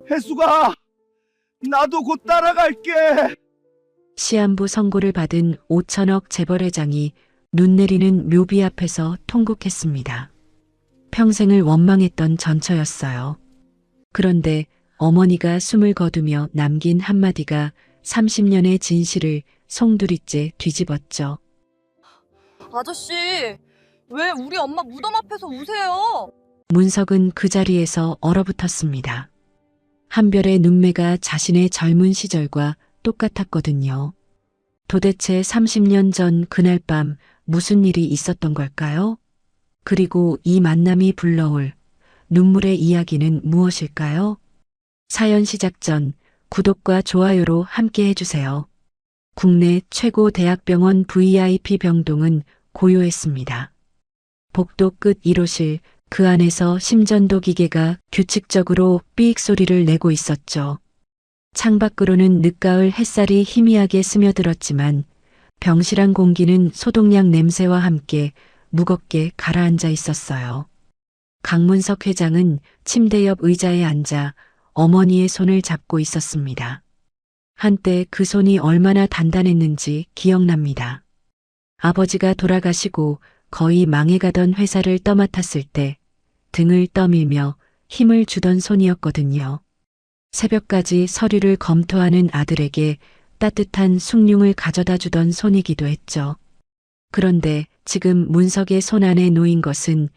혜수가, 나도 곧 따라갈게. 시한부 선고를 받은 5천억 재벌회장이 눈 내리는 묘비 앞에서 통곡했습니다. 평생을 원망했던 전처였어요. 그런데 어머니가 숨을 거두며 남긴 한마디가 30년의 진실을 송두리째 뒤집었죠. 아저씨, 왜 우리 엄마 무덤 앞에서 우세요? 문석은 그 자리에서 얼어붙었습니다. 한별의 눈매가 자신의 젊은 시절과 똑같았거든요. 도대체 30년 전 그날 밤 무슨 일이 있었던 걸까요? 그리고 이 만남이 불러올 눈물의 이야기는 무엇일까요? 사연 시작 전 구독과 좋아요로 함께 해주세요. 국내 최고 대학병원 VIP 병동은 고요했습니다. 복도 끝 1호실, 그 안에서 심전도 기계가 규칙적으로 삐익 소리를 내고 있었죠. 창밖으로는 늦가을 햇살이 희미하게 스며들었지만 병실안 공기는 소독약 냄새와 함께 무겁게 가라앉아 있었어요. 강문석 회장은 침대 옆 의자에 앉아 어머니의 손을 잡고 있었습니다. 한때 그 손이 얼마나 단단했는지 기억납니다. 아버지가 돌아가시고 거의 망해가던 회사를 떠맡았을 때 등을 떠밀며 힘을 주던 손이었거든요. 새벽까지 서류를 검토하는 아들에게 따뜻한 숭늉을 가져다 주던 손이기도 했죠. 그런데 지금 문석의 손 안에 놓인 것은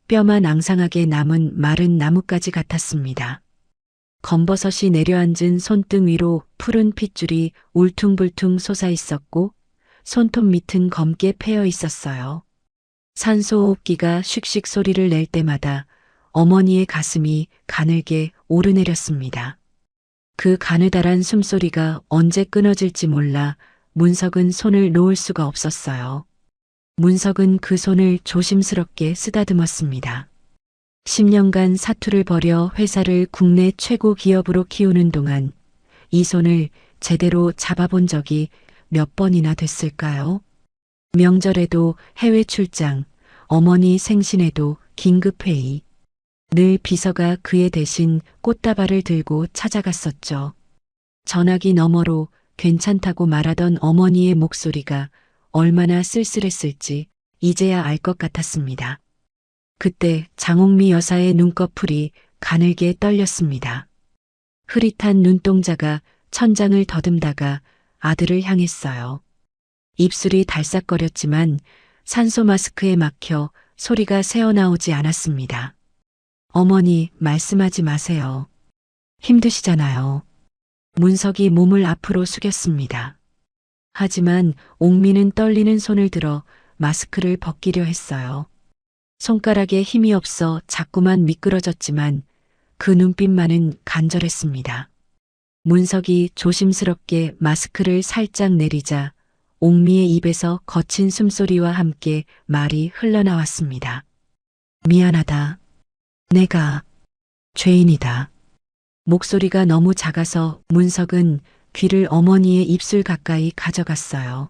뼈만 앙상하게 남은 마른 나뭇가지 같았습니다. 검버섯이 내려앉은 손등 위로 푸른 핏줄이 울퉁불퉁 솟아 있었고 손톱 밑은 검게 패여 있었어요. 산소호흡기가 슉슉 소리를 낼 때마다 어머니의 가슴이 가늘게 오르내렸습니다. 그 가느다란 숨소리가 언제 끊어질지 몰라 문석은 손을 놓을 수가 없었어요. 문석은 그 손을 조심스럽게 쓰다듬었습니다. 10년간 사투를 벌여 회사를 국내 최고 기업으로 키우는 동안 이 손을 제대로 잡아본 적이 몇 번이나 됐을까요? 명절에도 해외 출장, 어머니 생신에도 긴급회의. 늘 비서가 그의 대신 꽃다발을 들고 찾아갔었죠. 전화기 너머로 괜찮다고 말하던 어머니의 목소리가 얼마나 쓸쓸했을지 이제야 알 것 같았습니다. 그때 장옥미 여사의 눈꺼풀이 가늘게 떨렸습니다. 흐릿한 눈동자가 천장을 더듬다가 아들을 향했어요. 입술이 달싹거렸지만 산소 마스크에 막혀 소리가 새어나오지 않았습니다. 어머니, 말씀하지 마세요. 힘드시잖아요. 문석이 몸을 앞으로 숙였습니다. 하지만 옥미는 떨리는 손을 들어 마스크를 벗기려 했어요. 손가락에 힘이 없어 자꾸만 미끄러졌지만 그 눈빛만은 간절했습니다. 문석이 조심스럽게 마스크를 살짝 내리자 옥미의 입에서 거친 숨소리와 함께 말이 흘러나왔습니다. 미안하다. 내가 죄인이다. 목소리가 너무 작아서 문석은 귀를 어머니의 입술 가까이 가져갔어요.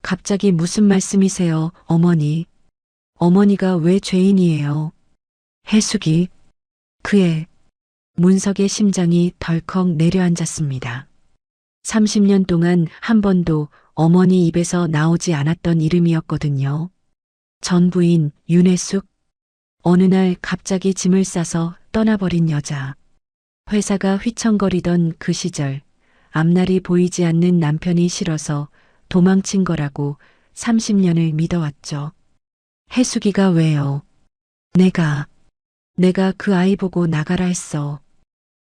갑자기 무슨 말씀이세요, 어머니? 어머니가 왜 죄인이에요? 해숙이, 그의 문석의 심장이 덜컥 내려앉았습니다. 30년 동안 한 번도 어머니 입에서 나오지 않았던 이름이었거든요. 전 부인 윤혜숙. 어느 날 갑자기 짐을 싸서 떠나버린 여자. 회사가 휘청거리던 그 시절 앞날이 보이지 않는 남편이 싫어서 도망친 거라고 30년을 믿어왔죠. 해숙이가 왜요? 내가 그 아이 보고 나가라 했어.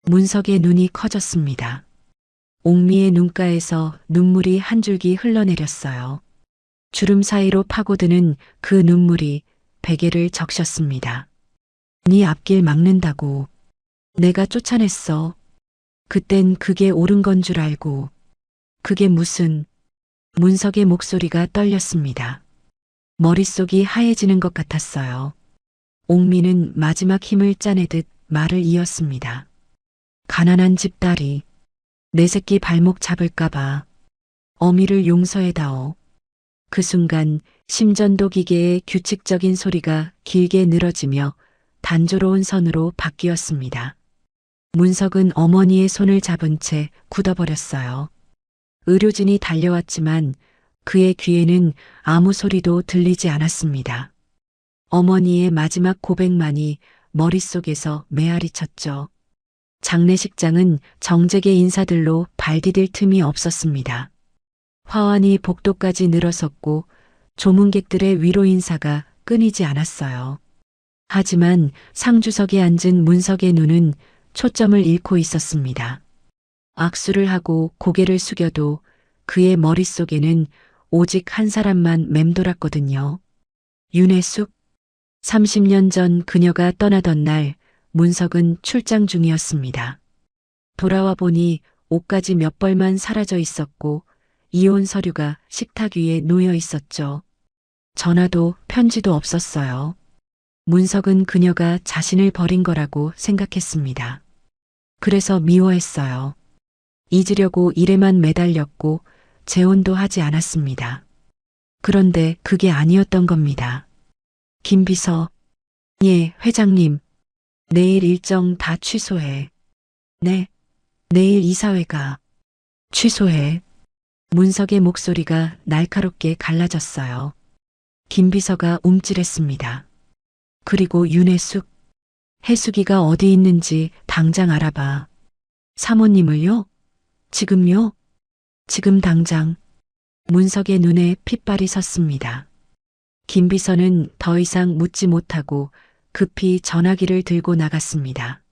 문석의 눈이 커졌습니다. 옥미의 눈가에서 눈물이 한 줄기 흘러내렸어요. 주름 사이로 파고드는 그 눈물이 베개를 적셨습니다. 네 앞길 막는다고. 내가 쫓아냈어. 그땐 그게 옳은 건 줄 알고. 그게 무슨... 문석의 목소리가 떨렸습니다. 머릿속이 하얘지는 것 같았어요. 옥미는 마지막 힘을 짜내듯 말을 이었습니다. 가난한 집 딸이 내 새끼 발목 잡을까봐 어미를 용서해다오. 그 순간 심전도 기계의 규칙적인 소리가 길게 늘어지며 단조로운 선으로 바뀌었습니다. 문석은 어머니의 손을 잡은 채 굳어버렸어요. 의료진이 달려왔지만 그의 귀에는 아무 소리도 들리지 않았습니다. 어머니의 마지막 고백만이 머릿속에서 메아리 쳤죠. 장례식장은 정재계 인사들로 발디딜 틈이 없었습니다. 화환이 복도까지 늘어섰고 조문객들의 위로 인사가 끊이지 않았어요. 하지만 상주석에 앉은 문석의 눈은 초점을 잃고 있었습니다. 악수를 하고 고개를 숙여도 그의 머릿속에는 오직 한 사람만 맴돌았거든요. 윤혜숙. 30년 전 그녀가 떠나던 날 문석은 출장 중이었습니다. 돌아와 보니 옷가지 몇 벌만 사라져 있었고 이혼 서류가 식탁 위에 놓여 있었죠. 전화도 편지도 없었어요. 문석은 그녀가 자신을 버린 거라고 생각했습니다. 그래서 미워했어요. 잊으려고 일에만 매달렸고 재혼도 하지 않았습니다. 그런데 그게 아니었던 겁니다. 김 비서. 예, 회장님. 내일 일정 다 취소해. 네. 내일 이사회가. 취소해. 문석의 목소리가 날카롭게 갈라졌어요. 김 비서가 움찔했습니다. 그리고 윤혜숙. 혜숙이가 어디 있는지 당장 알아봐. 사모님을요? 지금요? 지금 당장. 문석의 눈에 핏발이 섰습니다. 김 비서는 더 이상 묻지 못하고 급히 전화기를 들고 나갔습니다.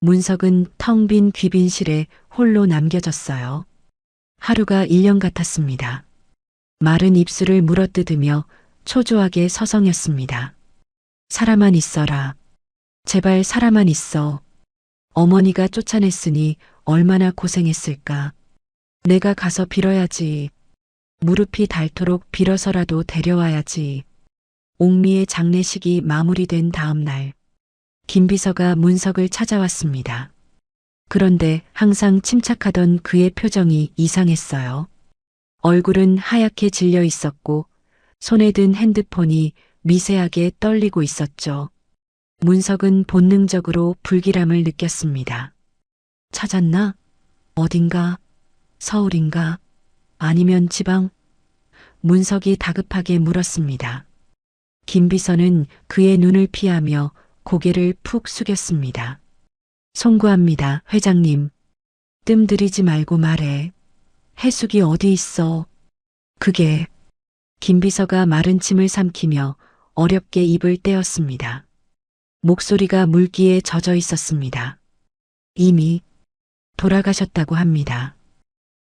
문석은 텅 빈 귀빈실에 홀로 남겨졌어요. 하루가 1년 같았습니다. 마른 입술을 물어뜯으며 초조하게 서성였습니다. 살아만 있어라. 제발 살아만 있어. 어머니가 쫓아냈으니 얼마나 고생했을까. 내가 가서 빌어야지. 무릎이 닳도록 빌어서라도 데려와야지. 옥미의 장례식이 마무리된 다음 날, 김 비서가 문석을 찾아왔습니다. 그런데 항상 침착하던 그의 표정이 이상했어요. 얼굴은 하얗게 질려 있었고 손에 든 핸드폰이 미세하게 떨리고 있었죠. 문석은 본능적으로 불길함을 느꼈습니다. 찾았나? 어딘가? 서울인가? 아니면 지방? 문석이 다급하게 물었습니다. 김 비서는 그의 눈을 피하며 고개를 푹 숙였습니다. 송구합니다, 회장님. 뜸 들이지 말고 말해. 혜숙이 어디 있어? 그게. 김 비서가 마른 침을 삼키며 어렵게 입을 떼었습니다. 목소리가 물기에 젖어 있었습니다. 이미 돌아가셨다고 합니다.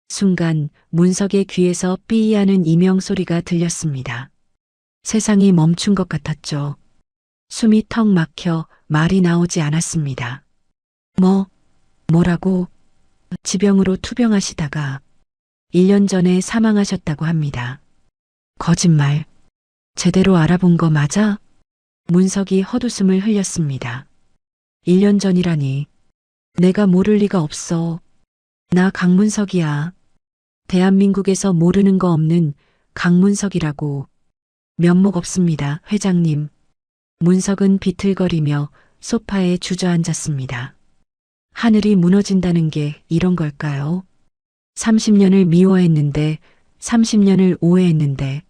순간 문석의 귀에서 삐이하는 이명 소리가 들렸습니다. 세상이 멈춘 것 같았죠. 숨이 턱 막혀 말이 나오지 않았습니다. 뭐라고? 지병으로 투병하시다가 1년 전에 사망하셨다고 합니다. 거짓말. 제대로 알아본 거 맞아? 문석이 헛웃음을 흘렸습니다. 1년 전이라니. 내가 모를 리가 없어. 나 강문석이야. 대한민국에서 모르는 거 없는 강문석이라고. 면목 없습니다, 회장님. 문석은 비틀거리며 소파에 주저앉았습니다. 하늘이 무너진다는 게 이런 걸까요? 30년을 미워했는데, 30년을 오해했는데,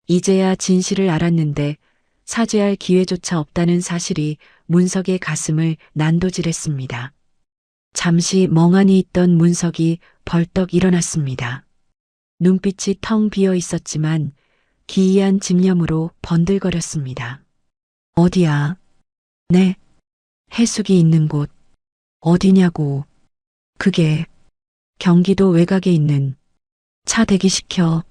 이제야 진실을 알았는데 사죄할 기회조차 없다는 사실이 문석의 가슴을 난도질했습니다. 잠시 멍하니 있던 문석이 벌떡 일어났습니다. 눈빛이 텅 비어 있었지만 기이한 집념으로 번들거렸습니다. 어디야? 네. 혜숙이 있는 곳. 어디냐고. 그게 경기도 외곽에 있는. 차 대기시켜.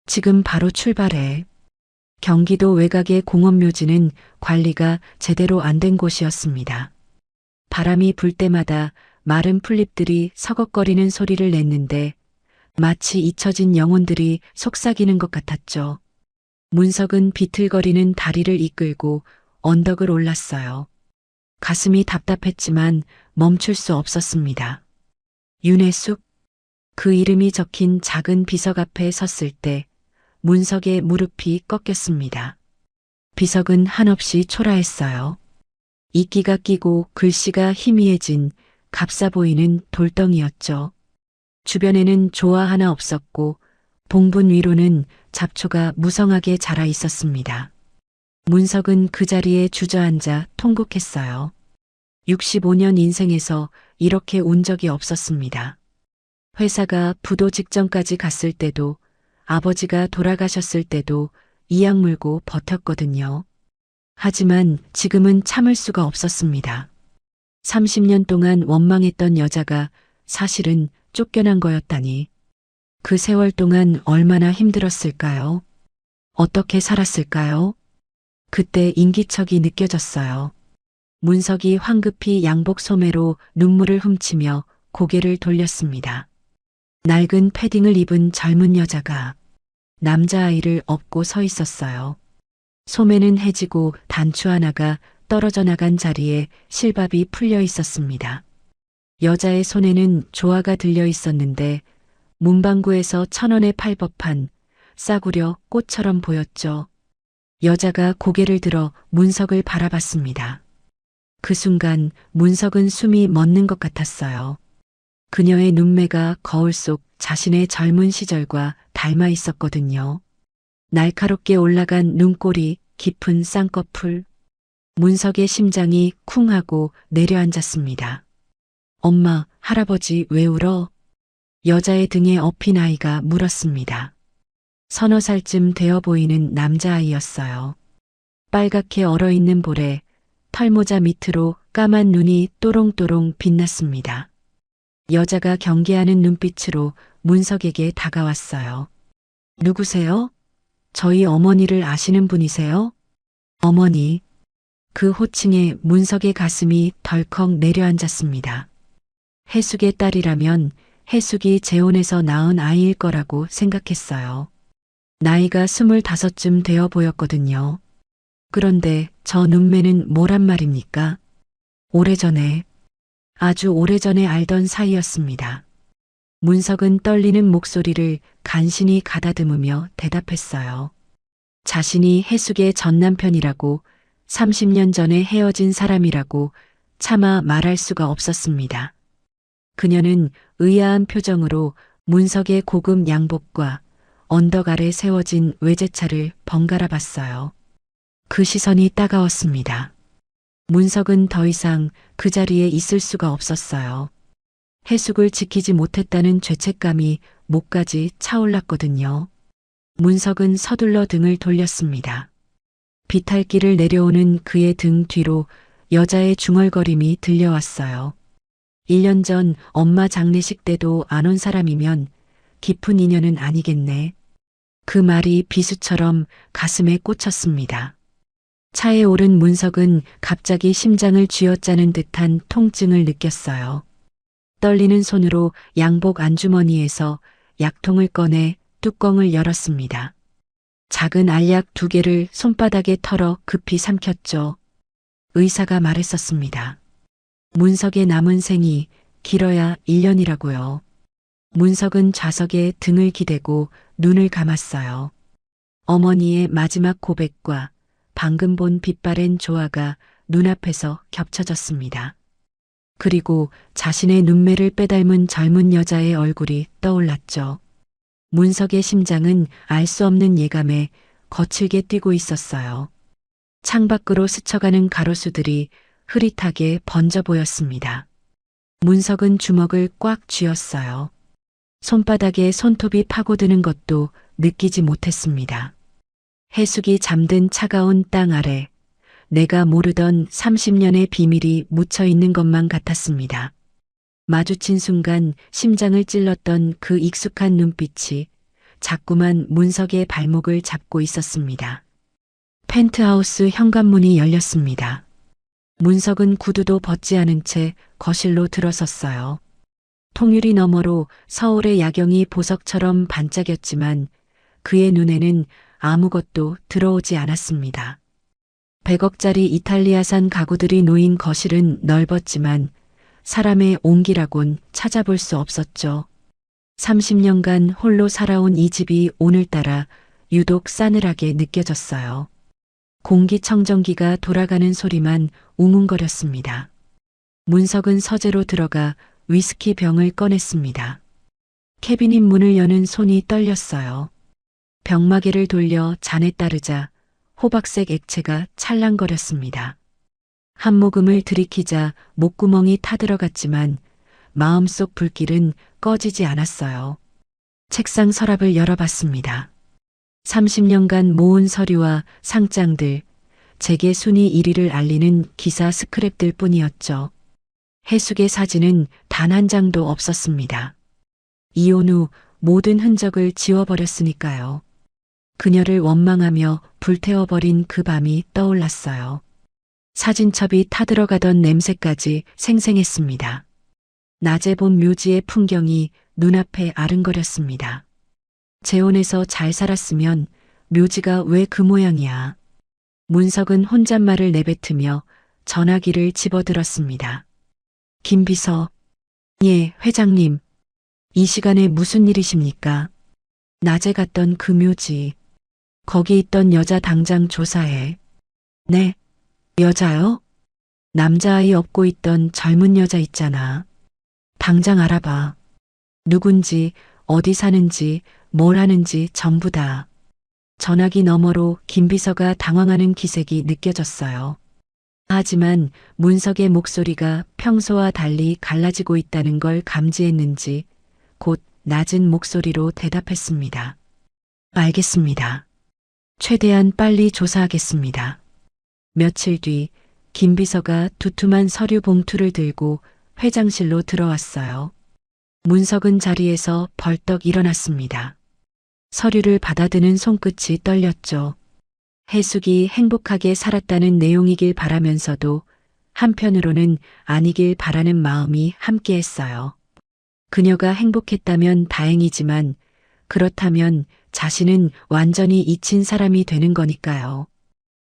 지금 바로 출발해. 경기도 외곽의 공원묘지는 관리가 제대로 안 된 곳이었습니다. 바람이 불 때마다 마른 풀잎들이 서걱거리는 소리를 냈는데 마치 잊혀진 영혼들이 속삭이는 것 같았죠. 문석은 비틀거리는 다리를 이끌고 언덕을 올랐어요. 가슴이 답답했지만 멈출 수 없었습니다. 윤혜숙. 그 이름이 적힌 작은 비석 앞에 섰을 때 문석의 무릎이 꺾였습니다. 비석은 한없이 초라했어요. 이끼가 끼고 글씨가 희미해진 값싸 보이는 돌덩이였죠. 주변에는 조화 하나 없었고 봉분 위로는 잡초가 무성하게 자라 있었습니다. 문석은 그 자리에 주저앉아 통곡했어요. 65년 인생에서 이렇게 운 적이 없었습니다. 회사가 부도 직전까지 갔을 때도 아버지가 돌아가셨을 때도 이악 물고 버텼거든요. 하지만 지금은 참을 수가 없었습니다. 30년 동안 원망했던 여자가 사실은 쫓겨난 거였다니. 그 세월 동안 얼마나 힘들었을까요? 어떻게 살았을까요? 그때 인기척이 느껴졌어요. 문석이 황급히 양복 소매로 눈물을 훔치며 고개를 돌렸습니다. 낡은 패딩을 입은 젊은 여자가 남자아이를 업고 서 있었어요. 소매는 해지고 단추 하나가 떨어져 나간 자리에 실밥이 풀려 있었습니다. 여자의 손에는 조화가 들려 있었는데 문방구에서 1,000원에 팔 법한 싸구려 꽃처럼 보였죠. 여자가 고개를 들어 문석을 바라봤습니다. 그 순간 문석은 숨이 멎는 것 같았어요. 그녀의 눈매가 거울 속 자신의 젊은 시절과 닮아 있었거든요. 날카롭게 올라간 눈꼬리, 깊은 쌍꺼풀. 문석의 심장이 쿵 하고 내려앉았습니다. 엄마, 할아버지 왜 울어? 여자의 등에 엎인 아이가 물었습니다. 서너 살쯤 되어 보이는 남자아이였어요. 빨갛게 얼어있는 볼에 털모자 밑으로 까만 눈이 또롱또롱 빛났습니다. 여자가 경계하는 눈빛으로 문석에게 다가왔어요. 누구세요? 저희 어머니를 아시는 분이세요? 어머니. 그 호칭에 문석의 가슴이 덜컥 내려앉았습니다. 해숙의 딸이라면 해숙이 재혼해서 낳은 아이일 거라고 생각했어요. 나이가 25쯤 되어 보였거든요. 그런데 저 눈매는 뭐란 말입니까? 오래전에, 아주 오래전에 알던 사이였습니다. 문석은 떨리는 목소리를 간신히 가다듬으며 대답했어요. 자신이 해숙의 전 남편이라고 30년 전에 헤어진 사람이라고 차마 말할 수가 없었습니다. 그녀는 의아한 표정으로 문석의 고급 양복과 언덕 아래 세워진 외제차를 번갈아 봤어요. 그 시선이 따가웠습니다. 문석은 더 이상 그 자리에 있을 수가 없었어요. 해숙을 지키지 못했다는 죄책감이 목까지 차올랐거든요. 문석은 서둘러 등을 돌렸습니다. 비탈길을 내려오는 그의 등 뒤로 여자의 중얼거림이 들려왔어요. 1년 전 엄마 장례식 때도 안 온 사람이면 깊은 인연은 아니겠네. 그 말이 비수처럼 가슴에 꽂혔습니다. 차에 오른 문석은 갑자기 심장을 쥐어짜는 듯한 통증을 느꼈어요. 떨리는 손으로 양복 안주머니에서 약통을 꺼내 뚜껑을 열었습니다. 작은 알약 2개를 손바닥에 털어 급히 삼켰죠. 의사가 말했었습니다. 문석의 남은 생이 길어야 1년이라고요. 문석은 좌석에 등을 기대고 눈을 감았어요. 어머니의 마지막 고백과 방금 본 빛바랜 조화가 눈앞에서 겹쳐졌습니다. 그리고 자신의 눈매를 빼닮은 젊은 여자의 얼굴이 떠올랐죠. 문석의 심장은 알 수 없는 예감에 거칠게 뛰고 있었어요. 창밖으로 스쳐가는 가로수들이 흐릿하게 번져 보였습니다. 문석은 주먹을 꽉 쥐었어요. 손바닥에 손톱이 파고드는 것도 느끼지 못했습니다. 해숙이 잠든 차가운 땅 아래 내가 모르던 30년의 비밀이 묻혀 있는 것만 같았습니다. 마주친 순간 심장을 찔렀던 그 익숙한 눈빛이 자꾸만 문석의 발목을 잡고 있었습니다. 펜트하우스 현관문이 열렸습니다. 문석은 구두도 벗지 않은 채 거실로 들어섰어요. 통유리 너머로 서울의 야경이 보석처럼 반짝였지만 그의 눈에는 아무것도 들어오지 않았습니다. 100억짜리 이탈리아산 가구들이 놓인 거실은 넓었지만 사람의 온기라곤 찾아볼 수 없었죠. 30년간 홀로 살아온 이 집이 오늘따라 유독 싸늘하게 느껴졌어요. 공기청정기가 돌아가는 소리만 웅웅거렸습니다. 문석은 서재로 들어가 위스키 병을 꺼냈습니다. 캐비닛 문을 여는 손이 떨렸어요. 병마개를 돌려 잔에 따르자 호박색 액체가 찰랑거렸습니다. 한 모금을 들이키자 목구멍이 타들어갔지만 마음속 불길은 꺼지지 않았어요. 책상 서랍을 열어봤습니다. 30년간 모은 서류와 상장들, 재계 순위 1위를 알리는 기사 스크랩들 뿐이었죠. 해숙의 사진은 단 한 장도 없었습니다. 이혼 후 모든 흔적을 지워버렸으니까요. 그녀를 원망하며 불태워버린 그 밤이 떠올랐어요. 사진첩이 타들어가던 냄새까지 생생했습니다. 낮에 본 묘지의 풍경이 눈앞에 아른거렸습니다. 재혼해서 잘 살았으면 묘지가 왜 그 모양이야. 문석은 혼잣말을 내뱉으며 전화기를 집어들었습니다. 김비서. 예, 회장님. 이 시간에 무슨 일이십니까? 낮에 갔던 그 묘지. 거기 있던 여자 당장 조사해. 네. 여자요? 남자아이 업고 있던 젊은 여자 있잖아. 당장 알아봐. 누군지, 어디 사는지, 뭘 하는지 전부 다. 전화기 너머로 김비서가 당황하는 기색이 느껴졌어요. 하지만 문석의 목소리가 평소와 달리 갈라지고 있다는 걸 감지했는지 곧 낮은 목소리로 대답했습니다. 알겠습니다. 최대한 빨리 조사하겠습니다. 며칠 뒤 김비서가 두툼한 서류 봉투를 들고 회장실로 들어왔어요. 문석은 자리에서 벌떡 일어났습니다. 서류를 받아드는 손끝이 떨렸죠. 해숙이 행복하게 살았다는 내용이길 바라면서도 한편으로는 아니길 바라는 마음이 함께했어요. 그녀가 행복했다면 다행이지만 그렇다면 자신은 완전히 잊힌 사람이 되는 거니까요.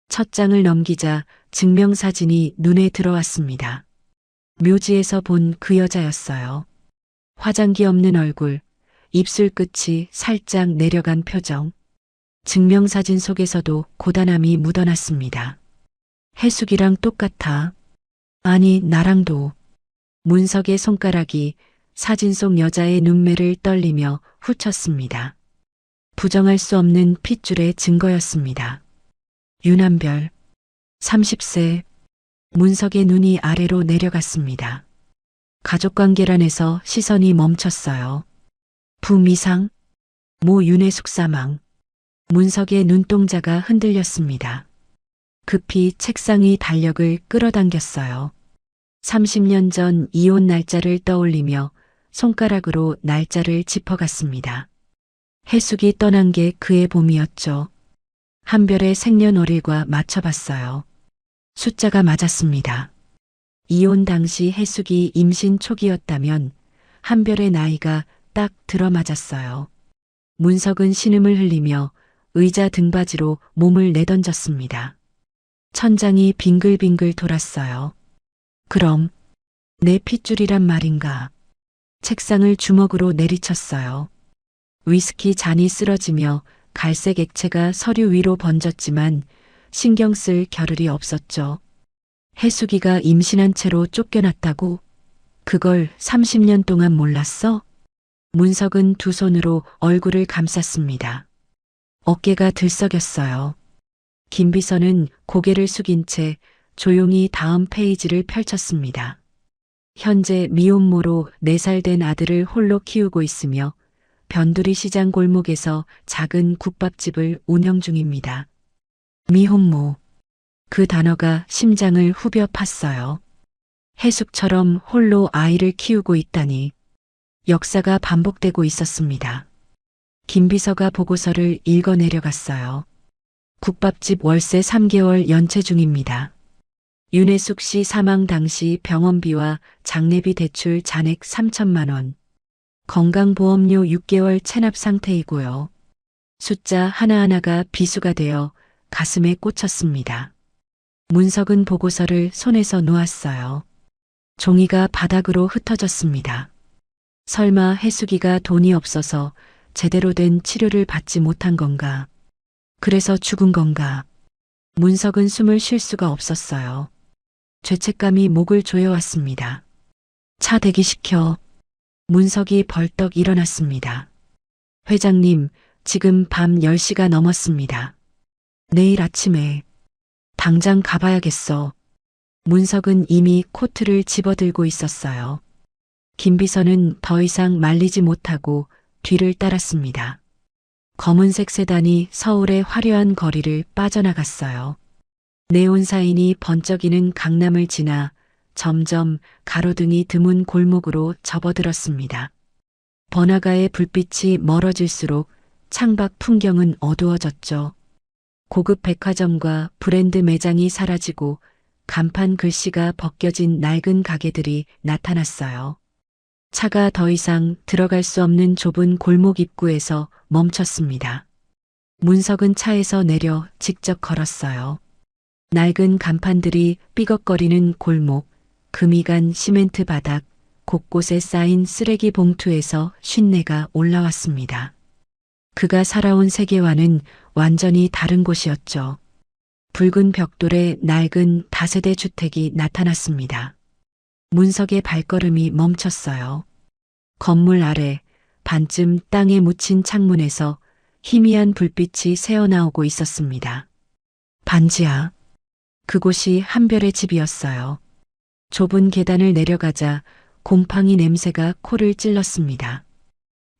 첫 장을 넘기자 증명사진이 눈에 들어왔습니다. 묘지에서 본 그 여자였어요. 화장기 없는 얼굴, 입술 끝이 살짝 내려간 표정. 증명사진 속에서도 고단함이 묻어났습니다. 해숙이랑 똑같아. 아니, 나랑도. 문석의 손가락이 사진 속 여자의 눈매를 떨리며 훑쳤습니다. 부정할 수 없는 핏줄의 증거였습니다. 윤한별, 30세. 문석의 눈이 아래로 내려갔습니다. 가족관계란에서 시선이 멈췄어요. 부미상, 모 윤혜숙 사망. 문석의 눈동자가 흔들렸습니다. 급히 책상의 달력을 끌어당겼어요. 30년 전 이혼 날짜를 떠올리며 손가락으로 날짜를 짚어갔습니다. 해숙이 떠난 게 그의 봄이었죠. 한별의 생년월일과 맞춰봤어요. 숫자가 맞았습니다. 이혼 당시 해숙이 임신 초기였다면 한별의 나이가 딱 들어맞았어요. 문석은 신음을 흘리며 의자 등받이로 몸을 내던졌습니다. 천장이 빙글빙글 돌았어요. 그럼 내 핏줄이란 말인가. 책상을 주먹으로 내리쳤어요. 위스키 잔이 쓰러지며 갈색 액체가 서류 위로 번졌지만 신경 쓸 겨를이 없었죠. 해숙이가 임신한 채로 쫓겨났다고? 그걸 30년 동안 몰랐어? 문석은 두 손으로 얼굴을 감쌌습니다. 어깨가 들썩였어요. 김비서는 고개를 숙인 채 조용히 다음 페이지를 펼쳤습니다. 현재 미혼모로 4살 된 아들을 홀로 키우고 있으며 변두리 시장 골목에서 작은 국밥집을 운영 중입니다. 미혼모. 그 단어가 심장을 후벼 팠어요. 해숙처럼 홀로 아이를 키우고 있다니. 역사가 반복되고 있었습니다. 김비서가 보고서를 읽어 내려갔어요. 국밥집 월세 3개월 연체 중입니다. 윤혜숙 씨 사망 당시 병원비와 장례비 대출 잔액 3천만 원. 건강보험료 6개월 체납 상태이고요. 숫자 하나하나가 비수가 되어 가슴에 꽂혔습니다. 문석은 보고서를 손에서 놓았어요. 종이가 바닥으로 흩어졌습니다. 설마 해숙이가 돈이 없어서 제대로 된 치료를 받지 못한 건가? 그래서 죽은 건가? 문석은 숨을 쉴 수가 없었어요. 죄책감이 목을 조여왔습니다. 차 대기시켜. 문석이 벌떡 일어났습니다. 회장님, 지금 밤 10시가 넘었습니다. 내일 아침에 당장 가봐야겠어. 문석은 이미 코트를 집어들고 있었어요. 김비서는 더 이상 말리지 못하고 뒤를 따랐습니다. 검은색 세단이 서울의 화려한 거리를 빠져나갔어요. 네온사인이 번쩍이는 강남을 지나 점점 가로등이 드문 골목으로 접어들었습니다. 번화가의 불빛이 멀어질수록 창밖 풍경은 어두워졌죠. 고급 백화점과 브랜드 매장이 사라지고 간판 글씨가 벗겨진 낡은 가게들이 나타났어요. 차가 더 이상 들어갈 수 없는 좁은 골목 입구에서 멈췄습니다. 문석은 차에서 내려 직접 걸었어요. 낡은 간판들이 삐걱거리는 골목, 금이 간 시멘트 바닥, 곳곳에 쌓인 쓰레기 봉투에서 쉰내가 올라왔습니다. 그가 살아온 세계와는 완전히 다른 곳이었죠. 붉은 벽돌에 낡은 다세대 주택이 나타났습니다. 문석의 발걸음이 멈췄어요. 건물 아래 반쯤 땅에 묻힌 창문에서 희미한 불빛이 새어나오고 있었습니다. 반지하. 그곳이 한별의 집이었어요. 좁은 계단을 내려가자 곰팡이 냄새가 코를 찔렀습니다.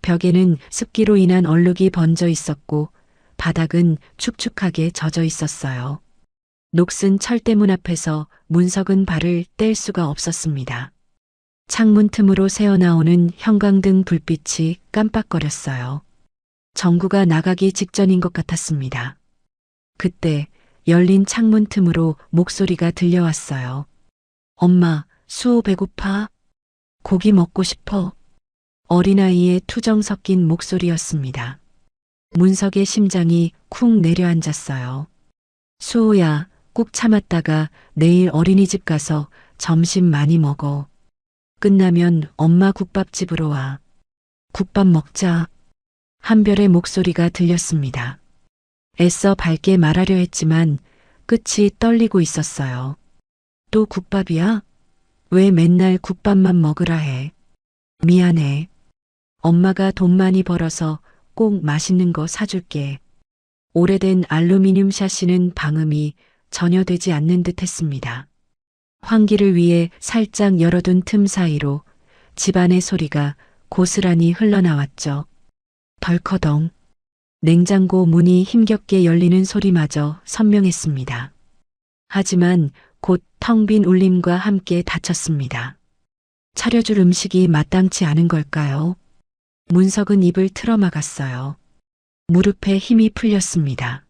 벽에는 습기로 인한 얼룩이 번져 있었고 바닥은 축축하게 젖어 있었어요. 녹슨 철대문 앞에서 문석은 발을 뗄 수가 없었습니다. 창문 틈으로 새어나오는 형광등 불빛이 깜빡거렸어요. 전구가 나가기 직전인 것 같았습니다. 그때 열린 창문 틈으로 목소리가 들려왔어요. 엄마, 수호 배고파? 고기 먹고 싶어. 어린아이의 투정 섞인 목소리였습니다. 문석의 심장이 쿵 내려앉았어요. 수호야, 꾹 참았다가 내일 어린이집 가서 점심 많이 먹어. 끝나면 엄마 국밥집으로 와. 국밥 먹자. 한별의 목소리가 들렸습니다. 애써 밝게 말하려 했지만 끝이 떨리고 있었어요. 또 국밥이야? 왜 맨날 국밥만 먹으라 해? 미안해. 엄마가 돈 많이 벌어서 꼭 맛있는 거 사줄게. 오래된 알루미늄 샤시는 방음이 전혀 되지 않는 듯 했습니다. 환기를 위해 살짝 열어둔 틈 사이로 집안의 소리가 고스란히 흘러나왔죠. 덜커덩. 냉장고 문이 힘겹게 열리는 소리마저 선명했습니다. 하지만 곧 텅 빈 울림과 함께 닫혔습니다. 차려줄 음식이 마땅치 않은 걸까요? 문석은 입을 틀어막았어요. 무릎에 힘이 풀렸습니다.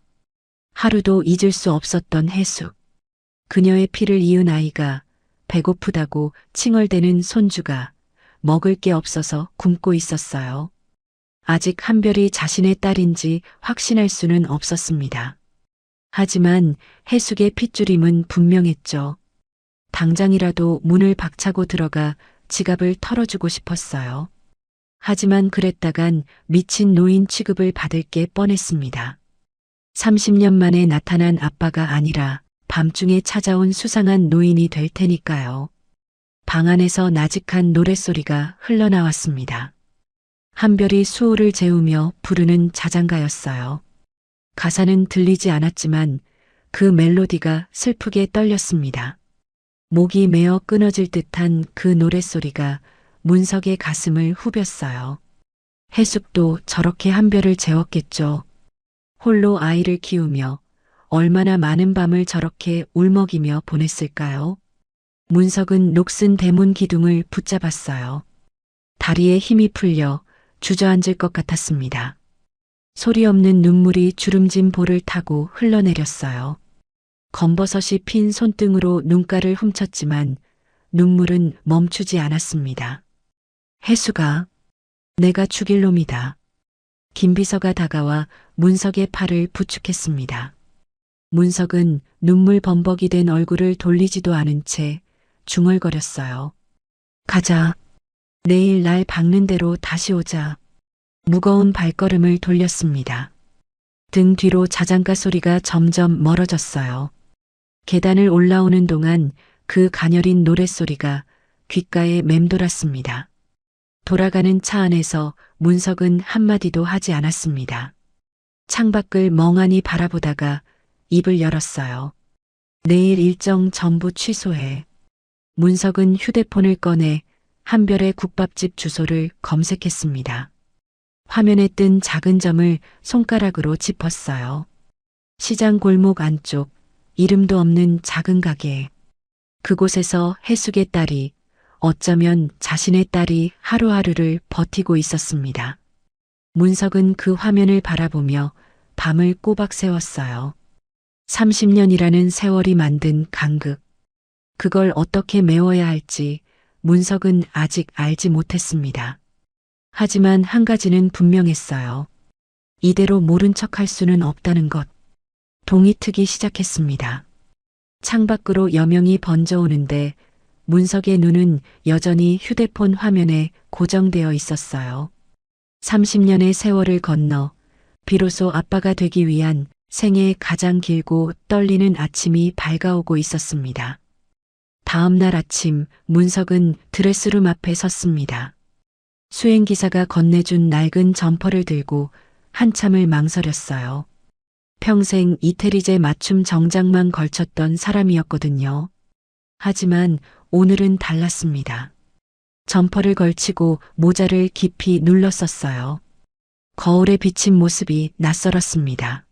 하루도 잊을 수 없었던 해숙. 그녀의 피를 이은 아이가, 배고프다고 칭얼대는 손주가 먹을 게 없어서 굶고 있었어요. 아직 한별이 자신의 딸인지 확신할 수는 없었습니다. 하지만 해숙의 핏줄임은 분명했죠. 당장이라도 문을 박차고 들어가 지갑을 털어주고 싶었어요. 하지만 그랬다간 미친 노인 취급을 받을 게 뻔했습니다. 30년 만에 나타난 아빠가 아니라 밤중에 찾아온 수상한 노인이 될 테니까요. 방 안에서 나직한 노랫소리가 흘러나왔습니다. 한별이 수호를 재우며 부르는 자장가였어요. 가사는 들리지 않았지만 그 멜로디가 슬프게 떨렸습니다. 목이 메어 끊어질 듯한 그 노랫소리가 문석의 가슴을 후볐어요. 해숙도 저렇게 한별을 재웠겠죠. 홀로 아이를 키우며 얼마나 많은 밤을 저렇게 울먹이며 보냈을까요? 문석은 녹슨 대문 기둥을 붙잡았어요. 다리에 힘이 풀려 주저앉을 것 같았습니다. 소리 없는 눈물이 주름진 볼을 타고 흘러내렸어요. 검버섯이 핀 손등으로 눈가를 훔쳤지만 눈물은 멈추지 않았습니다. 해수가, 내가 죽일 놈이다. 김비서가 다가와 문석의 팔을 부축했습니다. 문석은 눈물 범벅이 된 얼굴을 돌리지도 않은 채 중얼거렸어요. 가자. 내일 날 박는 대로 다시 오자. 무거운 발걸음을 돌렸습니다. 등 뒤로 자장가 소리가 점점 멀어졌어요. 계단을 올라오는 동안 그 가녀린 노랫소리가 귓가에 맴돌았습니다. 돌아가는 차 안에서 문석은 한마디도 하지 않았습니다. 창밖을 멍하니 바라보다가 입을 열었어요. 내일 일정 전부 취소해. 문석은 휴대폰을 꺼내 한별의 국밥집 주소를 검색했습니다. 화면에 뜬 작은 점을 손가락으로 짚었어요. 시장 골목 안쪽, 이름도 없는 작은 가게. 그곳에서 해숙의 딸이, 어쩌면 자신의 딸이 하루하루를 버티고 있었습니다. 문석은 그 화면을 바라보며 밤을 꼬박 새웠어요. 30년이라는 세월이 만든 간극. 그걸 어떻게 메워야 할지 문석은 아직 알지 못했습니다. 하지만 한 가지는 분명했어요. 이대로 모른 척할 수는 없다는 것. 동이 트기 시작했습니다. 창밖으로 여명이 번져오는데 문석의 눈은 여전히 휴대폰 화면에 고정되어 있었어요. 30년의 세월을 건너 비로소 아빠가 되기 위한 생애의 가장 길고 떨리는 아침이 밝아오고 있었습니다. 다음 날 아침 문석은 드레스룸 앞에 섰습니다. 수행기사가 건네준 낡은 점퍼를 들고 한참을 망설였어요. 평생 이태리제 맞춤 정장만 걸쳤던 사람이었거든요. 하지만 오늘은 달랐습니다. 점퍼를 걸치고 모자를 깊이 눌렀었어요. 거울에 비친 모습이 낯설었습니다.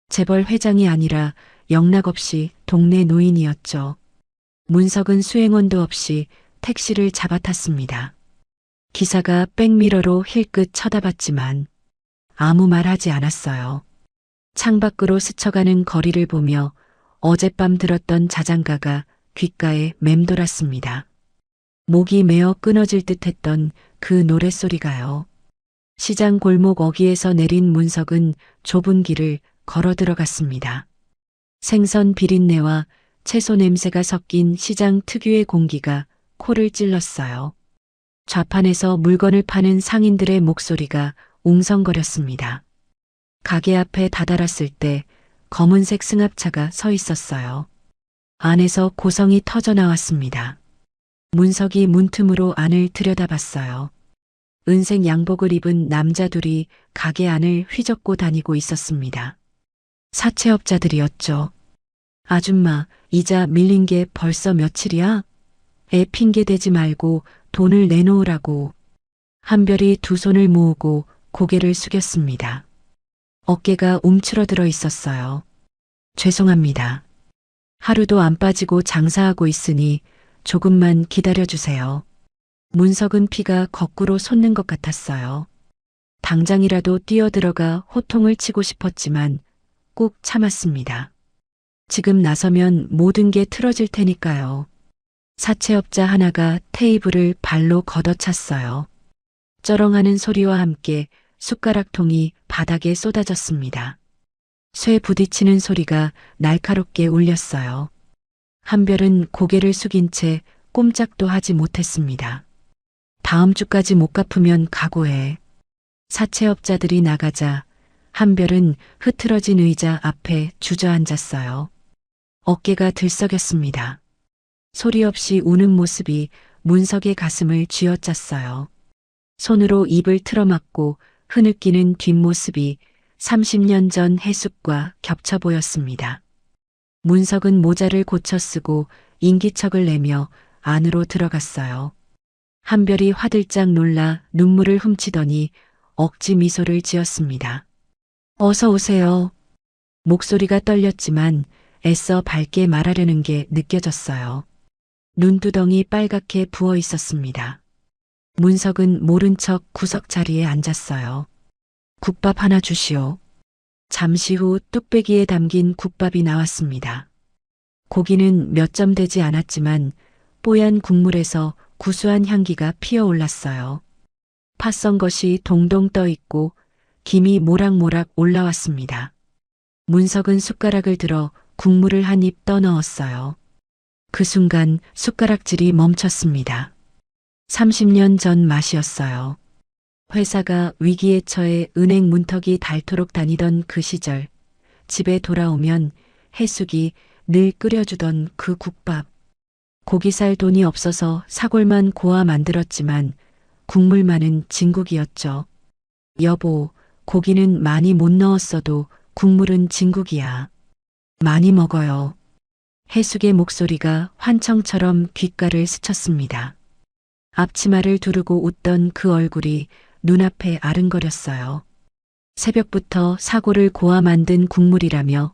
재벌 회장이 아니라 영락없이 동네 노인이었죠. 문석은 수행원도 없이 택시를 잡아탔습니다. 기사가 백미러로 힐끗 쳐다봤지만 아무 말 하지 않았어요. 창밖으로 스쳐가는 거리를 보며 어젯밤 들었던 자장가가 귓가에 맴돌았습니다. 목이 메어 끊어질 듯했던 그 노랫소리가요. 시장 골목 어귀에서 내린 문석은 좁은 길을 걸어 들어갔습니다. 생선 비린내와 채소 냄새가 섞인 시장 특유의 공기가 코를 찔렀어요. 좌판에서 물건을 파는 상인들의 목소리가 웅성거렸습니다. 가게 앞에 다다랐을 때 검은색 승합차가 서 있었어요. 안에서 고성이 터져 나왔습니다. 문석이 문틈으로 안을 들여다봤어요. 은색 양복을 입은 남자 둘이 가게 안을 휘젓고 다니고 있었습니다. 사채업자들이었죠. 아줌마, 이자 밀린 게 벌써 며칠이야? 애 핑계대지 말고 돈을 내놓으라고. 한별이 두 손을 모으고 고개를 숙였습니다. 어깨가 움츠러들어 있었어요. 죄송합니다. 하루도 안 빠지고 장사하고 있으니 조금만 기다려주세요. 문석은 피가 거꾸로 솟는 것 같았어요. 당장이라도 뛰어들어가 호통을 치고 싶었지만 꾹 참았습니다. 지금 나서면 모든 게 틀어질 테니까요. 사채업자 하나가 테이블을 발로 걷어찼어요. 쩌렁하는 소리와 함께 숟가락통이 바닥에 쏟아졌습니다. 쇠 부딪히는 소리가 날카롭게 울렸어요. 한별은 고개를 숙인 채 꼼짝도 하지 못했습니다. 다음 주까지 못 갚으면 각오해. 사채업자들이 나가자 한별은 흐트러진 의자 앞에 주저앉았어요. 어깨가 들썩였습니다. 소리 없이 우는 모습이 문석의 가슴을 쥐어짰어요. 손으로 입을 틀어막고 흐느끼는 뒷모습이 30년 전 해숙과 겹쳐 보였습니다. 문석은 모자를 고쳐 쓰고 인기척을 내며 안으로 들어갔어요. 한별이 화들짝 놀라 눈물을 훔치더니 억지 미소를 지었습니다. 어서 오세요. 목소리가 떨렸지만 애써 밝게 말하려는 게 느껴졌어요. 눈두덩이 빨갛게 부어 있었습니다. 문석은 모른 척 구석 자리에 앉았어요. 국밥 하나 주시오. 잠시 후 뚝배기에 담긴 국밥이 나왔습니다. 고기는 몇 점 되지 않았지만 뽀얀 국물에서 구수한 향기가 피어올랐어요. 파 썬 것이 동동 떠 있고 김이 모락모락 올라왔습니다. 문석은 숟가락을 들어 국물을 한 입 떠넣었어요. 그 순간 숟가락질이 멈췄습니다. 30년 전 맛이었어요. 회사가 위기에 처해 은행 문턱이 닳도록 다니던 그 시절, 집에 돌아오면 해숙이 늘 끓여주던 그 국밥. 고기 살 돈이 없어서 사골만 고아 만들었지만 국물만은 진국이었죠. 여보, 고기는 많이 못 넣었어도 국물은 진국이야. 많이 먹어요. 해숙의 목소리가 환청처럼 귓가를 스쳤습니다. 앞치마를 두르고 웃던 그 얼굴이 눈앞에 아른거렸어요. 새벽부터 사골을 고아 만든 국물이라며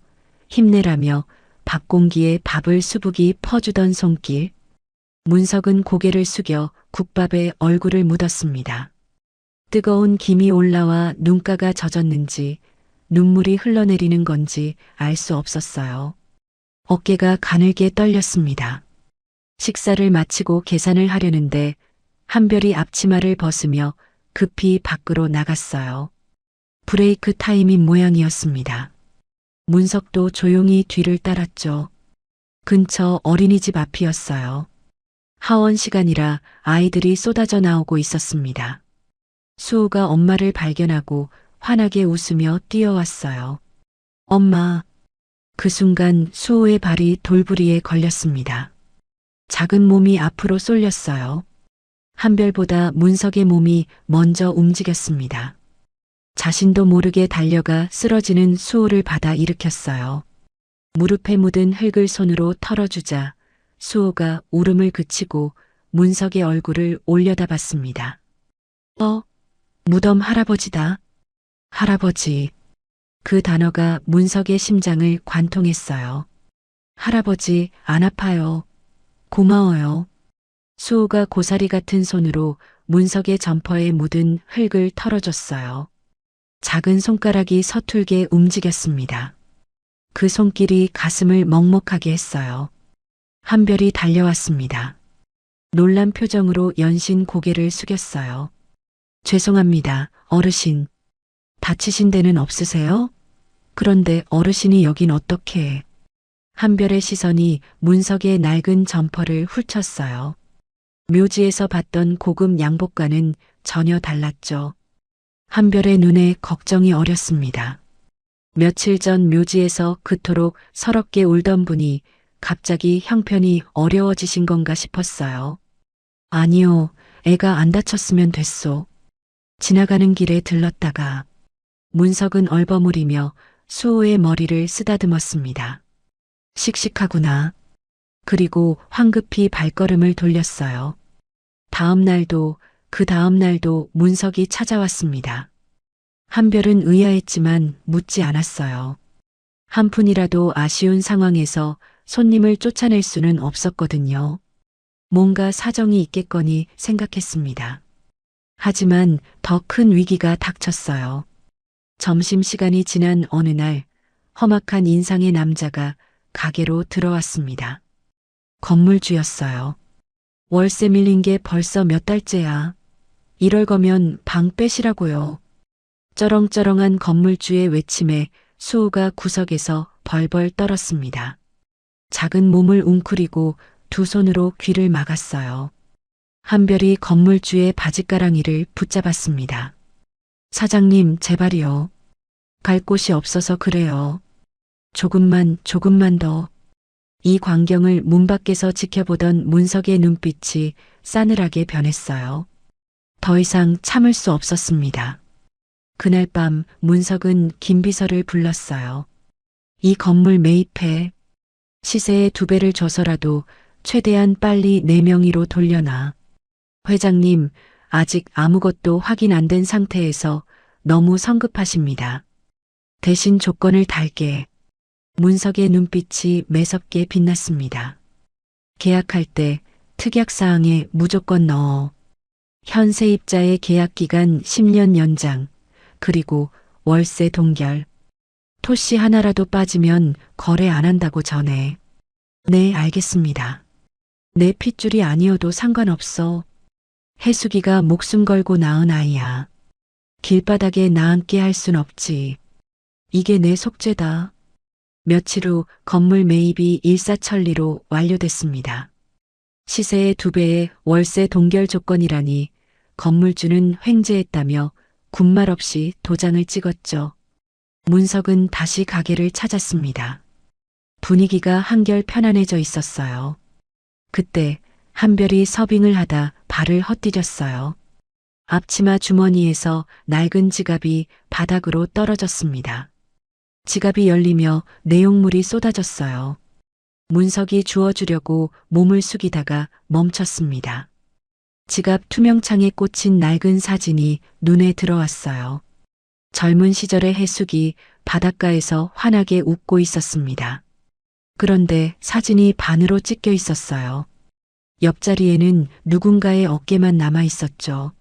힘내라며 밥 공기에 밥을 수북이 퍼주던 손길. 문석은 고개를 숙여 국밥에 얼굴을 묻었습니다. 뜨거운 김이 올라와 눈가가 젖었는지 눈물이 흘러내리는 건지 알 수 없었어요. 어깨가 가늘게 떨렸습니다. 식사를 마치고 계산을 하려는데 한별이 앞치마를 벗으며 급히 밖으로 나갔어요. 브레이크 타임인 모양이었습니다. 문석도 조용히 뒤를 따랐죠. 근처 어린이집 앞이었어요. 하원 시간이라 아이들이 쏟아져 나오고 있었습니다. 수호가 엄마를 발견하고 환하게 웃으며 뛰어왔어요. 엄마. 그 순간 수호의 발이 돌부리에 걸렸습니다. 작은 몸이 앞으로 쏠렸어요. 한별보다 문석의 몸이 먼저 움직였습니다. 자신도 모르게 달려가 쓰러지는 수호를 받아 일으켰어요. 무릎에 묻은 흙을 손으로 털어주자 수호가 울음을 그치고 문석의 얼굴을 올려다봤습니다. 무덤 할아버지다. 할아버지. 그 단어가 문석의 심장을 관통했어요. 할아버지, 안 아파요. 고마워요. 수호가 고사리 같은 손으로 문석의 점퍼에 묻은 흙을 털어줬어요. 작은 손가락이 서툴게 움직였습니다. 그 손길이 가슴을 먹먹하게 했어요. 한별이 달려왔습니다. 놀란 표정으로 연신 고개를 숙였어요. 죄송합니다, 어르신. 다치신 데는 없으세요? 그런데 어르신이 여긴 어떻게? 한별의 시선이 문석의 낡은 점퍼를 훑쳤어요. 묘지에서 봤던 고급 양복과는 전혀 달랐죠. 한별의 눈에 걱정이 어렸습니다. 며칠 전 묘지에서 그토록 서럽게 울던 분이 갑자기 형편이 어려워지신 건가 싶었어요. 아니요, 애가 안 다쳤으면 됐소. 지나가는 길에 들렀다가 문석은 얼버무리며 수호의 머리를 쓰다듬었습니다. 씩씩하구나. 그리고 황급히 발걸음을 돌렸어요. 다음 날도 그 다음 날도 문석이 찾아왔습니다. 한별은 의아했지만 묻지 않았어요. 한 푼이라도 아쉬운 상황에서 손님을 쫓아낼 수는 없었거든요. 뭔가 사정이 있겠거니 생각했습니다. 하지만 더 큰 위기가 닥쳤어요. 점심시간이 지난 어느 날 험악한 인상의 남자가 가게로 들어왔습니다. 건물주였어요. 월세 밀린 게 벌써 몇 달째야. 이럴 거면 방 빼시라고요. 쩌렁쩌렁한 건물주의 외침에 수호가 구석에서 벌벌 떨었습니다. 작은 몸을 웅크리고 두 손으로 귀를 막았어요. 한별이 건물주의 바짓가랑이를 붙잡았습니다. 사장님, 제발이요. 갈 곳이 없어서 그래요. 조금만 더. 이 광경을 문 밖에서 지켜보던 문석의 눈빛이 싸늘하게 변했어요. 더 이상 참을 수 없었습니다. 그날 밤 문석은 김비서를 불렀어요. 이 건물 매입해. 시세의 2배를 줘서라도 최대한 빨리 내 명의로 돌려놔. 회장님, 아직 아무것도 확인 안 된 상태에서 너무 성급하십니다. 대신 조건을 달게. 문석의 눈빛이 매섭게 빛났습니다. 계약할 때 특약사항에 무조건 넣어. 현 세입자의 계약기간 10년 연장, 그리고 월세 동결. 토시 하나라도 빠지면 거래 안 한다고 전해. 네, 알겠습니다. 내 핏줄이 아니어도 상관없어. 해숙이가 목숨 걸고 낳은 아이야. 길바닥에 나앉게 할 순 없지. 이게 내 속죄다. 며칠 후 건물 매입이 일사천리로 완료됐습니다. 시세의 2배의 월세 동결 조건이라니 건물주는 횡재했다며 군말 없이 도장을 찍었죠. 문석은 다시 가게를 찾았습니다. 분위기가 한결 편안해져 있었어요. 그때 한별이 서빙을 하다 발을 헛디뎠어요. 앞치마 주머니에서 낡은 지갑이 바닥으로 떨어졌습니다. 지갑이 열리며 내용물이 쏟아졌어요. 문석이 주워주려고 몸을 숙이다가 멈췄습니다. 지갑 투명창에 꽂힌 낡은 사진이 눈에 들어왔어요. 젊은 시절의 해숙이 바닷가에서 환하게 웃고 있었습니다. 그런데 사진이 반으로 찢겨 있었어요. 옆자리에는 누군가의 어깨만 남아 있었죠.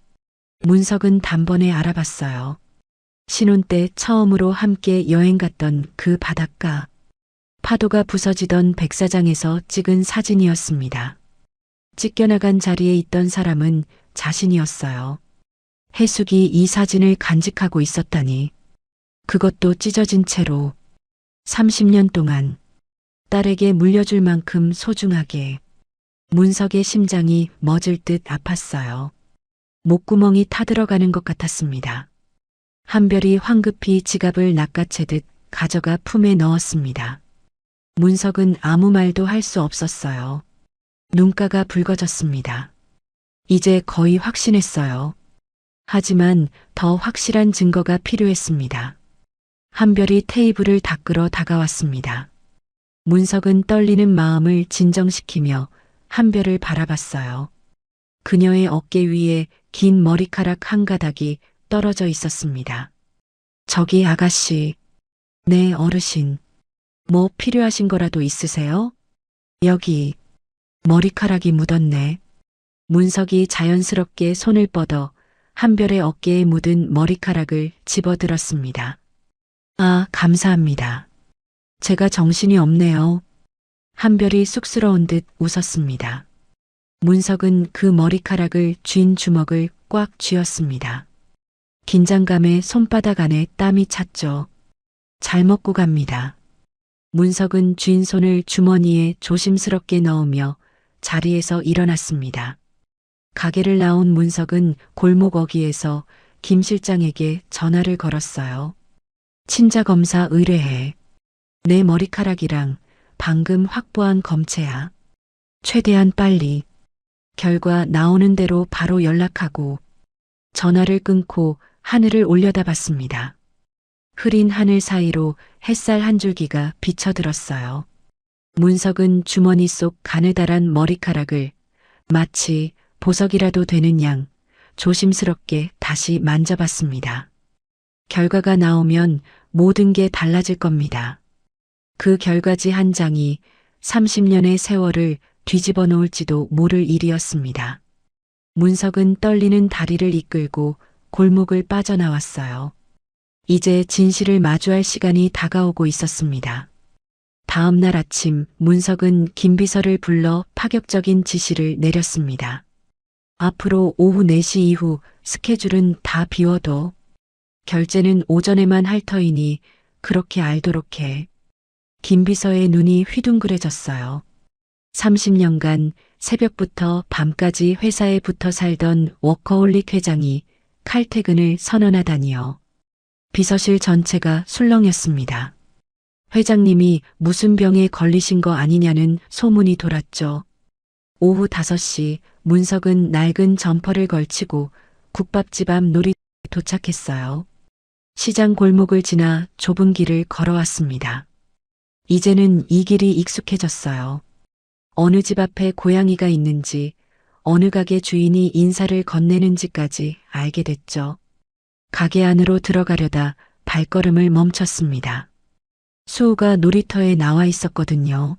문석은 단번에 알아봤어요. 신혼 때 처음으로 함께 여행 갔던 그 바닷가. 파도가 부서지던 백사장에서 찍은 사진이었습니다. 찢겨나간 자리에 있던 사람은 자신이었어요. 해숙이 이 사진을 간직하고 있었다니. 그것도 찢어진 채로 30년 동안 딸에게 물려줄 만큼 소중하게. 문석의 심장이 멎을 듯 아팠어요. 목구멍이 타들어가는 것 같았습니다. 한별이 황급히 지갑을 낚아채듯 가져가 품에 넣었습니다. 문석은 아무 말도 할 수 없었어요. 눈가가 붉어졌습니다. 이제 거의 확신했어요. 하지만 더 확실한 증거가 필요했습니다. 한별이 테이블을 닦으러 다가왔습니다. 문석은 떨리는 마음을 진정시키며 한별을 바라봤어요. 그녀의 어깨 위에 긴 머리카락 한 가닥이 떨어져 있었습니다. 저기 아가씨, 네 어르신, 뭐 필요하신 거라도 있으세요? 여기 머리카락이 묻었네. 문석이 자연스럽게 손을 뻗어 한별의 어깨에 묻은 머리카락을 집어들었습니다. 아, 감사합니다. 제가 정신이 없네요. 한별이 쑥스러운 듯 웃었습니다. 문석은 그 머리카락을 쥔 주먹을 꽉 쥐었습니다. 긴장감에 손바닥 안에 땀이 찼죠. 잘 먹고 갑니다. 문석은 쥔 손을 주머니에 조심스럽게 넣으며 자리에서 일어났습니다. 가게를 나온 문석은 골목 어귀에서 김 실장에게 전화를 걸었어요. 친자검사 의뢰해. 내 머리카락이랑 방금 확보한 검체야. 최대한 빨리. 결과 나오는 대로 바로 연락하고. 전화를 끊고 하늘을 올려다봤습니다. 흐린 하늘 사이로 햇살 한 줄기가 비쳐들었어요. 문석은 주머니 속 가느다란 머리카락을 마치 보석이라도 되는 양 조심스럽게 다시 만져봤습니다. 결과가 나오면 모든 게 달라질 겁니다. 그 결과지 한 장이 30년의 세월을 뒤집어 놓을지도 모를 일이었습니다. 문석은 떨리는 다리를 이끌고 골목을 빠져나왔어요. 이제 진실을 마주할 시간이 다가오고 있었습니다. 다음 날 아침 문석은 김비서를 불러 파격적인 지시를 내렸습니다. 앞으로 오후 4시 이후 스케줄은 다 비워둬. 결제는 오전에만 할 터이니 그렇게 알도록 해. 김비서의 눈이 휘둥그레졌어요. 30년간 새벽부터 밤까지 회사에 붙어 살던 워커홀릭 회장이 칼퇴근을 선언하다니요. 비서실 전체가 술렁였습니다. 회장님이 무슨 병에 걸리신 거 아니냐는 소문이 돌았죠. 오후 5시 문석은 낡은 점퍼를 걸치고 국밥집 앞 놀이터에 도착했어요. 시장 골목을 지나 좁은 길을 걸어왔습니다. 이제는 이 길이 익숙해졌어요. 어느 집 앞에 고양이가 있는지, 어느 가게 주인이 인사를 건네는지까지 알게 됐죠. 가게 안으로 들어가려다 발걸음을 멈췄습니다. 수호가 놀이터에 나와 있었거든요.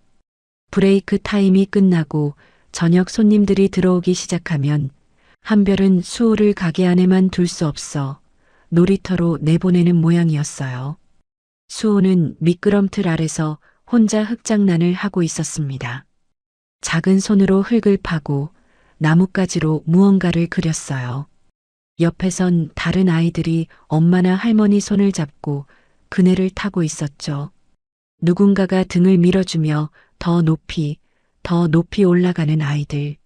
브레이크 타임이 끝나고 저녁 손님들이 들어오기 시작하면 한별은 수호를 가게 안에만 둘 수 없어 놀이터로 내보내는 모양이었어요. 수호는 미끄럼틀 아래서 혼자 흙장난을 하고 있었습니다. 작은 손으로 흙을 파고 나뭇가지로 무언가를 그렸어요. 옆에선 다른 아이들이 엄마나 할머니 손을 잡고 그네를 타고 있었죠. 누군가가 등을 밀어주며 더 높이 올라가는 아이들.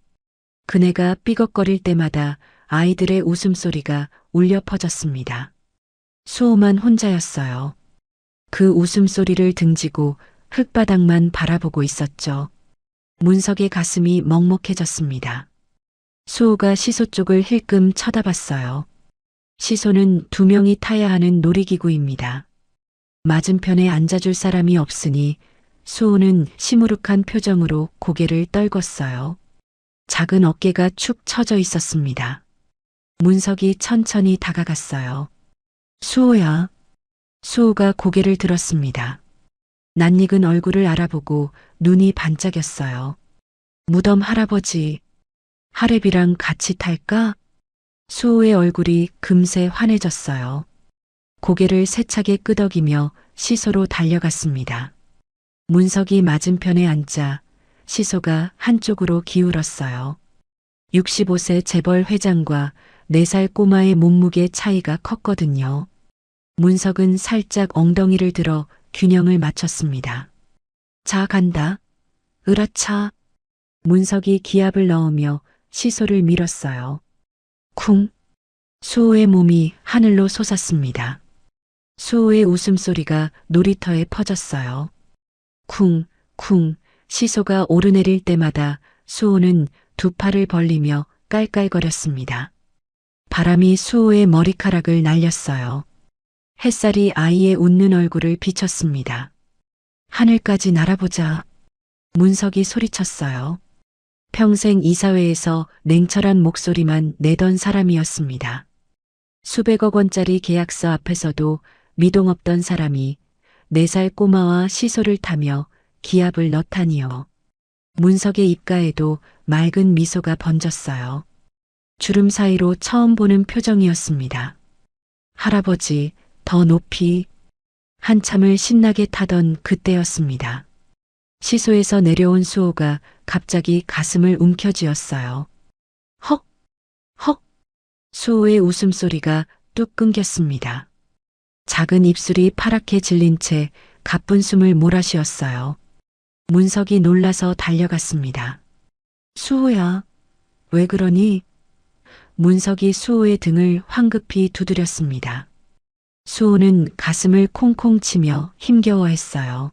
그네가 삐걱거릴 때마다 아이들의 웃음소리가 울려 퍼졌습니다. 수호만 혼자였어요. 그 웃음소리를 등지고 흙바닥만 바라보고 있었죠. 문석의 가슴이 먹먹해졌습니다. 수호가 시소 쪽을 힐끔 쳐다봤어요. 시소는 2명이 타야 하는 놀이기구입니다. 맞은편에 앉아줄 사람이 없으니 수호는 시무룩한 표정으로 고개를 떨궜어요. 작은 어깨가 축 처져 있었습니다. 문석이 천천히 다가갔어요. 수호야. 수호가 고개를 들었습니다. 낯익은 얼굴을 알아보고 눈이 반짝였어요. 무덤 할아버지, 하랩이랑 같이 탈까? 수호의 얼굴이 금세 환해졌어요. 고개를 세차게 끄덕이며 시소로 달려갔습니다. 문석이 맞은편에 앉자 시소가 한쪽으로 기울었어요. 65세 재벌 회장과 4살 꼬마의 몸무게 차이가 컸거든요. 문석은 살짝 엉덩이를 들어 균형을 맞췄습니다. 자, 간다. 으라차. 문석이 기압을 넣으며 시소를 밀었어요. 쿵. 수호의 몸이 하늘로 솟았습니다. 수호의 웃음소리가 놀이터에 퍼졌어요. 쿵, 쿵. 시소가 오르내릴 때마다 수호는 2팔을 벌리며 깔깔거렸습니다. 바람이 수호의 머리카락을 날렸어요. 햇살이 아이의 웃는 얼굴을 비췄습니다. 하늘까지 날아보자. 문석이 소리쳤어요. 평생 이사회에서 냉철한 목소리만 내던 사람이었습니다. 수백억 원짜리 계약서 앞에서도 미동 없던 사람이 4살 꼬마와 시소를 타며 기합을 넣다니요. 문석의 입가에도 맑은 미소가 번졌어요. 주름 사이로 처음 보는 표정이었습니다. 할아버지, 더 높이. 한참을 신나게 타던 그때였습니다. 시소에서 내려온 수호가 갑자기 가슴을 움켜쥐었어요. 헉! 헉! 수호의 웃음소리가 뚝 끊겼습니다. 작은 입술이 파랗게 질린 채 가쁜 숨을 몰아쉬었어요. 문석이 놀라서 달려갔습니다. 수호야, 왜 그러니? 문석이 수호의 등을 황급히 두드렸습니다. 수호는 가슴을 콩콩 치며 힘겨워했어요.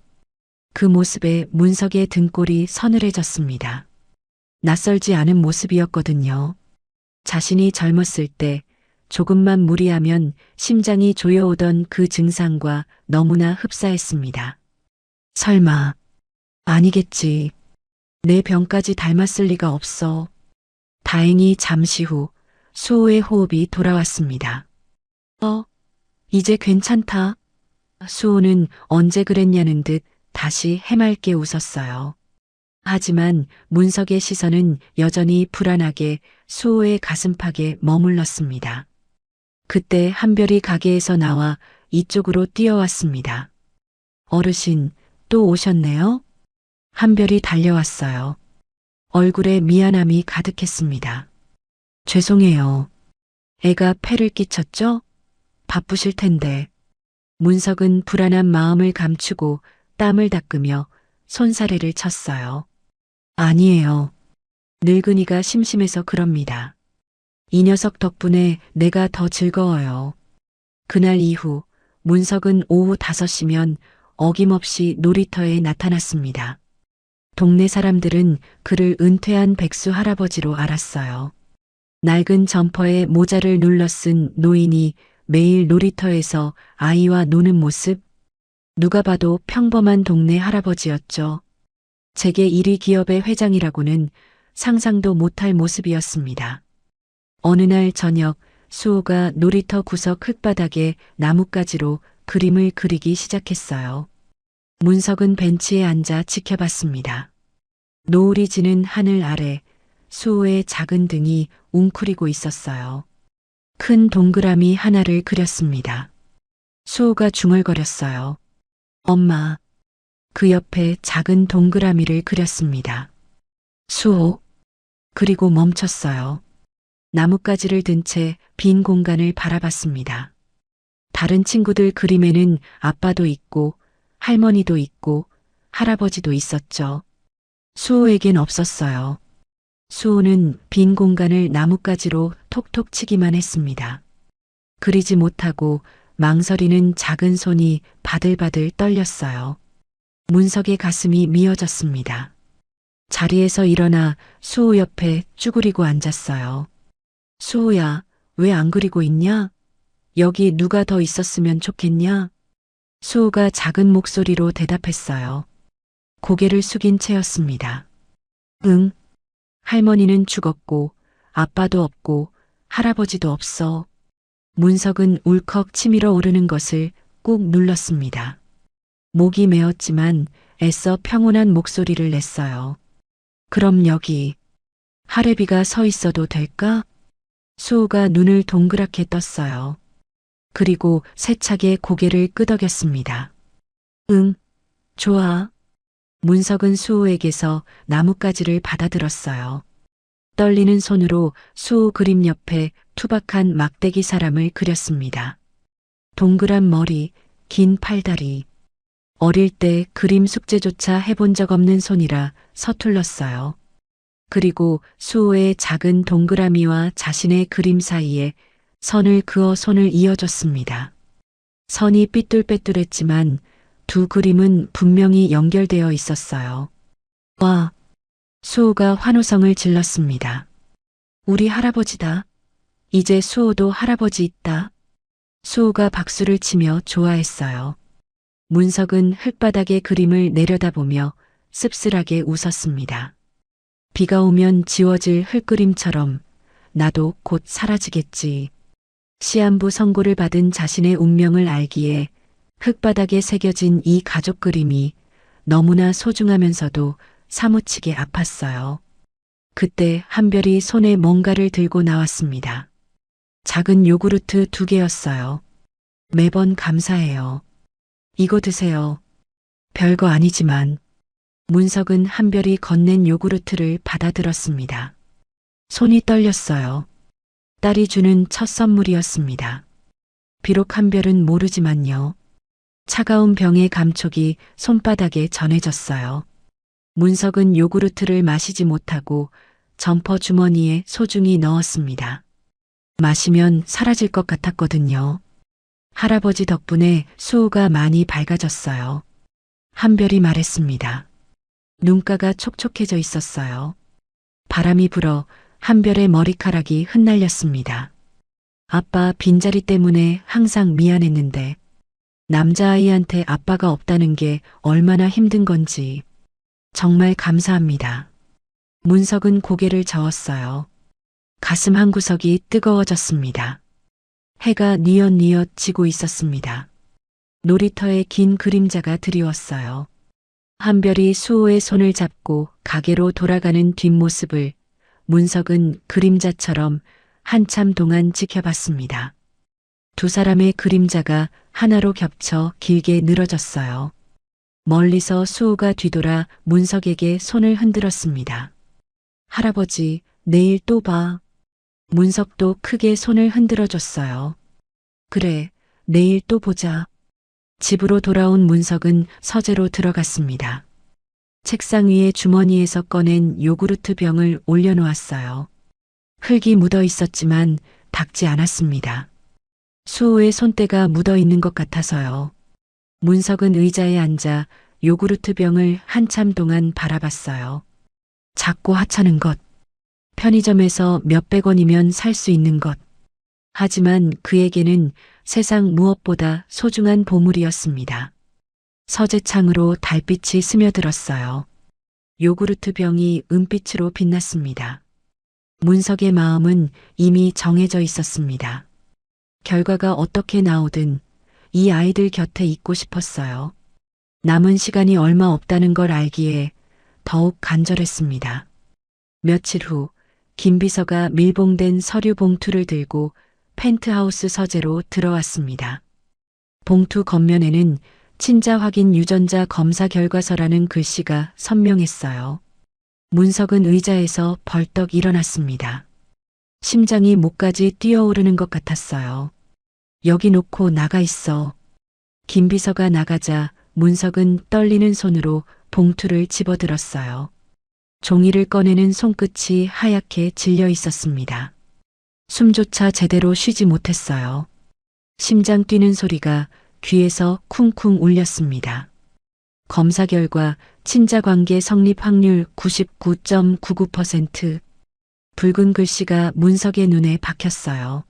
그 모습에 문석의 등골이 서늘해졌습니다. 낯설지 않은 모습이었거든요. 자신이 젊었을 때 조금만 무리하면 심장이 조여오던 그 증상과 너무나 흡사했습니다. 설마, 아니겠지. 내 병까지 닮았을 리가 없어. 다행히 잠시 후 수호의 호흡이 돌아왔습니다. 이제 괜찮다. 수호는 언제 그랬냐는 듯 다시 해맑게 웃었어요. 하지만 문석의 시선은 여전히 불안하게 수호의 가슴팍에 머물렀습니다. 그때 한별이 가게에서 나와 이쪽으로 뛰어왔습니다. 어르신, 또 오셨네요? 한별이 달려왔어요. 얼굴에 미안함이 가득했습니다. 죄송해요. 애가 폐를 끼쳤죠? 바쁘실 텐데. 문석은 불안한 마음을 감추고 땀을 닦으며 손사래를 쳤어요. 아니에요. 늙은이가 심심해서 그럽니다. 이 녀석 덕분에 내가 더 즐거워요. 그날 이후 문석은 오후 5시면 어김없이 놀이터에 나타났습니다. 동네 사람들은 그를 은퇴한 백수 할아버지로 알았어요. 낡은 점퍼에 모자를 눌러 쓴 노인이 매일 놀이터에서 아이와 노는 모습, 누가 봐도 평범한 동네 할아버지였죠. 재계 1위 기업의 회장이라고는 상상도 못할 모습이었습니다. 어느 날 저녁 수호가 놀이터 구석 흙바닥에 나뭇가지로 그림을 그리기 시작했어요. 문석은 벤치에 앉아 지켜봤습니다. 노을이 지는 하늘 아래 수호의 작은 등이 웅크리고 있었어요. 큰 동그라미 하나를 그렸습니다. 수호가 중얼거렸어요. 엄마. 그 옆에 작은 동그라미를 그렸습니다. 수호. 그리고 멈췄어요. 나뭇가지를 든 채 빈 공간을 바라봤습니다. 다른 친구들 그림에는 아빠도 있고 할머니도 있고 할아버지도 있었죠. 수호에겐 없었어요. 수호는 빈 공간을 나뭇가지로 톡톡 치기만 했습니다. 그리지 못하고 망설이는 작은 손이 바들바들 떨렸어요. 문석의 가슴이 미어졌습니다. 자리에서 일어나 수호 옆에 쭈그리고 앉았어요. 수호야, 왜 안 그리고 있냐? 여기 누가 더 있었으면 좋겠냐? 수호가 작은 목소리로 대답했어요. 고개를 숙인 채였습니다. 응. 할머니는 죽었고, 아빠도 없고, 할아버지도 없어. 문석은 울컥 치밀어 오르는 것을 꾹 눌렀습니다. 목이 메었지만 애써 평온한 목소리를 냈어요. 그럼 여기 하래비가 서 있어도 될까? 수호가 눈을 동그랗게 떴어요. 그리고 세차게 고개를 끄덕였습니다. 응, 좋아. 문석은 수호에게서 나뭇가지를 받아들었어요. 떨리는 손으로 수호 그림 옆에 투박한 막대기 사람을 그렸습니다. 동그란 머리, 긴 팔다리. 어릴 때 그림 숙제조차 해본 적 없는 손이라 서툴렀어요. 그리고 수호의 작은 동그라미와 자신의 그림 사이에 선을 그어 손을 이어줬습니다. 선이 삐뚤빼뚤했지만 두 그림은 분명히 연결되어 있었어요. 와! 수호가 환호성을 질렀습니다. 우리 할아버지다. 이제 수호도 할아버지 있다. 수호가 박수를 치며 좋아했어요. 문석은 흙바닥의 그림을 내려다보며 씁쓸하게 웃었습니다. 비가 오면 지워질 흙그림처럼 나도 곧 사라지겠지. 시한부 선고를 받은 자신의 운명을 알기에 흙바닥에 새겨진 이 가족 그림이 너무나 소중하면서도 사무치게 아팠어요. 그때 한별이 손에 뭔가를 들고 나왔습니다. 작은 요구르트 2개였어요. 매번 감사해요. 이거 드세요. 별거 아니지만. 문석은 한별이 건넨 요구르트를 받아들었습니다. 손이 떨렸어요. 딸이 주는 첫 선물이었습니다. 비록 한별은 모르지만요. 차가운 병의 감촉이 손바닥에 전해졌어요. 문석은 요구르트를 마시지 못하고 점퍼 주머니에 소중히 넣었습니다. 마시면 사라질 것 같았거든요. 할아버지 덕분에 수호가 많이 밝아졌어요. 한별이 말했습니다. 눈가가 촉촉해져 있었어요. 바람이 불어 한별의 머리카락이 흩날렸습니다. 아빠 빈자리 때문에 항상 미안했는데 남자아이한테 아빠가 없다는 게 얼마나 힘든 건지 정말 감사합니다. 문석은 고개를 저었어요. 가슴 한구석이 뜨거워졌습니다. 해가 뉘엿뉘엿 지고 있었습니다. 놀이터에 긴 그림자가 드리웠어요. 한별이 수호의 손을 잡고 가게로 돌아가는 뒷모습을 문석은 그림자처럼 한참 동안 지켜봤습니다. 두 사람의 그림자가 하나로 겹쳐 길게 늘어졌어요. 멀리서 수호가 뒤돌아 문석에게 손을 흔들었습니다. 할아버지, 내일 또 봐. 문석도 크게 손을 흔들어줬어요. 그래, 내일 또 보자. 집으로 돌아온 문석은 서재로 들어갔습니다. 책상 위에 주머니에서 꺼낸 요구르트 병을 올려놓았어요. 흙이 묻어 있었지만 닦지 않았습니다. 수호의 손때가 묻어 있는 것 같아서요. 문석은 의자에 앉아 요구르트 병을 한참 동안 바라봤어요. 작고 하찮은 것. 편의점에서 몇백 원이면 살 수 있는 것. 하지만 그에게는 세상 무엇보다 소중한 보물이었습니다. 서재창으로 달빛이 스며들었어요. 요구르트 병이 은빛으로 빛났습니다. 문석의 마음은 이미 정해져 있었습니다. 결과가 어떻게 나오든 이 아이들 곁에 있고 싶었어요. 남은 시간이 얼마 없다는 걸 알기에 더욱 간절했습니다. 며칠 후 김비서가 밀봉된 서류 봉투를 들고 펜트하우스 서재로 들어왔습니다. 봉투 겉면에는 친자 확인 유전자 검사 결과서라는 글씨가 선명했어요. 문석은 의자에서 벌떡 일어났습니다. 심장이 목까지 뛰어오르는 것 같았어요. 여기 놓고 나가 있어. 김비서가 나가자 문석은 떨리는 손으로 봉투를 집어들었어요. 종이를 꺼내는 손끝이 하얗게 질려 있었습니다. 숨조차 제대로 쉬지 못했어요. 심장 뛰는 소리가 귀에서 쿵쿵 울렸습니다. 검사 결과 친자 관계 성립 확률 99.99%. 붉은 글씨가 문석의 눈에 박혔어요.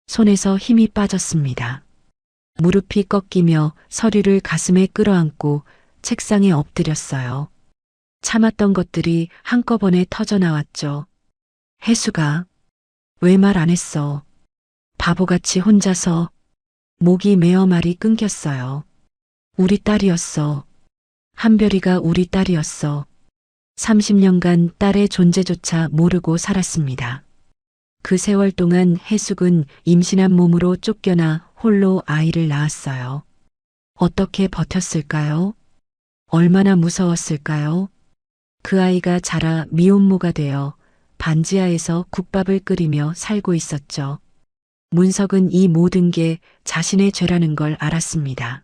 손에서 힘이 빠졌습니다. 무릎이 꺾이며 서류를 가슴에 끌어안고 책상에 엎드렸어요. 참았던 것들이 한꺼번에 터져나왔죠. 혜수가 왜 말 안 했어? 바보같이 혼자서. 목이 메어 말이 끊겼어요. 우리 딸이었어. 한별이가 우리 딸이었어. 30년간 딸의 존재조차 모르고 살았습니다. 그 세월 동안 혜숙은 임신한 몸으로 쫓겨나 홀로 아이를 낳았어요. 어떻게 버텼을까요? 얼마나 무서웠을까요? 그 아이가 자라 미혼모가 되어 반지하에서 국밥을 끓이며 살고 있었죠. 문석은 이 모든 게 자신의 죄라는 걸 알았습니다.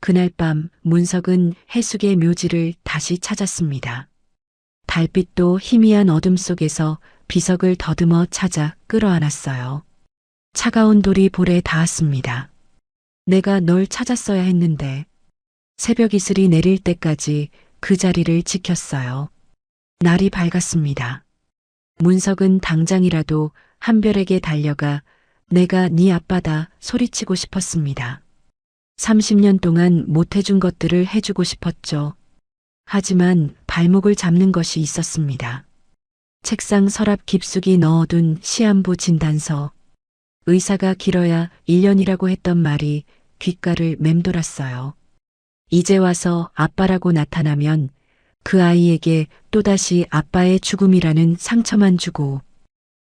그날 밤 문석은 혜숙의 묘지를 다시 찾았습니다. 달빛도 희미한 어둠 속에서 비석을 더듬어 찾아 끌어안았어요. 차가운 돌이 볼에 닿았습니다. 내가 널 찾았어야 했는데. 새벽 이슬이 내릴 때까지 그 자리를 지켰어요. 날이 밝았습니다. 문석은 당장이라도 한별에게 달려가 내가 네 아빠다 소리치고 싶었습니다. 30년 동안 못해준 것들을 해주고 싶었죠. 하지만 발목을 잡는 것이 있었습니다. 책상 서랍 깊숙이 넣어둔 시한부 진단서. 의사가 길어야 1년이라고 했던 말이 귓가를 맴돌았어요. 이제 와서 아빠라고 나타나면 그 아이에게 또다시 아빠의 죽음이라는 상처만 주고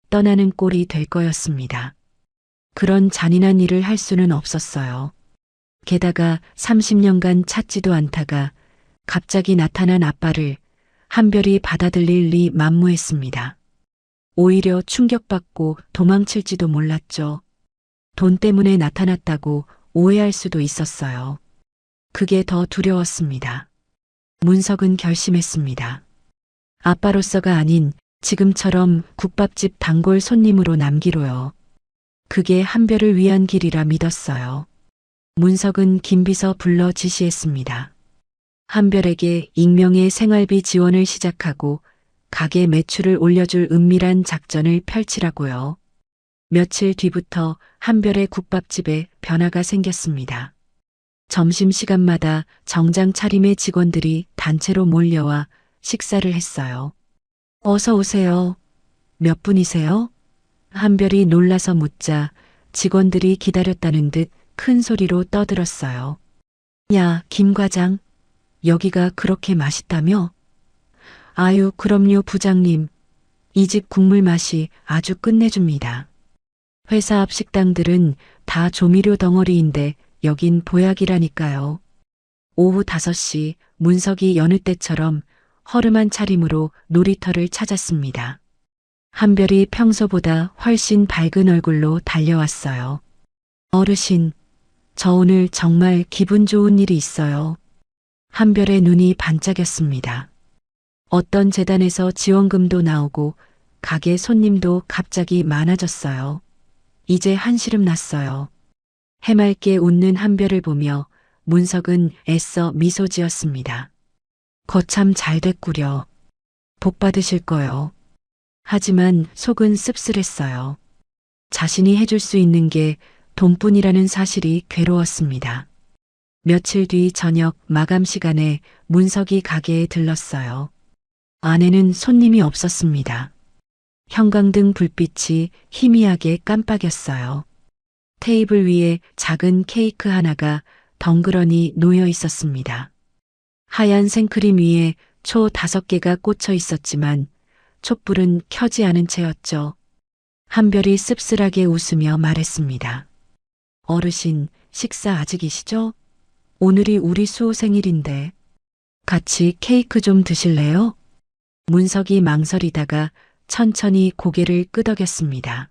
떠나는 꼴이 될 거였습니다. 그런 잔인한 일을 할 수는 없었어요. 게다가 30년간 찾지도 않다가 갑자기 나타난 아빠를 한별이 받아들일 리 만무했습니다. 오히려 충격받고 도망칠지도 몰랐죠. 돈 때문에 나타났다고 오해할 수도 있었어요. 그게 더 두려웠습니다. 문석은 결심했습니다. 아빠로서가 아닌 지금처럼 국밥집 단골 손님으로 남기로요. 그게 한별을 위한 길이라 믿었어요. 문석은 김비서 불러 지시했습니다. 한별에게 익명의 생활비 지원을 시작하고 가게 매출을 올려줄 은밀한 작전을 펼치라고요. 며칠 뒤부터 한별의 국밥집에 변화가 생겼습니다. 점심시간마다 정장 차림의 직원들이 단체로 몰려와 식사를 했어요. 어서 오세요. 몇 분이세요? 한별이 놀라서 묻자 직원들이 기다렸다는 듯 큰 소리로 떠들었어요. 야, 김 과장. 여기가 그렇게 맛있다며? 아유, 그럼요, 부장님. 이 집 국물 맛이 아주 끝내줍니다. 회사 앞 식당들은 다 조미료 덩어리인데 여긴 보약이라니까요. 오후 5시 문석이 여느 때처럼 허름한 차림으로 놀이터를 찾았습니다. 한별이 평소보다 훨씬 밝은 얼굴로 달려왔어요. 어르신, 저 오늘 정말 기분 좋은 일이 있어요. 한별의 눈이 반짝였습니다. 어떤 재단에서 지원금도 나오고 가게 손님도 갑자기 많아졌어요. 이제 한시름 났어요. 해맑게 웃는 한별을 보며 문석은 애써 미소 지었습니다. 거참 잘 됐구려. 복 받으실 거요. 하지만 속은 씁쓸했어요. 자신이 해줄 수 있는 게 돈뿐이라는 사실이 괴로웠습니다. 며칠 뒤 저녁 마감 시간에 문석이 가게에 들렀어요. 안에는 손님이 없었습니다. 형광등 불빛이 희미하게 깜빡였어요. 테이블 위에 작은 케이크 하나가 덩그러니 놓여 있었습니다. 하얀 생크림 위에 초 5개가 꽂혀 있었지만 촛불은 켜지 않은 채였죠. 한별이 씁쓸하게 웃으며 말했습니다. 어르신, 식사 아직이시죠? 오늘이 우리 수호 생일인데 같이 케이크 좀 드실래요? 문석이 망설이다가 천천히 고개를 끄덕였습니다.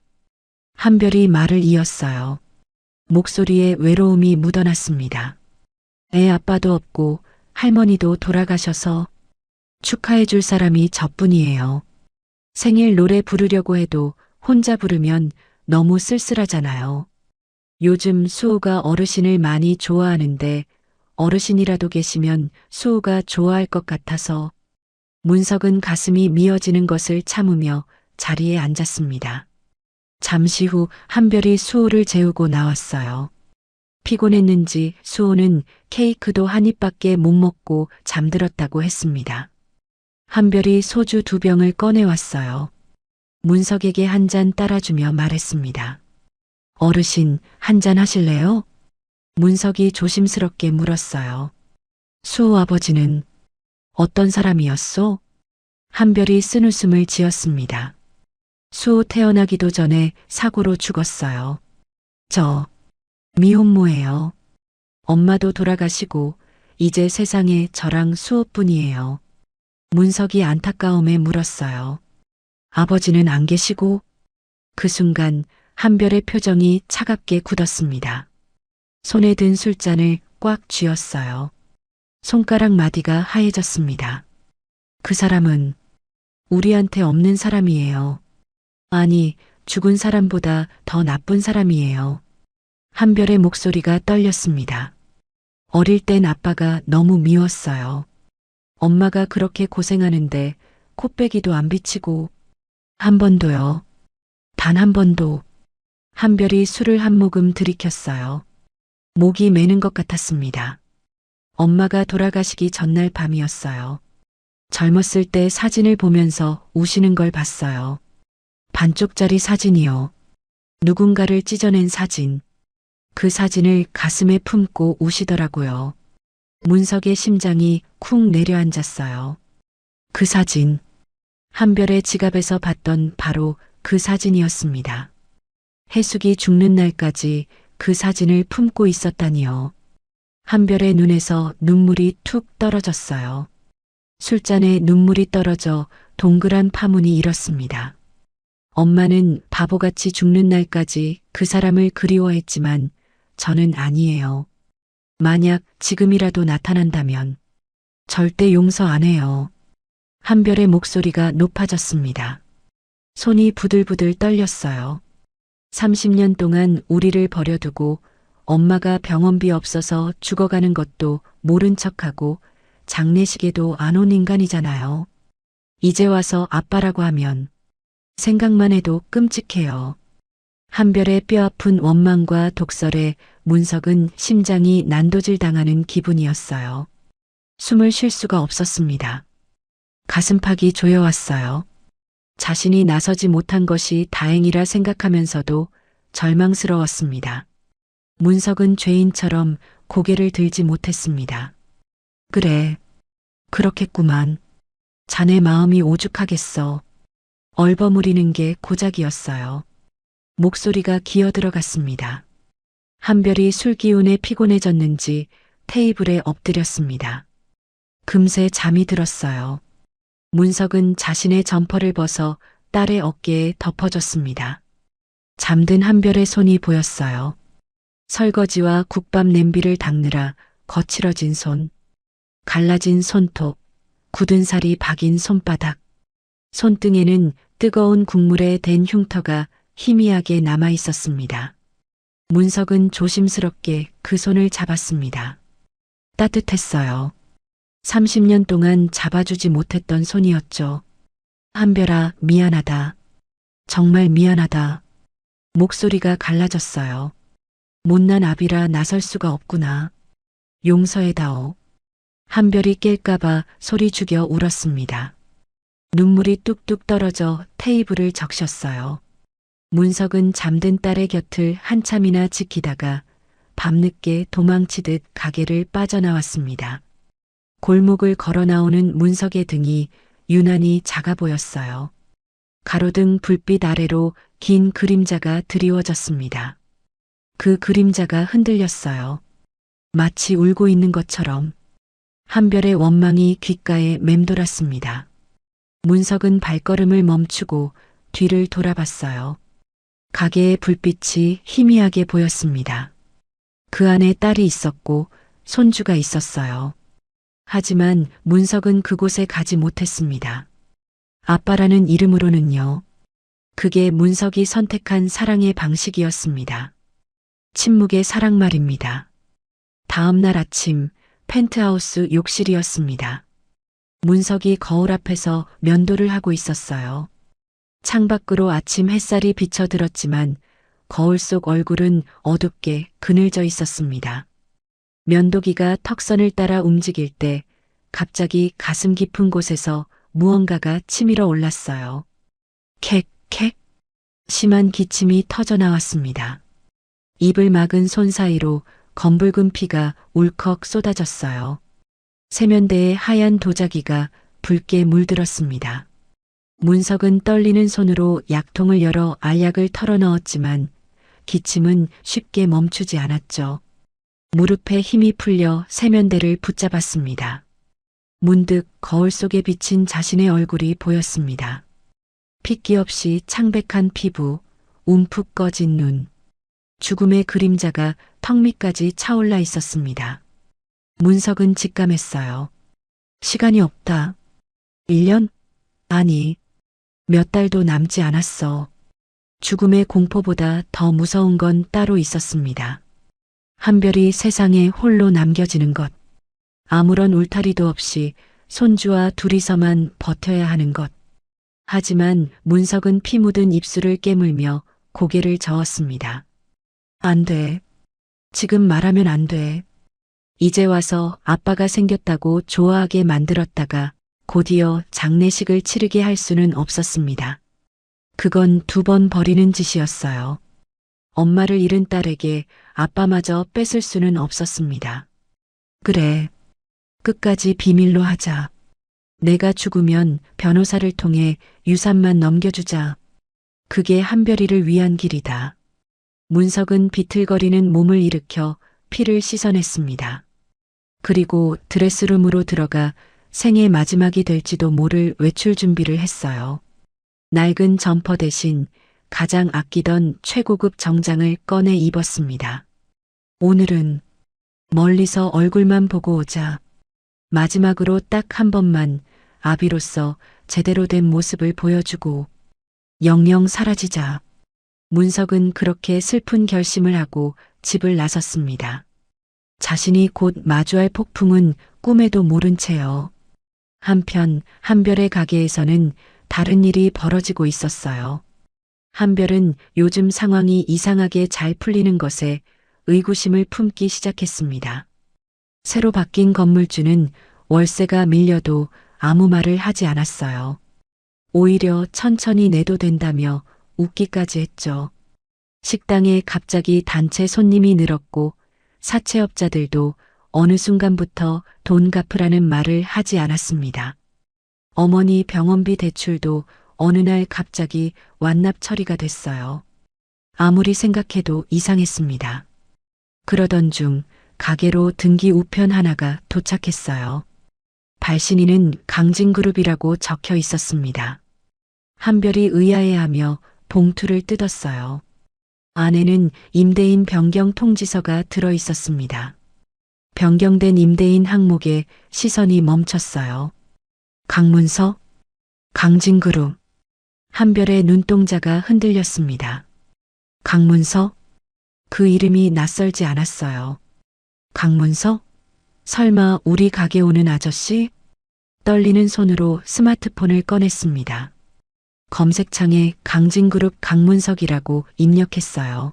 한별이 말을 이었어요. 목소리에 외로움이 묻어났습니다. 애 아빠도 없고 할머니도 돌아가셔서 축하해 줄 사람이 저뿐이에요. 생일 노래 부르려고 해도 혼자 부르면 너무 쓸쓸하잖아요. 요즘 수호가 어르신을 많이 좋아하는데 어르신이라도 계시면 수호가 좋아할 것 같아서 문석은 가슴이 미어지는 것을 참으며 자리에 앉았습니다. 잠시 후 한별이 수호를 재우고 나왔어요. 피곤했는지 수호는 케이크도 한 입밖에 못 먹고 잠들었다고 했습니다. 한별이 소주 2병을 꺼내왔어요. 문석에게 한 잔 따라주며 말했습니다. 어르신, 한 잔 하실래요? 문석이 조심스럽게 물었어요. 수호 아버지는 어떤 사람이었소? 한별이 쓴웃음을 지었습니다. 수호 태어나기도 전에 사고로 죽었어요. 저 미혼모예요. 엄마도 돌아가시고 이제 세상에 저랑 수호뿐이에요. 문석이 안타까움에 물었어요. 아버지는 안 계시고? 그 순간 한별의 표정이 차갑게 굳었습니다. 손에 든 술잔을 꽉 쥐었어요. 손가락 마디가 하얘졌습니다. 그 사람은 우리한테 없는 사람이에요. 아니, 죽은 사람보다 더 나쁜 사람이에요. 한별의 목소리가 떨렸습니다. 어릴 땐 아빠가 너무 미웠어요. 엄마가 그렇게 고생하는데 코빼기도 안 비치고 한 번도요. 단 한 번도. 한별이 술을 한 모금 들이켰어요. 목이 메는 것 같았습니다. 엄마가 돌아가시기 전날 밤이었어요. 젊었을 때 사진을 보면서 우시는 걸 봤어요. 반쪽짜리 사진이요. 누군가를 찢어낸 사진. 그 사진을 가슴에 품고 우시더라고요. 문석의 심장이 쿵 내려앉았어요. 그 사진. 한별의 지갑에서 봤던 바로 그 사진이었습니다. 해숙이 죽는 날까지 그 사진을 품고 있었다니요. 한별의 눈에서 눈물이 툭 떨어졌어요. 술잔에 눈물이 떨어져 동그란 파문이 일었습니다. 엄마는 바보같이 죽는 날까지 그 사람을 그리워했지만 저는 아니에요. 만약 지금이라도 나타난다면 절대 용서 안 해요. 한별의 목소리가 높아졌습니다. 손이 부들부들 떨렸어요. 30년 동안 우리를 버려두고 엄마가 병원비 없어서 죽어가는 것도 모른 척하고 장례식에도 안 온 인간이잖아요. 이제 와서 아빠라고 하면 생각만 해도 끔찍해요. 한별의 뼈아픈 원망과 독설에 문석은 심장이 난도질 당하는 기분이었어요. 숨을 쉴 수가 없었습니다. 가슴팍이 조여왔어요. 자신이 나서지 못한 것이 다행이라 생각하면서도 절망스러웠습니다. 문석은 죄인처럼 고개를 들지 못했습니다. 그래, 그렇겠구만. 자네 마음이 오죽하겠어. 얼버무리는 게 고작이었어요. 목소리가 기어들어갔습니다. 한별이 술 기운에 피곤해졌는지 테이블에 엎드렸습니다. 금세 잠이 들었어요. 문석은 자신의 점퍼를 벗어 딸의 어깨에 덮어줬습니다. 잠든 한별의 손이 보였어요. 설거지와 국밥 냄비를 닦느라 거칠어진 손, 갈라진 손톱, 굳은 살이 박인 손바닥, 손등에는 뜨거운 국물에 댄 흉터가 희미하게 남아 있었습니다. 문석은 조심스럽게 그 손을 잡았습니다. 따뜻했어요. 30년 동안 잡아주지 못했던 손이었죠. 한별아, 미안하다. 정말 미안하다. 목소리가 갈라졌어요. 못난 아비라 나설 수가 없구나. 용서해다오. 한별이 깰까봐 소리 죽여 울었습니다. 눈물이 뚝뚝 떨어져 테이블을 적셨어요. 문석은 잠든 딸의 곁을 한참이나 지키다가 밤늦게 도망치듯 가게를 빠져나왔습니다. 골목을 걸어 나오는 문석의 등이 유난히 작아 보였어요. 가로등 불빛 아래로 긴 그림자가 드리워졌습니다. 그 그림자가 흔들렸어요. 마치 울고 있는 것처럼. 한별의 원망이 귓가에 맴돌았습니다. 문석은 발걸음을 멈추고 뒤를 돌아봤어요. 가게의 불빛이 희미하게 보였습니다. 그 안에 딸이 있었고 손주가 있었어요. 하지만 문석은 그곳에 가지 못했습니다. 아빠라는 이름으로는요. 그게 문석이 선택한 사랑의 방식이었습니다. 침묵의 사랑 말입니다. 다음 날 아침 펜트하우스 욕실이었습니다. 문석이 거울 앞에서 면도를 하고 있었어요. 창밖으로 아침 햇살이 비쳐들었지만 거울 속 얼굴은 어둡게 그늘져 있었습니다. 면도기가 턱선을 따라 움직일 때 갑자기 가슴 깊은 곳에서 무언가가 치밀어 올랐어요. 캑. 심한 기침이 터져 나왔습니다. 입을 막은 손 사이로 검붉은 피가 울컥 쏟아졌어요. 세면대에 하얀 도자기가 붉게 물들었습니다. 문석은 떨리는 손으로 약통을 열어 알약을 털어넣었지만 기침은 쉽게 멈추지 않았죠. 무릎에 힘이 풀려 세면대를 붙잡았습니다. 문득 거울 속에 비친 자신의 얼굴이 보였습니다. 핏기 없이 창백한 피부, 움푹 꺼진 눈, 죽음의 그림자가 턱 밑까지 차올라 있었습니다. 문석은 직감했어요. 시간이 없다. 1년? 아니, 몇 달도 남지 않았어. 죽음의 공포보다 더 무서운 건 따로 있었습니다. 한별이 세상에 홀로 남겨지는 것. 아무런 울타리도 없이 손주와 둘이서만 버텨야 하는 것. 하지만 문석은 피 묻은 입술을 깨물며 고개를 저었습니다. 안 돼. 지금 말하면 안 돼. 이제 와서 아빠가 생겼다고 좋아하게 만들었다가 곧이어 장례식을 치르게 할 수는 없었습니다. 그건 2번 버리는 짓이었어요. 엄마를 잃은 딸에게 아빠마저 뺏을 수는 없었습니다. 그래. 끝까지 비밀로 하자. 내가 죽으면 변호사를 통해 유산만 넘겨주자. 그게 한별이를 위한 길이다. 문석은 비틀거리는 몸을 일으켜 피를 씻어냈습니다. 그리고 드레스룸으로 들어가 생애 마지막이 될지도 모를 외출 준비를 했어요. 낡은 점퍼 대신 가장 아끼던 최고급 정장을 꺼내 입었습니다. 오늘은 멀리서 얼굴만 보고 오자. 마지막으로 딱 한 번만 아비로서 제대로 된 모습을 보여주고 영영 사라지자. 문석은 그렇게 슬픈 결심을 하고 집을 나섰습니다. 자신이 곧 마주할 폭풍은 꿈에도 모른 채요. 한편 한별의 가게에서는 다른 일이 벌어지고 있었어요. 한별은 요즘 상황이 이상하게 잘 풀리는 것에 의구심을 품기 시작했습니다. 새로 바뀐 건물주는 월세가 밀려도 아무 말을 하지 않았어요. 오히려 천천히 내도 된다며 웃기까지 했죠. 식당에 갑자기 단체 손님이 늘었고 사채업자들도 어느 순간부터 돈 갚으라는 말을 하지 않았습니다. 어머니 병원비 대출도 어느 날 갑자기 완납 처리가 됐어요. 아무리 생각해도 이상했습니다. 그러던 중 가게로 등기 우편 하나가 도착했어요. 발신인은 강진그룹이라고 적혀 있었습니다. 한별이 의아해하며 봉투를 뜯었어요. 안에는 임대인 변경 통지서가 들어 있었습니다. 변경된 임대인 항목에 시선이 멈췄어요. 강문서? 강진그룹. 한별의 눈동자가 흔들렸습니다. 강문서? 그 이름이 낯설지 않았어요. 강문서? 설마 우리 가게 오는 아저씨? 떨리는 손으로 스마트폰을 꺼냈습니다. 검색창에 강진그룹 강문석이라고 입력했어요.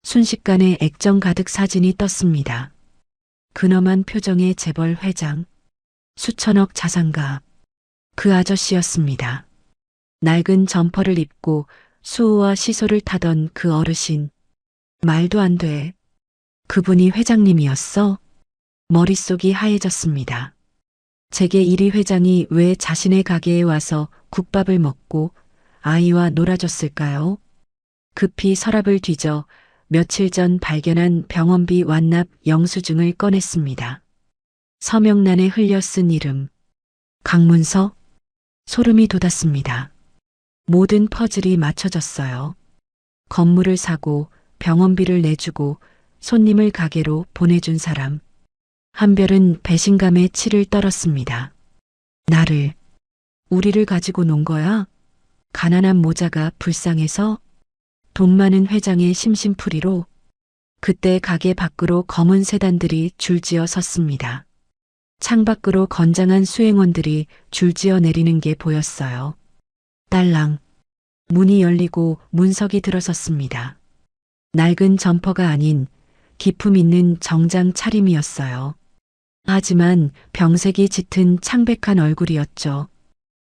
순식간에 액정 가득 사진이 떴습니다. 근엄한 표정의 재벌 회장, 수천억 자산가, 그 아저씨였습니다. 낡은 점퍼를 입고 수호와 시소를 타던 그 어르신. 말도 안 돼. 그분이 회장님이었어? 머릿속이 하얘졌습니다. 재계 1위 회장이 왜 자신의 가게에 와서 국밥을 먹고 아이와 놀아줬을까요? 급히 서랍을 뒤져 며칠 전 발견한 병원비 완납 영수증을 꺼냈습니다. 서명란에 흘려 쓴 이름. 강문서? 소름이 돋았습니다. 모든 퍼즐이 맞춰졌어요. 건물을 사고 병원비를 내주고 손님을 가게로 보내준 사람. 한별은 배신감에 치를 떨었습니다. 나를, 우리를 가지고 논 거야? 가난한 모자가 불쌍해서? 돈 많은 회장의 심심풀이로? 그때 가게 밖으로 검은 세단들이 줄지어 섰습니다. 창밖으로 건장한 수행원들이 줄지어 내리는 게 보였어요. 딸랑. 문이 열리고 문석이 들어섰습니다. 낡은 점퍼가 아닌 기품 있는 정장 차림이었어요. 하지만 병색이 짙은 창백한 얼굴이었죠.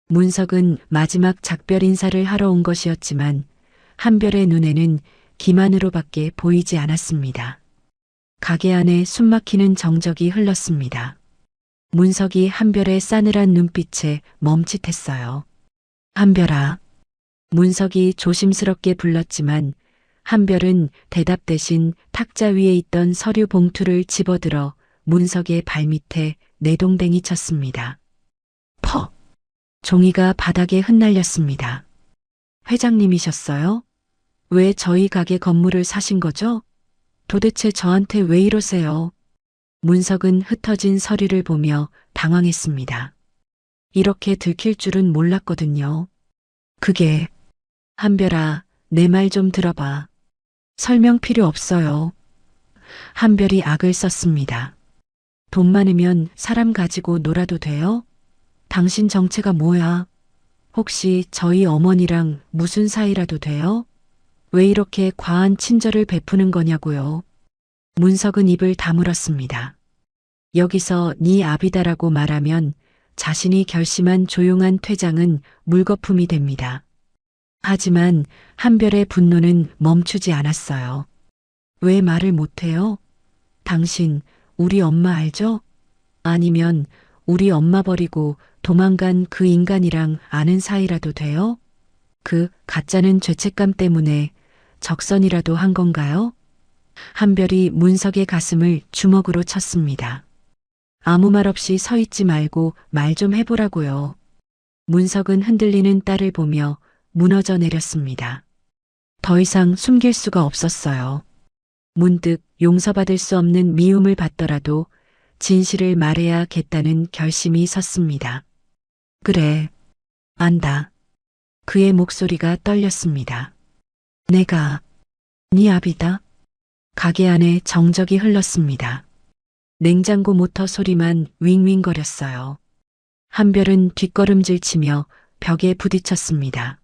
문석은 마지막 작별 인사를 하러 온 것이었지만 한별의 눈에는 기만으로밖에 보이지 않았습니다. 가게 안에 숨막히는 정적이 흘렀습니다. 문석이 한별의 싸늘한 눈빛에 멈칫했어요. 한별아. 문석이 조심스럽게 불렀지만 한별은 대답 대신 탁자 위에 있던 서류 봉투를 집어들어 문석의 발밑에 내동댕이 쳤습니다. 퍽! 종이가 바닥에 흩날렸습니다. 회장님이셨어요? 왜 저희 가게 건물을 사신 거죠? 도대체 저한테 왜 이러세요? 문석은 흩어진 서류를 보며 당황했습니다. 이렇게 들킬 줄은 몰랐거든요. 그게, 한별아, 내 말 좀 들어봐. 설명 필요 없어요. 한별이 악을 썼습니다. 돈 많으면 사람 가지고 놀아도 돼요? 당신 정체가 뭐야? 혹시 저희 어머니랑 무슨 사이라도 돼요? 왜 이렇게 과한 친절을 베푸는 거냐고요? 문석은 입을 다물었습니다. 여기서 네 아비다라고 말하면 자신이 결심한 조용한 퇴장은 물거품이 됩니다. 하지만 한별의 분노는 멈추지 않았어요. 왜 말을 못해요? 당신 우리 엄마 알죠? 아니면 우리 엄마 버리고 도망간 그 인간이랑 아는 사이라도 돼요? 그 가짜는 죄책감 때문에 적선이라도 한 건가요? 한별이 문석의 가슴을 주먹으로 쳤습니다. 아무 말 없이 서 있지 말고 말 좀 해보라고요. 문석은 흔들리는 딸을 보며 무너져 내렸습니다. 더 이상 숨길 수가 없었어요. 문득 용서받을 수 없는 미움을 받더라도 진실을 말해야겠다는 결심이 섰습니다. 그래, 안다. 그의 목소리가 떨렸습니다. 내가 네 아비다. 가게 안에 정적이 흘렀습니다. 냉장고 모터 소리만 윙윙거렸어요. 한별은 뒷걸음질 치며 벽에 부딪혔습니다.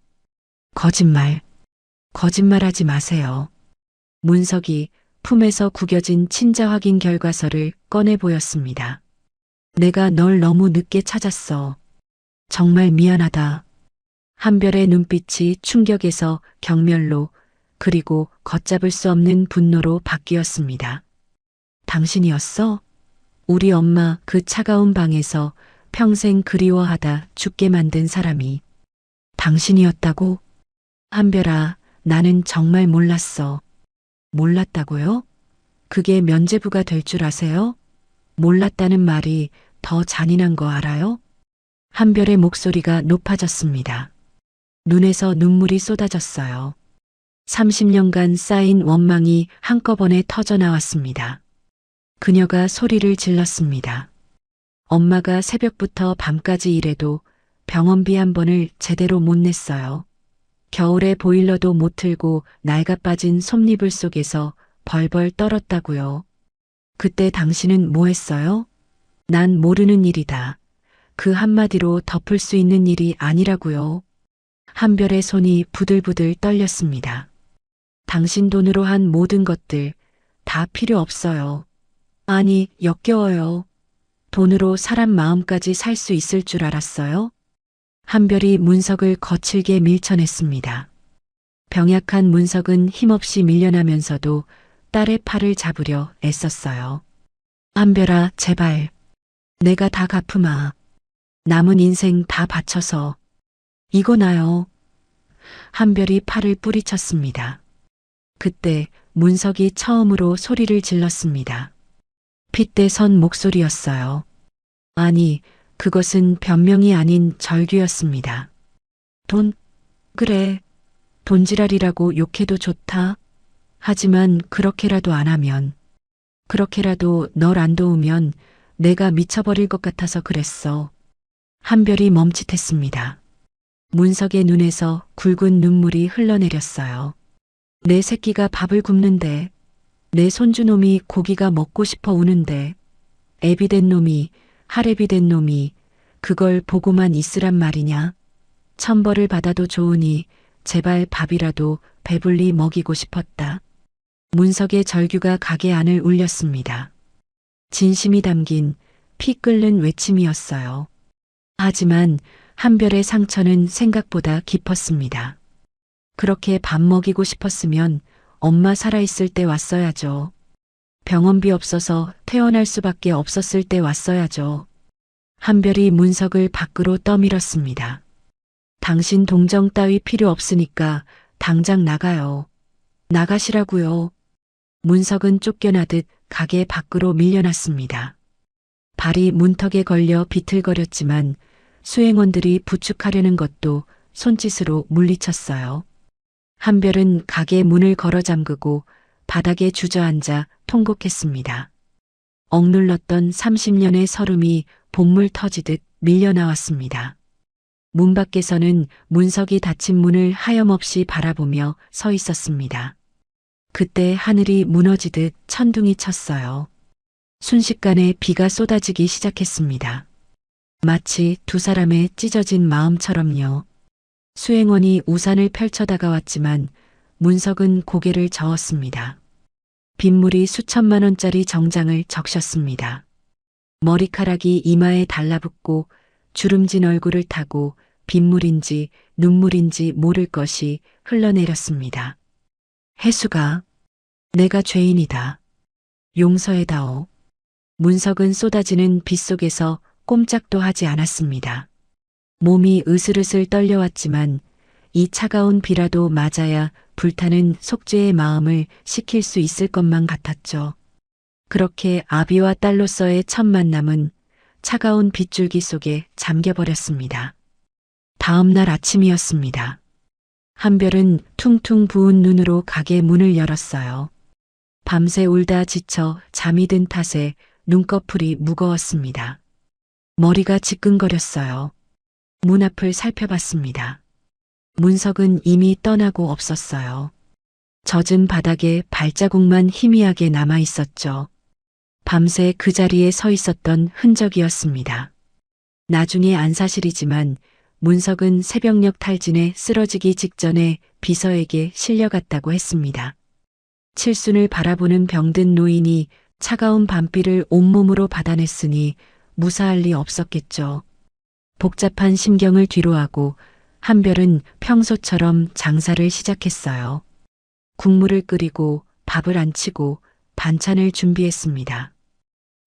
거짓말하지 마세요. 문석이 품에서 구겨진 친자 확인 결과서를 꺼내 보였습니다. 내가 널 너무 늦게 찾았어. 정말 미안하다. 한별의 눈빛이 충격에서 경멸로 그리고 걷잡을 수 없는 분노로 바뀌었습니다. 당신이었어? 우리 엄마 그 차가운 방에서 평생 그리워하다 죽게 만든 사람이 당신이었다고? 한별아, 나는 정말 몰랐어. 몰랐다고요? 그게 면죄부가 될 줄 아세요? 몰랐다는 말이 더 잔인한 거 알아요? 한별의 목소리가 높아졌습니다. 눈에서 눈물이 쏟아졌어요. 30년간 쌓인 원망이 한꺼번에 터져나왔습니다. 그녀가 소리를 질렀습니다. 엄마가 새벽부터 밤까지 일해도 병원비 한 번을 제대로 못 냈어요. 겨울에 보일러도 못 틀고 낡아빠진 솜니불 속에서 벌벌 떨었다고요. 그때 당신은 뭐 했어요? 난 모르는 일이다. 그 한마디로 덮을 수 있는 일이 아니라고요. 한별의 손이 부들부들 떨렸습니다. 당신 돈으로 한 모든 것들 다 필요 없어요. 아니, 역겨워요. 돈으로 사람 마음까지 살 수 있을 줄 알았어요? 한별이 문석을 거칠게 밀쳐냈습니다. 병약한 문석은 힘없이 밀려나면서도 딸의 팔을 잡으려 애썼어요. 한별아, 제발. 내가 다 갚으마. 남은 인생 다 바쳐서. 이거 나요. 한별이 팔을 뿌리쳤습니다. 그때 문석이 처음으로 소리를 질렀습니다. 핏대선 목소리였어요. 아니, 그것은 변명이 아닌 절규였습니다. 돈? 그래. 돈지랄이라고 욕해도 좋다. 하지만 그렇게라도 안 하면, 그렇게라도 널 안 도우면 내가 미쳐버릴 것 같아서 그랬어. 한별이 멈칫했습니다. 문석의 눈에서 굵은 눈물이 흘러내렸어요. 내 새끼가 밥을 굶는데, 내 손주놈이 고기가 먹고 싶어 우는데, 애비된 놈이 하랩이 된 놈이 그걸 보고만 있으란 말이냐? 천벌을 받아도 좋으니 제발 밥이라도 배불리 먹이고 싶었다. 문석의 절규가 가게 안을 울렸습니다. 진심이 담긴 피 끓는 외침이었어요. 하지만 한별의 상처는 생각보다 깊었습니다. 그렇게 밥 먹이고 싶었으면 엄마 살아있을 때 왔어야죠. 병원비 없어서 퇴원할 수밖에 없었을 때 왔어야죠. 한별이 문석을 밖으로 떠밀었습니다. 당신 동정 따위 필요 없으니까 당장 나가요. 나가시라고요. 문석은 쫓겨나듯 가게 밖으로 밀려났습니다. 발이 문턱에 걸려 비틀거렸지만 수행원들이 부축하려는 것도 손짓으로 물리쳤어요. 한별은 가게 문을 걸어 잠그고 바닥에 주저앉아 통곡했습니다. 억눌렀던 30년의 서름이 본물 터지듯 밀려나왔습니다. 문 밖에서는 문석이 닫힌 문을 하염없이 바라보며 서 있었습니다. 그때 하늘이 무너지듯 천둥이 쳤어요. 순식간에 비가 쏟아지기 시작했습니다. 마치 두 사람의 찢어진 마음처럼요. 수행원이 우산을 펼쳐 다가왔지만 문석은 고개를 저었습니다. 빗물이 수천만 원짜리 정장을 적셨습니다. 머리카락이 이마에 달라붙고 주름진 얼굴을 타고 빗물인지 눈물인지 모를 것이 흘러내렸습니다. 혜수가, 내가 죄인이다. 용서해다오. 문석은 쏟아지는 빗속에서 꼼짝도 하지 않았습니다. 몸이 으슬으슬 떨려왔지만 이 차가운 비라도 맞아야 불타는 속죄의 마음을 식힐 수 있을 것만 같았죠. 그렇게 아비와 딸로서의 첫 만남은 차가운 빗줄기 속에 잠겨버렸습니다. 다음 날 아침이었습니다. 한별은 퉁퉁 부은 눈으로 가게 문을 열었어요. 밤새 울다 지쳐 잠이 든 탓에 눈꺼풀이 무거웠습니다. 머리가 지끈거렸어요. 문 앞을 살펴봤습니다. 문석은 이미 떠나고 없었어요. 젖은 바닥에 발자국만 희미하게 남아 있었죠. 밤새 그 자리에 서 있었던 흔적이었습니다. 나중에 안사실이지만 문석은 새벽녘 탈진에 쓰러지기 직전에 비서에게 실려갔다고 했습니다. 칠순을 바라보는 병든 노인이 차가운 밤비를 온몸으로 받아냈으니 무사할 리 없었겠죠. 복잡한 심경을 뒤로하고 한별은 평소처럼 장사를 시작했어요. 국물을 끓이고 밥을 안치고 반찬을 준비했습니다.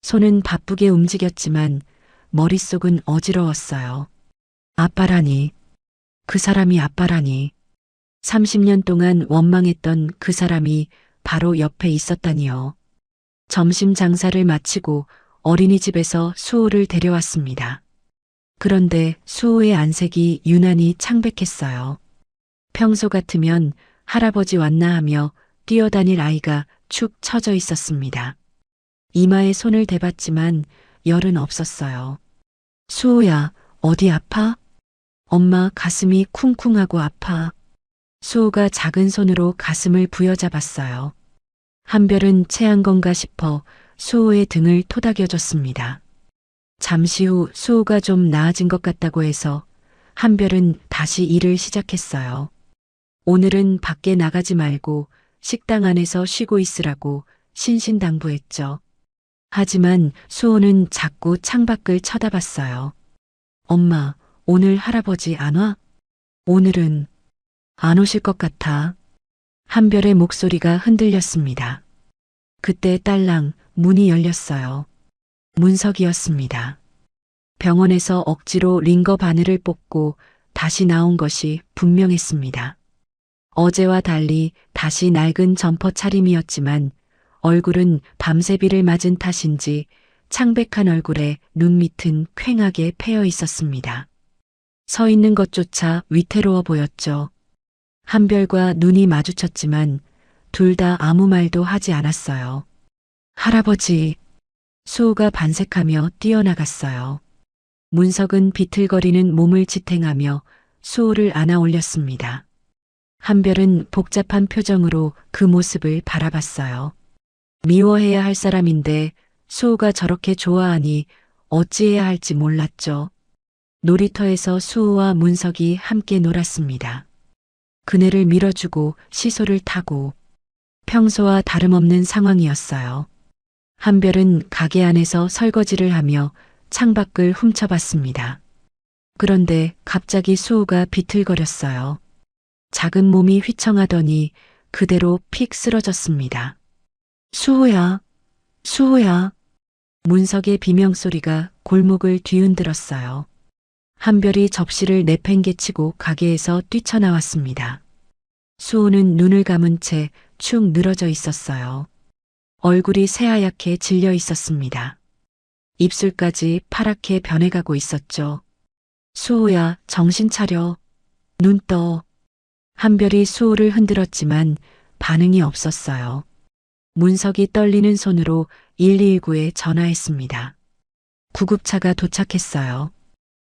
손은 바쁘게 움직였지만 머릿속은 어지러웠어요. 아빠라니, 그 사람이 아빠라니, 30년 동안 원망했던 그 사람이 바로 옆에 있었다니요. 점심 장사를 마치고 어린이집에서 수호를 데려왔습니다. 그런데 수호의 안색이 유난히 창백했어요. 평소 같으면 할아버지 왔나 하며 뛰어다닐 아이가 축 처져 있었습니다. 이마에 손을 대봤지만 열은 없었어요. 수호야, 어디 아파? 엄마 가슴이 쿵쿵하고 아파. 수호가 작은 손으로 가슴을 부여잡았어요. 한별은 체한 건가 싶어 수호의 등을 토닥여줬습니다. 잠시 후 수호가 좀 나아진 것 같다고 해서 한별은 다시 일을 시작했어요. 오늘은 밖에 나가지 말고 식당 안에서 쉬고 있으라고 신신당부했죠. 하지만 수호는 자꾸 창밖을 쳐다봤어요. 엄마, 오늘 할아버지 안 와? 오늘은 안 오실 것 같아. 한별의 목소리가 흔들렸습니다. 그때 딸랑 문이 열렸어요. 문석이었습니다. 병원에서 억지로 링거 바늘을 뽑고 다시 나온 것이 분명했습니다. 어제와 달리 다시 낡은 점퍼 차림이었지만 얼굴은 밤새 비를 맞은 탓인지 창백한 얼굴에 눈 밑은 퀭하게 패여 있었습니다. 서 있는 것조차 위태로워 보였죠. 한별과 눈이 마주쳤지만 둘 다 아무 말도 하지 않았어요. 할아버지, 수호가 반색하며 뛰어나갔어요. 문석은 비틀거리는 몸을 지탱하며 수호를 안아 올렸습니다. 한별은 복잡한 표정으로 그 모습을 바라봤어요. 미워해야 할 사람인데 수호가 저렇게 좋아하니 어찌해야 할지 몰랐죠. 놀이터에서 수호와 문석이 함께 놀았습니다. 그네를 밀어주고 시소를 타고 평소와 다름없는 상황이었어요. 한별은 가게 안에서 설거지를 하며 창밖을 훔쳐봤습니다. 그런데 갑자기 수호가 비틀거렸어요. 작은 몸이 휘청하더니 그대로 픽 쓰러졌습니다. 수호야, 수호야. 문석의 비명소리가 골목을 뒤흔들었어요. 한별이 접시를 내팽개치고 가게에서 뛰쳐나왔습니다. 수호는 눈을 감은 채 축 늘어져 있었어요. 얼굴이 새하얗게 질려 있었습니다. 입술까지 파랗게 변해가고 있었죠. 수호야, 정신 차려. 눈 떠. 한별이 수호를 흔들었지만 반응이 없었어요. 문석이 떨리는 손으로 119에 전화했습니다. 구급차가 도착했어요.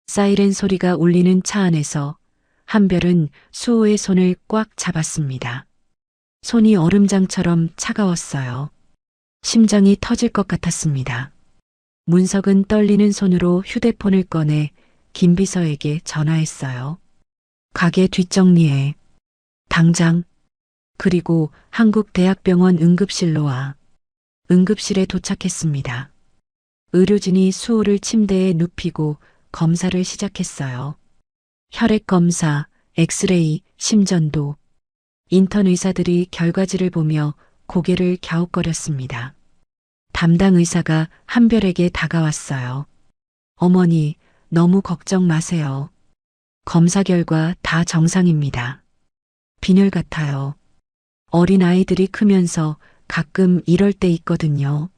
사이렌 소리가 울리는 차 안에서 한별은 수호의 손을 꽉 잡았습니다. 손이 얼음장처럼 차가웠어요. 심장이 터질 것 같았습니다. 문석은 떨리는 손으로 휴대폰을 꺼내 김비서에게 전화했어요. 가게 뒷정리해. 당장. 그리고 한국대학병원 응급실로 와. 응급실에 도착했습니다. 의료진이 수호를 침대에 눕히고 검사를 시작했어요. 혈액 검사, 엑스레이, 심전도. 인턴 의사들이 결과지를 보며 고개를 갸웃거렸습니다. 담당 의사가 한별에게 다가왔어요. 어머니, 너무 걱정 마세요. 검사 결과 다 정상입니다. 빈혈 같아요. 어린 아이들이 크면서 가끔 이럴 때 있거든요.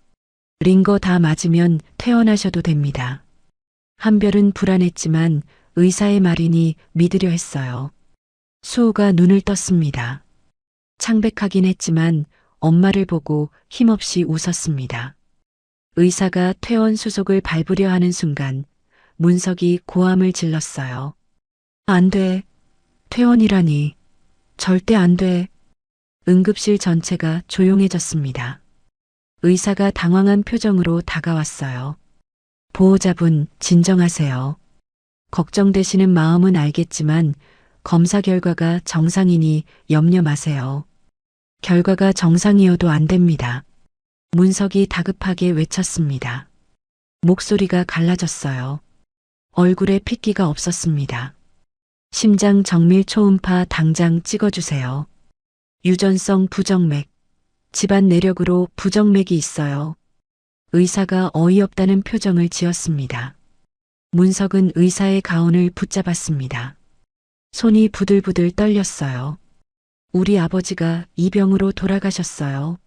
링거 다 맞으면 퇴원하셔도 됩니다. 한별은 불안했지만 의사의 말이니 믿으려 했어요. 수호가 눈을 떴습니다. 창백하긴 했지만 엄마를 보고 힘없이 웃었습니다. 의사가 퇴원 수속을 밟으려 하는 순간 문석이 고함을 질렀어요. 안 돼. 퇴원이라니. 절대 안 돼. 응급실 전체가 조용해졌습니다. 의사가 당황한 표정으로 다가왔어요. 보호자분, 진정하세요. 걱정되시는 마음은 알겠지만 검사 결과가 정상이니 염려 마세요. 결과가 정상이어도 안 됩니다. 문석이 다급하게 외쳤습니다. 목소리가 갈라졌어요. 얼굴에 핏기가 없었습니다. 심장 정밀 초음파 당장 찍어주세요. 유전성 부정맥. 집안 내력으로 부정맥이 있어요. 의사가 어이없다는 표정을 지었습니다. 문석은 의사의 가운을 붙잡았습니다. 손이 부들부들 떨렸어요. 우리 아버지가 이 병으로 돌아가셨어요.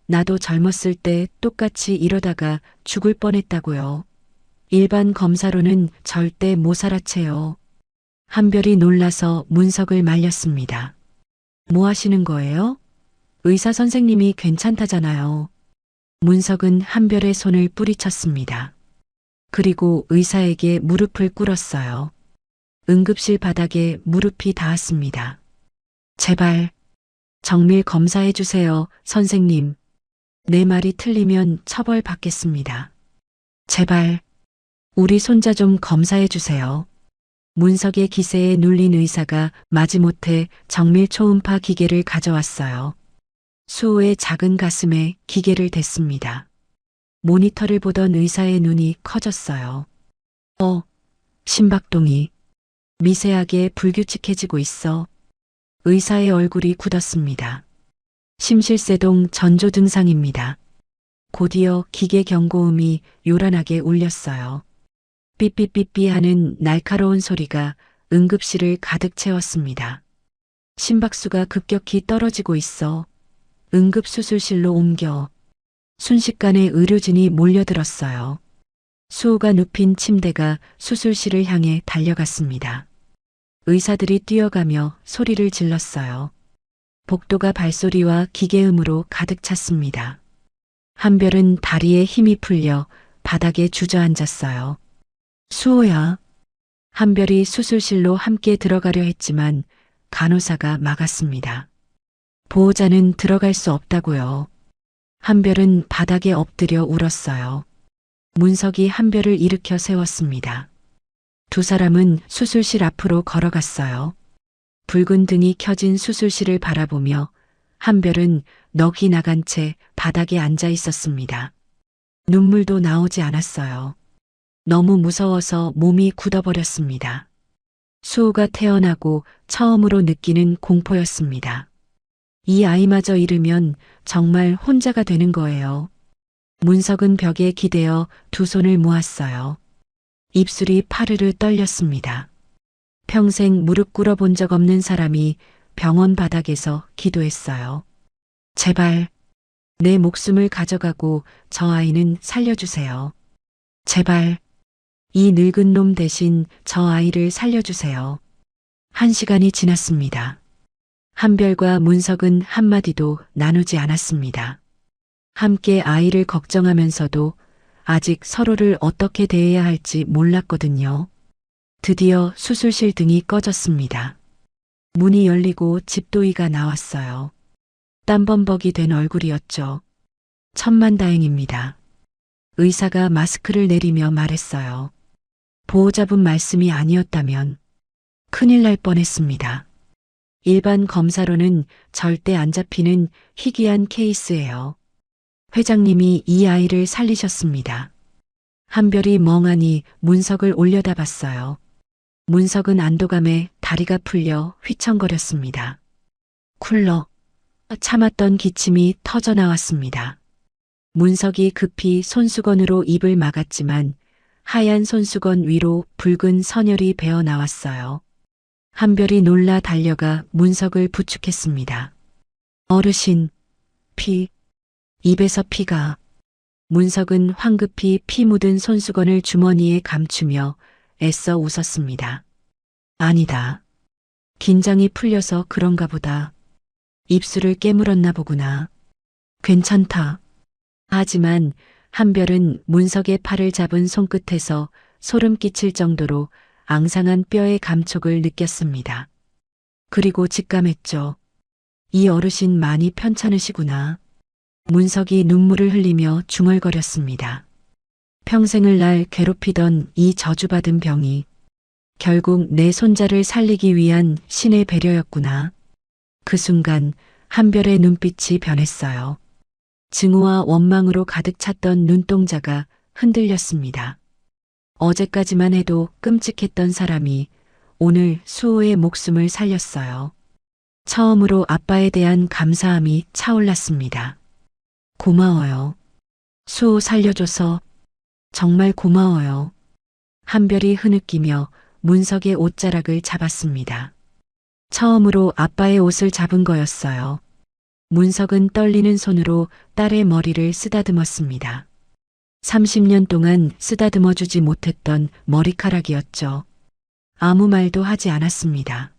나도 젊었을 때 똑같이 이러다가 죽을 뻔했다고요. 일반 검사로는 절대 못 살아채요. 한별이 놀라서 문석을 말렸습니다. 뭐 하시는 거예요? 의사 선생님이 괜찮다잖아요. 문석은 한별의 손을 뿌리쳤습니다. 그리고 의사에게 무릎을 꿇었어요. 응급실 바닥에 무릎이 닿았습니다. 제발 정밀 검사해 주세요, 선생님. 내 말이 틀리면 처벌 받겠습니다. 제발 우리 손자 좀 검사해 주세요. 문석의 기세에 눌린 의사가 마지못해 정밀 초음파 기계를 가져왔어요. 수호의 작은 가슴에 기계를 댔습니다. 모니터를 보던 의사의 눈이 커졌어요. 심박동이 미세하게 불규칙해지고 있어. 의사의 얼굴이 굳었습니다. 심실세동 전조 증상입니다. 곧이어 기계 경고음이 요란하게 울렸어요. 삐삐삐삐 하는 날카로운 소리가 응급실을 가득 채웠습니다. 심박수가 급격히 떨어지고 있어. 응급수술실로 옮겨. 순식간에 의료진이 몰려들었어요. 수호가 눕힌 침대가 수술실을 향해 달려갔습니다. 의사들이 뛰어가며 소리를 질렀어요. 복도가 발소리와 기계음으로 가득 찼습니다. 한별은 다리에 힘이 풀려 바닥에 주저앉았어요. 수호야. 한별이 수술실로 함께 들어가려 했지만 간호사가 막았습니다. 보호자는 들어갈 수 없다고요. 한별은 바닥에 엎드려 울었어요. 문석이 한별을 일으켜 세웠습니다. 두 사람은 수술실 앞으로 걸어갔어요. 붉은 등이 켜진 수술실을 바라보며 한별은 넋이 나간 채 바닥에 앉아 있었습니다. 눈물도 나오지 않았어요. 너무 무서워서 몸이 굳어버렸습니다. 수호가 태어나고 처음으로 느끼는 공포였습니다. 이 아이마저 잃으면 정말 혼자가 되는 거예요. 문석은 벽에 기대어 두 손을 모았어요. 입술이 파르르 떨렸습니다. 평생 무릎 꿇어본 적 없는 사람이 병원 바닥에서 기도했어요. 제발 내 목숨을 가져가고 저 아이는 살려주세요. 제발 이 늙은 놈 대신 저 아이를 살려주세요. 1시간이 지났습니다. 한별과 문석은 한마디도 나누지 않았습니다. 함께 아이를 걱정하면서도 아직 서로를 어떻게 대해야 할지 몰랐거든요. 드디어 수술실 등이 꺼졌습니다. 문이 열리고 집도이가 나왔어요. 땀범벅이 된 얼굴이었죠. 천만다행입니다. 의사가 마스크를 내리며 말했어요. 보호자분 말씀이 아니었다면 큰일 날 뻔했습니다. 일반 검사로는 절대 안 잡히는 희귀한 케이스예요. 회장님이 이 아이를 살리셨습니다. 한별이 멍하니 문석을 올려다봤어요. 문석은 안도감에 다리가 풀려 휘청거렸습니다. 쿨러. 참았던 기침이 터져나왔습니다. 문석이 급히 손수건으로 입을 막았지만 하얀 손수건 위로 붉은 선혈이 배어 나왔어요. 한별이 놀라 달려가 문석을 부축했습니다. 어르신, 입에서 피가. 문석은 황급히 피 묻은 손수건을 주머니에 감추며 애써 웃었습니다. 아니다. 긴장이 풀려서 그런가 보다. 입술을 깨물었나 보구나. 괜찮다. 하지만 한별은 문석의 팔을 잡은 손끝에서 소름 끼칠 정도로 앙상한 뼈의 감촉을 느꼈습니다. 그리고 직감했죠. 이 어르신 많이 편찮으시구나. 문석이 눈물을 흘리며 중얼거렸습니다. 평생을 날 괴롭히던 이 저주받은 병이 결국 내 손자를 살리기 위한 신의 배려였구나. 그 순간 한별의 눈빛이 변했어요. 증오와 원망으로 가득 찼던 눈동자가 흔들렸습니다. 어제까지만 해도 끔찍했던 사람이 오늘 수호의 목숨을 살렸어요. 처음으로 아빠에 대한 감사함이 차올랐습니다. 고마워요. 수호 살려줘서 정말 고마워요. 한별이 흐느끼며 문석의 옷자락을 잡았습니다. 처음으로 아빠의 옷을 잡은 거였어요. 문석은 떨리는 손으로 딸의 머리를 쓰다듬었습니다. 30년 동안 쓰다듬어주지 못했던 머리카락이었죠. 아무 말도 하지 않았습니다.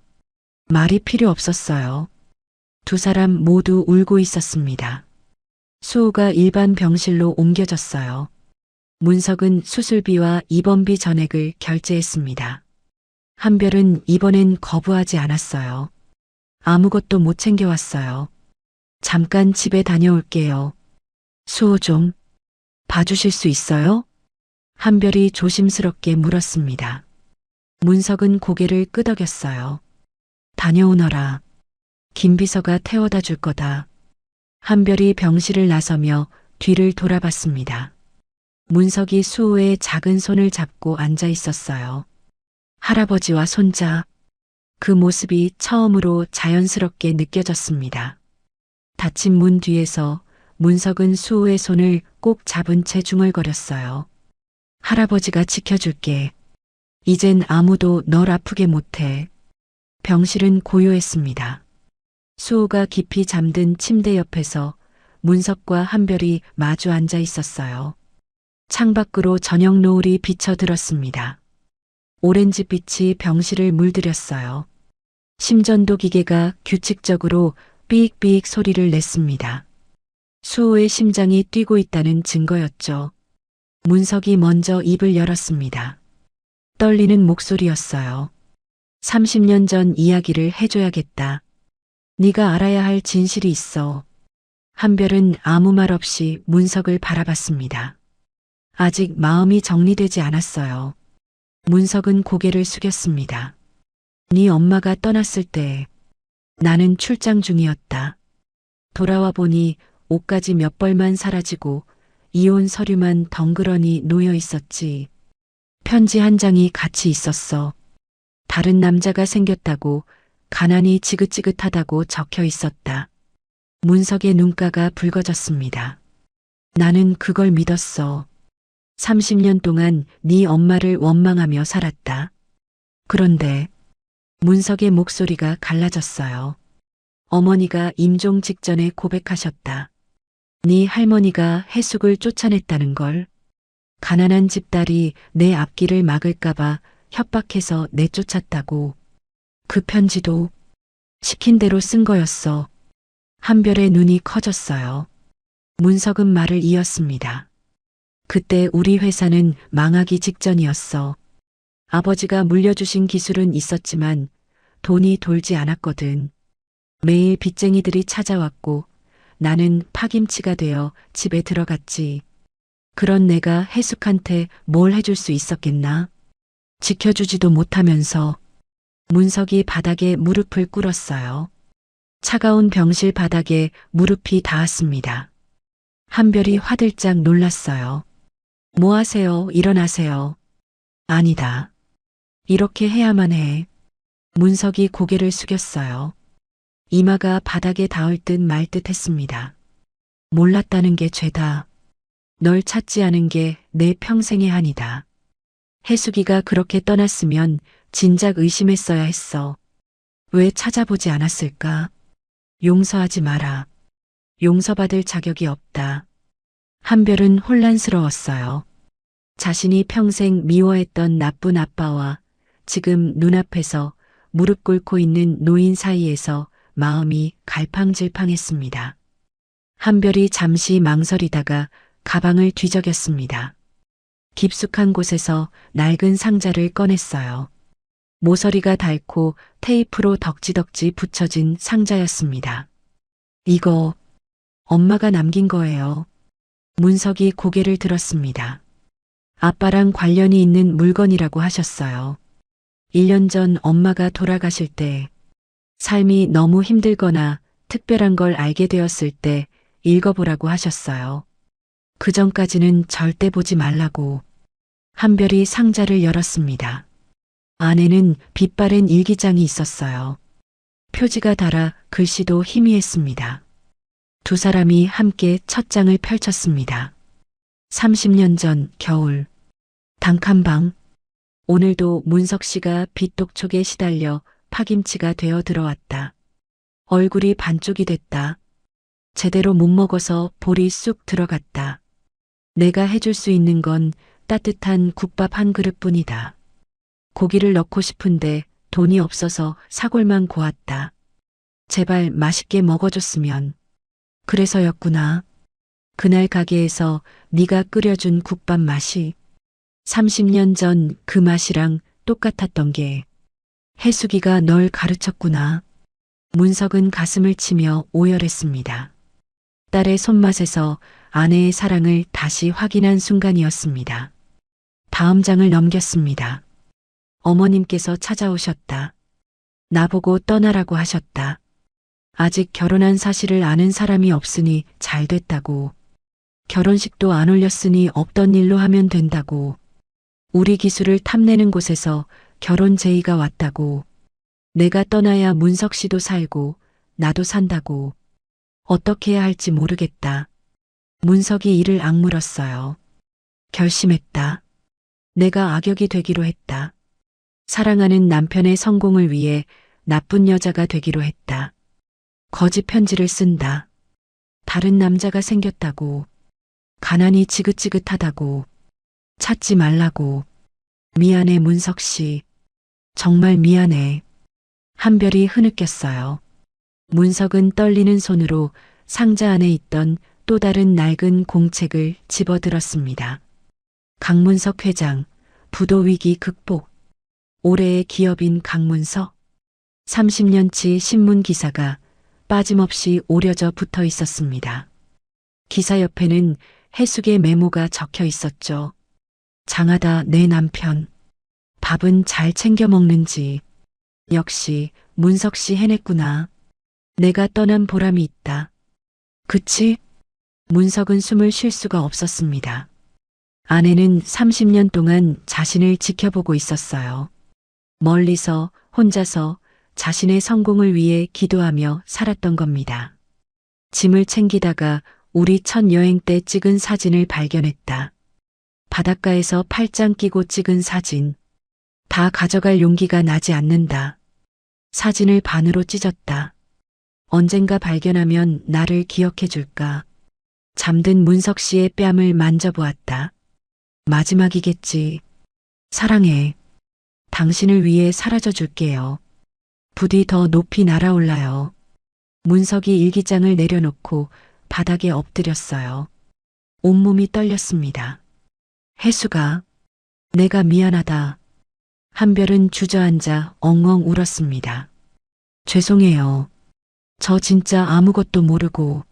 말이 필요 없었어요. 두 사람 모두 울고 있었습니다. 수호가 일반 병실로 옮겨졌어요. 문석은 수술비와 입원비 전액을 결제했습니다. 한별은 이번엔 거부하지 않았어요. 아무것도 못 챙겨왔어요. 잠깐 집에 다녀올게요. 수호 좀 봐주실 수 있어요? 한별이 조심스럽게 물었습니다. 문석은 고개를 끄덕였어요. 다녀오너라. 김비서가 태워다 줄 거다. 한별이 병실을 나서며 뒤를 돌아봤습니다. 문석이 수호의 작은 손을 잡고 앉아 있었어요. 할아버지와 손자. 그 모습이 처음으로 자연스럽게 느껴졌습니다. 닫힌 문 뒤에서 문석은 수호의 손을 꼭 잡은 채 중얼거렸어요. 할아버지가 지켜줄게. 이젠 아무도 널 아프게 못해. 병실은 고요했습니다. 수호가 깊이 잠든 침대 옆에서 문석과 한별이 마주 앉아 있었어요. 창밖으로 저녁 노을이 비쳐들었습니다. 오렌지빛이 병실을 물들였어요. 심전도 기계가 규칙적으로 삐익삐익 소리를 냈습니다. 수호의 심장이 뛰고 있다는 증거였죠. 문석이 먼저 입을 열었습니다. 떨리는 목소리였어요. 30년 전 이야기를 해줘야겠다. 네가 알아야 할 진실이 있어. 한별은 아무 말 없이 문석을 바라봤습니다. 아직 마음이 정리되지 않았어요. 문석은 고개를 숙였습니다. 네 엄마가 떠났을 때 나는 출장 중이었다. 돌아와 보니 옷가지 몇 벌만 사라지고 이혼 서류만 덩그러니 놓여 있었지. 편지 한 장이 같이 있었어. 다른 남자가 생겼다고, 가난이 지긋지긋하다고 적혀 있었다. 문석의 눈가가 붉어졌습니다. 나는 그걸 믿었어. 30년 동안 네 엄마를 원망하며 살았다. 그런데 문석의 목소리가 갈라졌어요. 어머니가 임종 직전에 고백하셨다. 네 할머니가 해숙을 쫓아냈다는 걸. 가난한 집딸이 내 앞길을 막을까봐 협박해서 내쫓았다고. 그 편지도 시킨 대로 쓴 거였어. 한별의 눈이 커졌어요. 문석은 말을 이었습니다. 그때 우리 회사는 망하기 직전이었어. 아버지가 물려주신 기술은 있었지만 돈이 돌지 않았거든. 매일 빚쟁이들이 찾아왔고 나는 파김치가 되어 집에 들어갔지. 그런 내가 해숙한테 뭘 해줄 수 있었겠나? 지켜주지도 못하면서. 문석이 바닥에 무릎을 꿇었어요. 차가운 병실 바닥에 무릎이 닿았습니다. 한별이 화들짝 놀랐어요. 뭐 하세요? 일어나세요. 아니다. 이렇게 해야만 해. 문석이 고개를 숙였어요. 이마가 바닥에 닿을 듯 말 듯 했습니다. 몰랐다는 게 죄다. 널 찾지 않은 게 내 평생의 한이다. 해숙이가 그렇게 떠났으면 진작 의심했어야 했어. 왜 찾아보지 않았을까? 용서하지 마라. 용서받을 자격이 없다. 한별은 혼란스러웠어요. 자신이 평생 미워했던 나쁜 아빠와 지금 눈앞에서 무릎 꿇고 있는 노인 사이에서 마음이 갈팡질팡했습니다. 한별이 잠시 망설이다가 가방을 뒤적였습니다. 깊숙한 곳에서 낡은 상자를 꺼냈어요. 모서리가 닳고 테이프로 덕지덕지 붙여진 상자였습니다. 이거 엄마가 남긴 거예요. 문석이 고개를 들었습니다. 아빠랑 관련이 있는 물건이라고 하셨어요. 1년 전 엄마가 돌아가실 때 삶이 너무 힘들거나 특별한 걸 알게 되었을 때 읽어보라고 하셨어요. 그 전까지는 절대 보지 말라고. 한별이 상자를 열었습니다. 안에는 빛바랜 일기장이 있었어요. 표지가 달아 글씨도 희미했습니다. 두 사람이 함께 첫 장을 펼쳤습니다. 30년 전 겨울. 단칸방. 오늘도 문석 씨가 빛독촉에 시달려 파김치가 되어 들어왔다. 얼굴이 반쪽이 됐다. 제대로 못 먹어서 볼이 쑥 들어갔다. 내가 해줄 수 있는 건 따뜻한 국밥 한 그릇뿐이다. 고기를 넣고 싶은데 돈이 없어서 사골만 고았다. 제발 맛있게 먹어줬으면. 그래서였구나. 그날 가게에서 네가 끓여준 국밥 맛이 30년 전 그 맛이랑 똑같았던 게 해숙이가 널 가르쳤구나. 문석은 가슴을 치며 오열했습니다. 딸의 손맛에서 아내의 사랑을 다시 확인한 순간이었습니다. 다음 장을 넘겼습니다. 어머님께서 찾아오셨다. 나보고 떠나라고 하셨다. 아직 결혼한 사실을 아는 사람이 없으니 잘 됐다고. 결혼식도 안 올렸으니 없던 일로 하면 된다고. 우리 기술을 탐내는 곳에서 결혼 제의가 왔다고. 내가 떠나야 문석 씨도 살고 나도 산다고. 어떻게 해야 할지 모르겠다. 문석이 이를 악물었어요. 결심했다. 내가 악역이 되기로 했다. 사랑하는 남편의 성공을 위해 나쁜 여자가 되기로 했다. 거짓 편지를 쓴다. 다른 남자가 생겼다고. 가난이 지긋지긋하다고. 찾지 말라고. 미안해 문석 씨. 정말 미안해. 한별이 흐느꼈어요. 문석은 떨리는 손으로 상자 안에 있던 또 다른 낡은 공책을 집어들었습니다. 강문석 회장, 부도 위기 극복. 올해의 기업인 강문석. 30년치 신문 기사가 빠짐없이 오려져 붙어 있었습니다. 기사 옆에는 해숙의 메모가 적혀 있었죠. 장하다 내 남편. 밥은 잘 챙겨 먹는지. 역시 문석 씨 해냈구나. 내가 떠난 보람이 있다. 그치? 문석은 숨을 쉴 수가 없었습니다. 아내는 30년 동안 자신을 지켜보고 있었어요. 멀리서 혼자서 자신의 성공을 위해 기도하며 살았던 겁니다. 짐을 챙기다가 우리 첫 여행 때 찍은 사진을 발견했다. 바닷가에서 팔짱 끼고 찍은 사진. 다 가져갈 용기가 나지 않는다. 사진을 반으로 찢었다. 언젠가 발견하면 나를 기억해 줄까. 잠든 문석 씨의 뺨을 만져보았다. 마지막이겠지. 사랑해. 당신을 위해 사라져 줄게요. 부디 더 높이 날아올라요. 문석이 일기장을 내려놓고 바닥에 엎드렸어요. 온몸이 떨렸습니다. 해수가, 내가 미안하다. 한별은 주저앉아 엉엉 울었습니다. 죄송해요. 저 진짜 아무것도 모르고.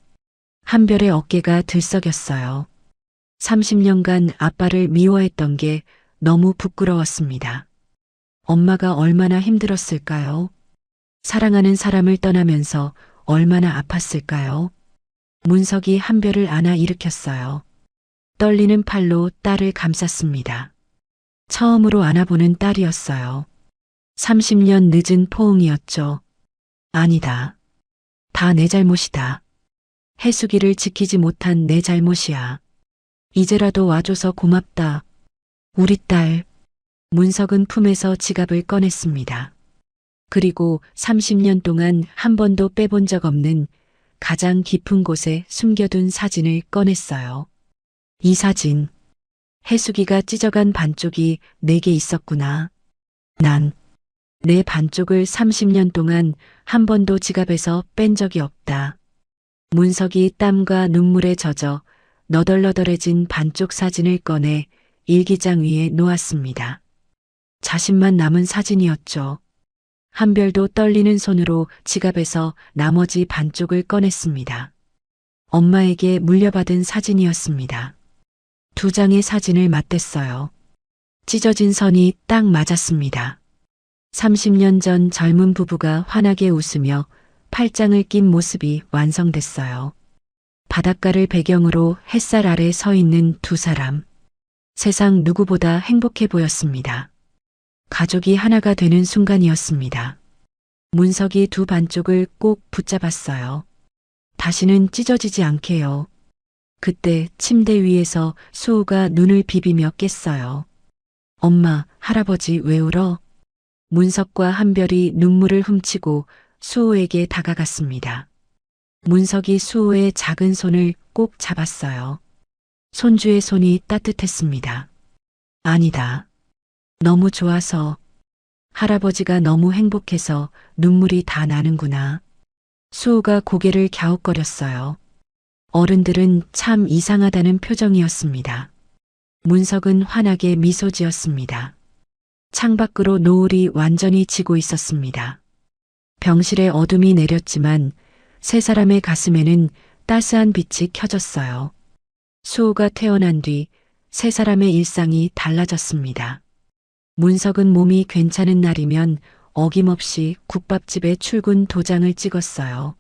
한별의 어깨가 들썩였어요. 30년간 아빠를 미워했던 게 너무 부끄러웠습니다. 엄마가 얼마나 힘들었을까요? 사랑하는 사람을 떠나면서 얼마나 아팠을까요? 문석이 한별을 안아 일으켰어요. 떨리는 팔로 딸을 감쌌습니다. 처음으로 안아보는 딸이었어요. 30년 늦은 포옹이었죠. 아니다. 다 내 잘못이다. 해수기를 지키지 못한 내 잘못이야. 이제라도 와줘서 고맙다. 우리 딸. 문석은 품에서 지갑을 꺼냈습니다. 그리고 30년 동안 한 번도 빼본 적 없는 가장 깊은 곳에 숨겨둔 사진을 꺼냈어요. 이 사진. 해수기가 찢어간 반쪽이 내게 있었구나. 난 내 반쪽을 30년 동안 한 번도 지갑에서 뺀 적이 없다. 문석이 땀과 눈물에 젖어 너덜너덜해진 반쪽 사진을 꺼내 일기장 위에 놓았습니다. 자신만 남은 사진이었죠. 한별도 떨리는 손으로 지갑에서 나머지 반쪽을 꺼냈습니다. 엄마에게 물려받은 사진이었습니다. 두 장의 사진을 맞댔어요. 찢어진 선이 딱 맞았습니다. 30년 전 젊은 부부가 환하게 웃으며 팔짱을 낀 모습이 완성됐어요. 바닷가를 배경으로 햇살 아래 서 있는 두 사람. 세상 누구보다 행복해 보였습니다. 가족이 하나가 되는 순간이었습니다. 문석이 두 반쪽을 꼭 붙잡았어요. 다시는 찢어지지 않게요. 그때 침대 위에서 수호가 눈을 비비며 깼어요. 엄마, 할아버지 왜 울어? 문석과 한별이 눈물을 훔치고 수호에게 다가갔습니다. 문석이 수호의 작은 손을 꼭 잡았어요. 손주의 손이 따뜻했습니다. 아니다. 너무 좋아서. 할아버지가 너무 행복해서 눈물이 다 나는구나. 수호가 고개를 갸웃거렸어요. 어른들은 참 이상하다는 표정이었습니다. 문석은 환하게 미소 지었습니다. 창밖으로 노을이 완전히 지고 있었습니다. 병실에 어둠이 내렸지만 세 사람의 가슴에는 따스한 빛이 켜졌어요. 수호가 태어난 뒤 세 사람의 일상이 달라졌습니다. 문석은 몸이 괜찮은 날이면 어김없이 국밥집에 출근 도장을 찍었어요.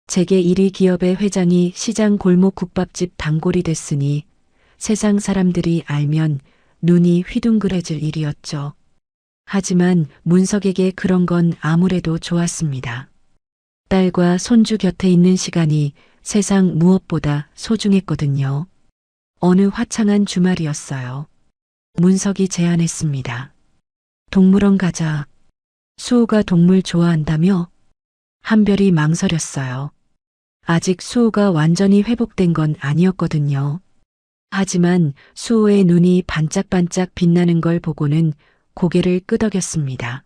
재계 1위 기업의 회장이 시장 골목 국밥집 단골이 됐으니 세상 사람들이 알면 눈이 휘둥그레질 일이었죠. 하지만 문석에게 그런 건 아무래도 좋았습니다. 딸과 손주 곁에 있는 시간이 세상 무엇보다 소중했거든요. 어느 화창한 주말이었어요. 문석이 제안했습니다. 동물원 가자. 수호가 동물 좋아한다며? 한별이 망설였어요. 아직 수호가 완전히 회복된 건 아니었거든요. 하지만 수호의 눈이 반짝반짝 빛나는 걸 보고는 고개를 끄덕였습니다.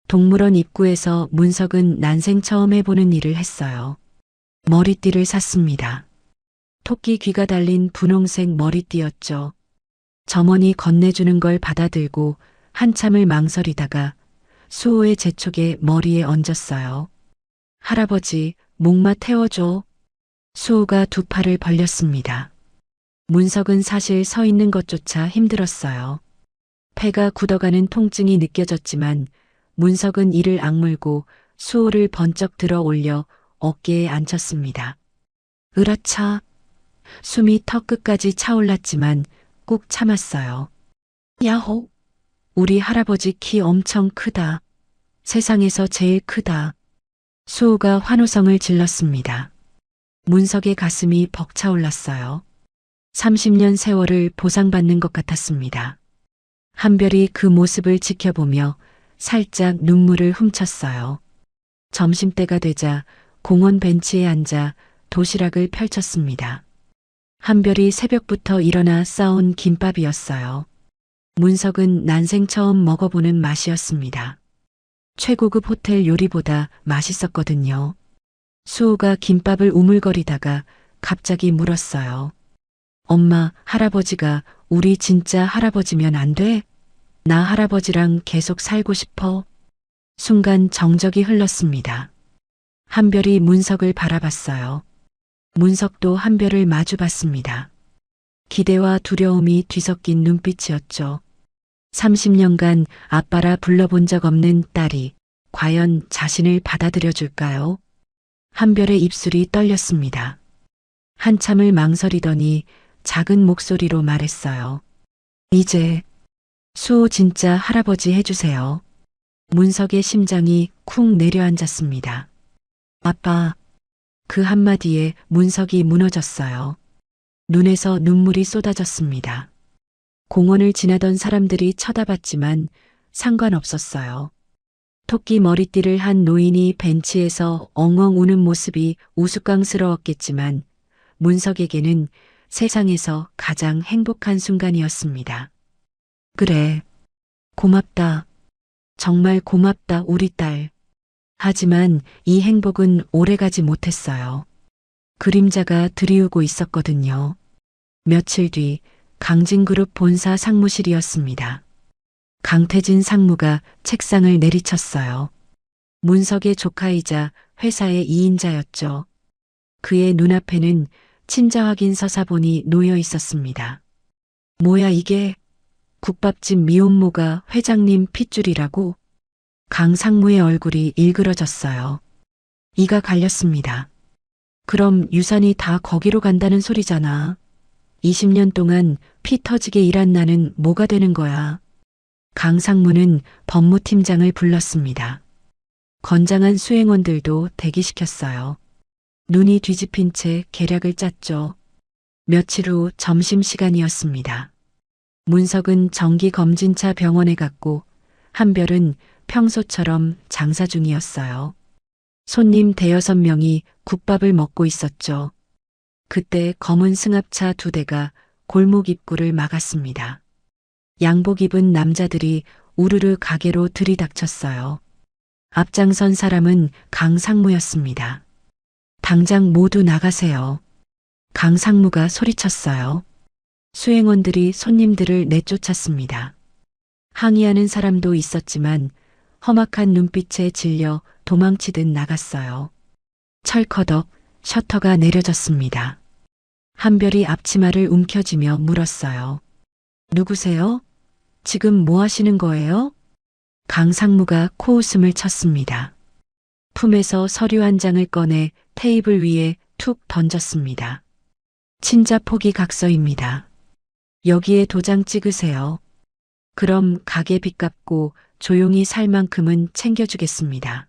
동물원 입구에서 문석은 난생 처음 해보는 일을 했어요. 머리띠를 샀습니다. 토끼 귀가 달린 분홍색 머리띠였죠. 점원이 건네주는 걸 받아들고 한참을 망설이다가 수호의 재촉에 머리에 얹었어요. 할아버지, 목마 태워줘. 수호가 두 팔을 벌렸습니다. 문석은 사실 서 있는 것조차 힘들었어요. 폐가 굳어가는 통증이 느껴졌지만 문석은 이를 악물고 수호를 번쩍 들어 올려 어깨에 앉혔습니다. 으라차. 숨이 턱 끝까지 차올랐지만 꾹 참았어요. 야호. 우리 할아버지 키 엄청 크다. 세상에서 제일 크다. 수호가 환호성을 질렀습니다. 문석의 가슴이 벅차올랐어요. 30년 세월을 보상받는 것 같았습니다. 한별이 그 모습을 지켜보며 살짝 눈물을 훔쳤어요. 점심때가 되자 공원 벤치에 앉아 도시락을 펼쳤습니다. 한별이 새벽부터 일어나 싸온 김밥이었어요. 문석은 난생 처음 먹어보는 맛이었습니다. 최고급 호텔 요리보다 맛있었거든요. 수호가 김밥을 우물거리다가 갑자기 물었어요. 엄마, 할아버지가 우리 진짜 할아버지면 안 돼? 나 할아버지랑 계속 살고 싶어. 순간 정적이 흘렀습니다. 한별이 문석을 바라봤어요. 문석도 한별을 마주봤습니다. 기대와 두려움이 뒤섞인 눈빛이었죠. 30년간 아빠라 불러본 적 없는 딸이 과연 자신을 받아들여 줄까요? 한별의 입술이 떨렸습니다. 한참을 망설이더니 작은 목소리로 말했어요. 이제 수호 진짜 할아버지 해주세요. 문석의 심장이 쿵 내려앉았습니다. 아빠. 그 한마디에 문석이 무너졌어요. 눈에서 눈물이 쏟아졌습니다. 공원을 지나던 사람들이 쳐다봤지만 상관없었어요. 토끼 머리띠를 한 노인이 벤치에서 엉엉 우는 모습이 우스꽝스러웠겠지만 문석에게는 세상에서 가장 행복한 순간이었습니다. 그래. 고맙다. 정말 고맙다, 우리 딸. 하지만 이 행복은 오래가지 못했어요. 그림자가 드리우고 있었거든요. 며칠 뒤 강진그룹 본사 상무실이었습니다. 강태진 상무가 책상을 내리쳤어요. 문석의 조카이자 회사의 2인자였죠. 그의 눈앞에는 친자 확인 서사본이 놓여 있었습니다. 뭐야 이게? 국밥집 미혼모가 회장님 핏줄이라고? 강 상무의 얼굴이 일그러졌어요. 이가 갈렸습니다. 그럼 유산이 다 거기로 간다는 소리잖아. 20년 동안 피 터지게 일한 나는 뭐가 되는 거야. 강 상무는 법무팀장을 불렀습니다. 건장한 수행원들도 대기시켰어요. 눈이 뒤집힌 채 계략을 짰죠. 며칠 후 점심시간이었습니다. 문석은 정기검진차 병원에 갔고 한별은 평소처럼 장사 중이었어요. 손님 대여섯 명이 국밥을 먹고 있었죠. 그때 검은 승합차 2대가 골목 입구를 막았습니다. 양복 입은 남자들이 우르르 가게로 들이닥쳤어요. 앞장선 사람은 강 상무였습니다. 당장 모두 나가세요. 강 상무가 소리쳤어요. 수행원들이 손님들을 내쫓았습니다. 항의하는 사람도 있었지만 험악한 눈빛에 질려 도망치듯 나갔어요. 철커덕 셔터가 내려졌습니다. 한별이 앞치마를 움켜쥐며 물었어요. 누구세요? 지금 뭐 하시는 거예요? 강 상무가 코웃음을 쳤습니다. 품에서 서류 한 장을 꺼내 테이블 위에 툭 던졌습니다. 친자 포기 각서입니다. 여기에 도장 찍으세요. 그럼 가게 빚 갚고 조용히 살 만큼은 챙겨주겠습니다.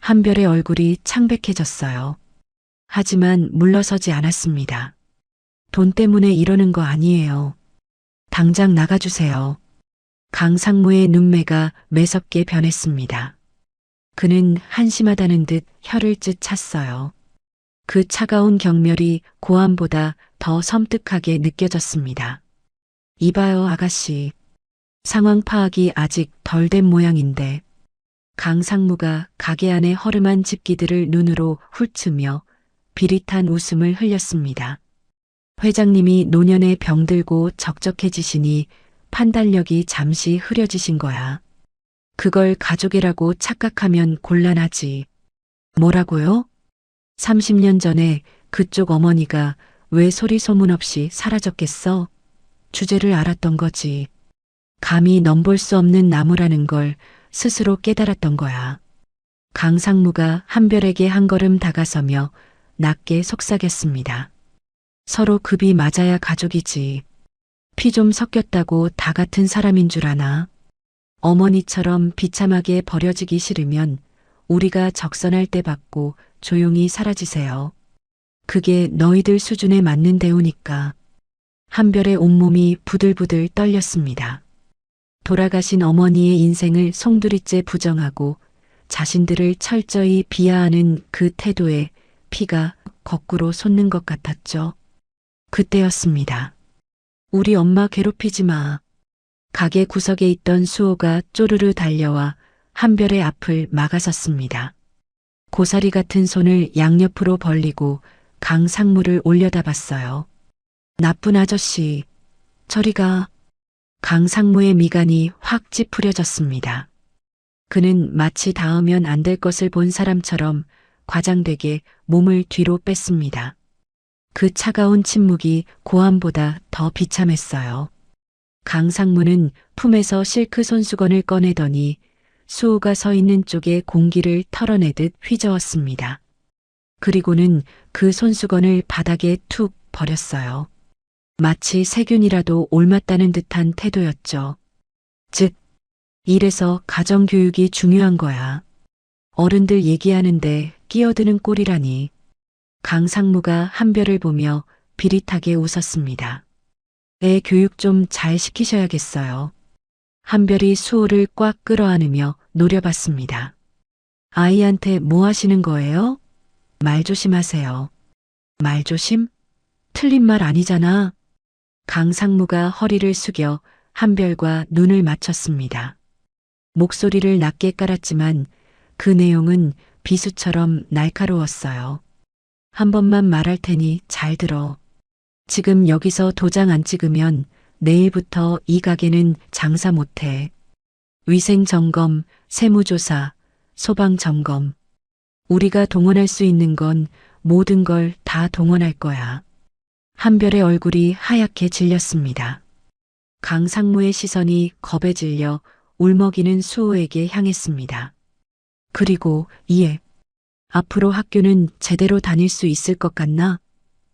한별의 얼굴이 창백해졌어요. 하지만 물러서지 않았습니다. 돈 때문에 이러는 거 아니에요. 당장 나가주세요. 강 상무의 눈매가 매섭게 변했습니다. 그는 한심하다는 듯 혀를 쯧 찼어요. 그 차가운 경멸이 고함보다 더 섬뜩하게 느껴졌습니다. 이봐요, 아가씨. 상황 파악이 아직 덜 된 모양인데. 강 상무가 가게 안의 허름한 집기들을 눈으로 훑으며 비릿한 웃음을 흘렸습니다. 회장님이 노년에 병들고 적적해지시니 판단력이 잠시 흐려지신 거야. 그걸 가족이라고 착각하면 곤란하지. 뭐라고요? 30년 전에 그쪽 어머니가 왜 소리 소문 없이 사라졌겠어? 주제를 알았던 거지. 감히 넘볼 수 없는 나무라는 걸 스스로 깨달았던 거야. 강상무가 한별에게 한 걸음 다가서며 낮게 속삭였습니다. 서로 급이 맞아야 가족이지. 피 좀 섞였다고 다 같은 사람인 줄 아나? 어머니처럼 비참하게 버려지기 싫으면 우리가 적선할 때 받고 조용히 사라지세요. 그게 너희들 수준에 맞는 대우니까. 한별의 온몸이 부들부들 떨렸습니다. 돌아가신 어머니의 인생을 송두리째 부정하고 자신들을 철저히 비하하는 그 태도에 피가 거꾸로 솟는 것 같았죠. 그때였습니다. 우리 엄마 괴롭히지 마. 가게 구석에 있던 수호가 쪼르르 달려와 한별의 앞을 막아섰습니다. 고사리 같은 손을 양옆으로 벌리고 강상무를 올려다봤어요. 나쁜 아저씨, 저리 가. 강상무의 미간이 확 찌푸려졌습니다. 그는 마치 닿으면 안 될 것을 본 사람처럼 과장되게 몸을 뒤로 뺐습니다. 그 차가운 침묵이 고함보다 더 비참했어요. 강상무는 품에서 실크 손수건을 꺼내더니 수호가 서 있는 쪽에 공기를 털어내듯 휘저었습니다. 그리고는 그 손수건을 바닥에 툭 버렸어요. 마치 세균이라도 옮았다는 듯한 태도였죠. 즉, 이래서 가정교육이 중요한 거야. 어른들 얘기하는데 끼어드는 꼴이라니. 강상무가 한별을 보며 비릿하게 웃었습니다. 애 교육 좀 잘 시키셔야겠어요. 한별이 수호를 꽉 끌어안으며 노려봤습니다. 아이한테 뭐 하시는 거예요? 말 조심하세요. 말 조심? 틀린 말 아니잖아. 강상무가 허리를 숙여 한별과 눈을 맞췄습니다. 목소리를 낮게 깔았지만 그 내용은 비수처럼 날카로웠어요. 한 번만 말할 테니 잘 들어. 지금 여기서 도장 안 찍으면 내일부터 이 가게는 장사 못해. 위생점검, 세무조사, 소방점검. 우리가 동원할 수 있는 건 모든 걸 다 동원할 거야. 한별의 얼굴이 하얗게 질렸습니다. 강상무의 시선이 겁에 질려 울먹이는 수호에게 향했습니다. 그리고 이에 앞으로 학교는 제대로 다닐 수 있을 것 같나?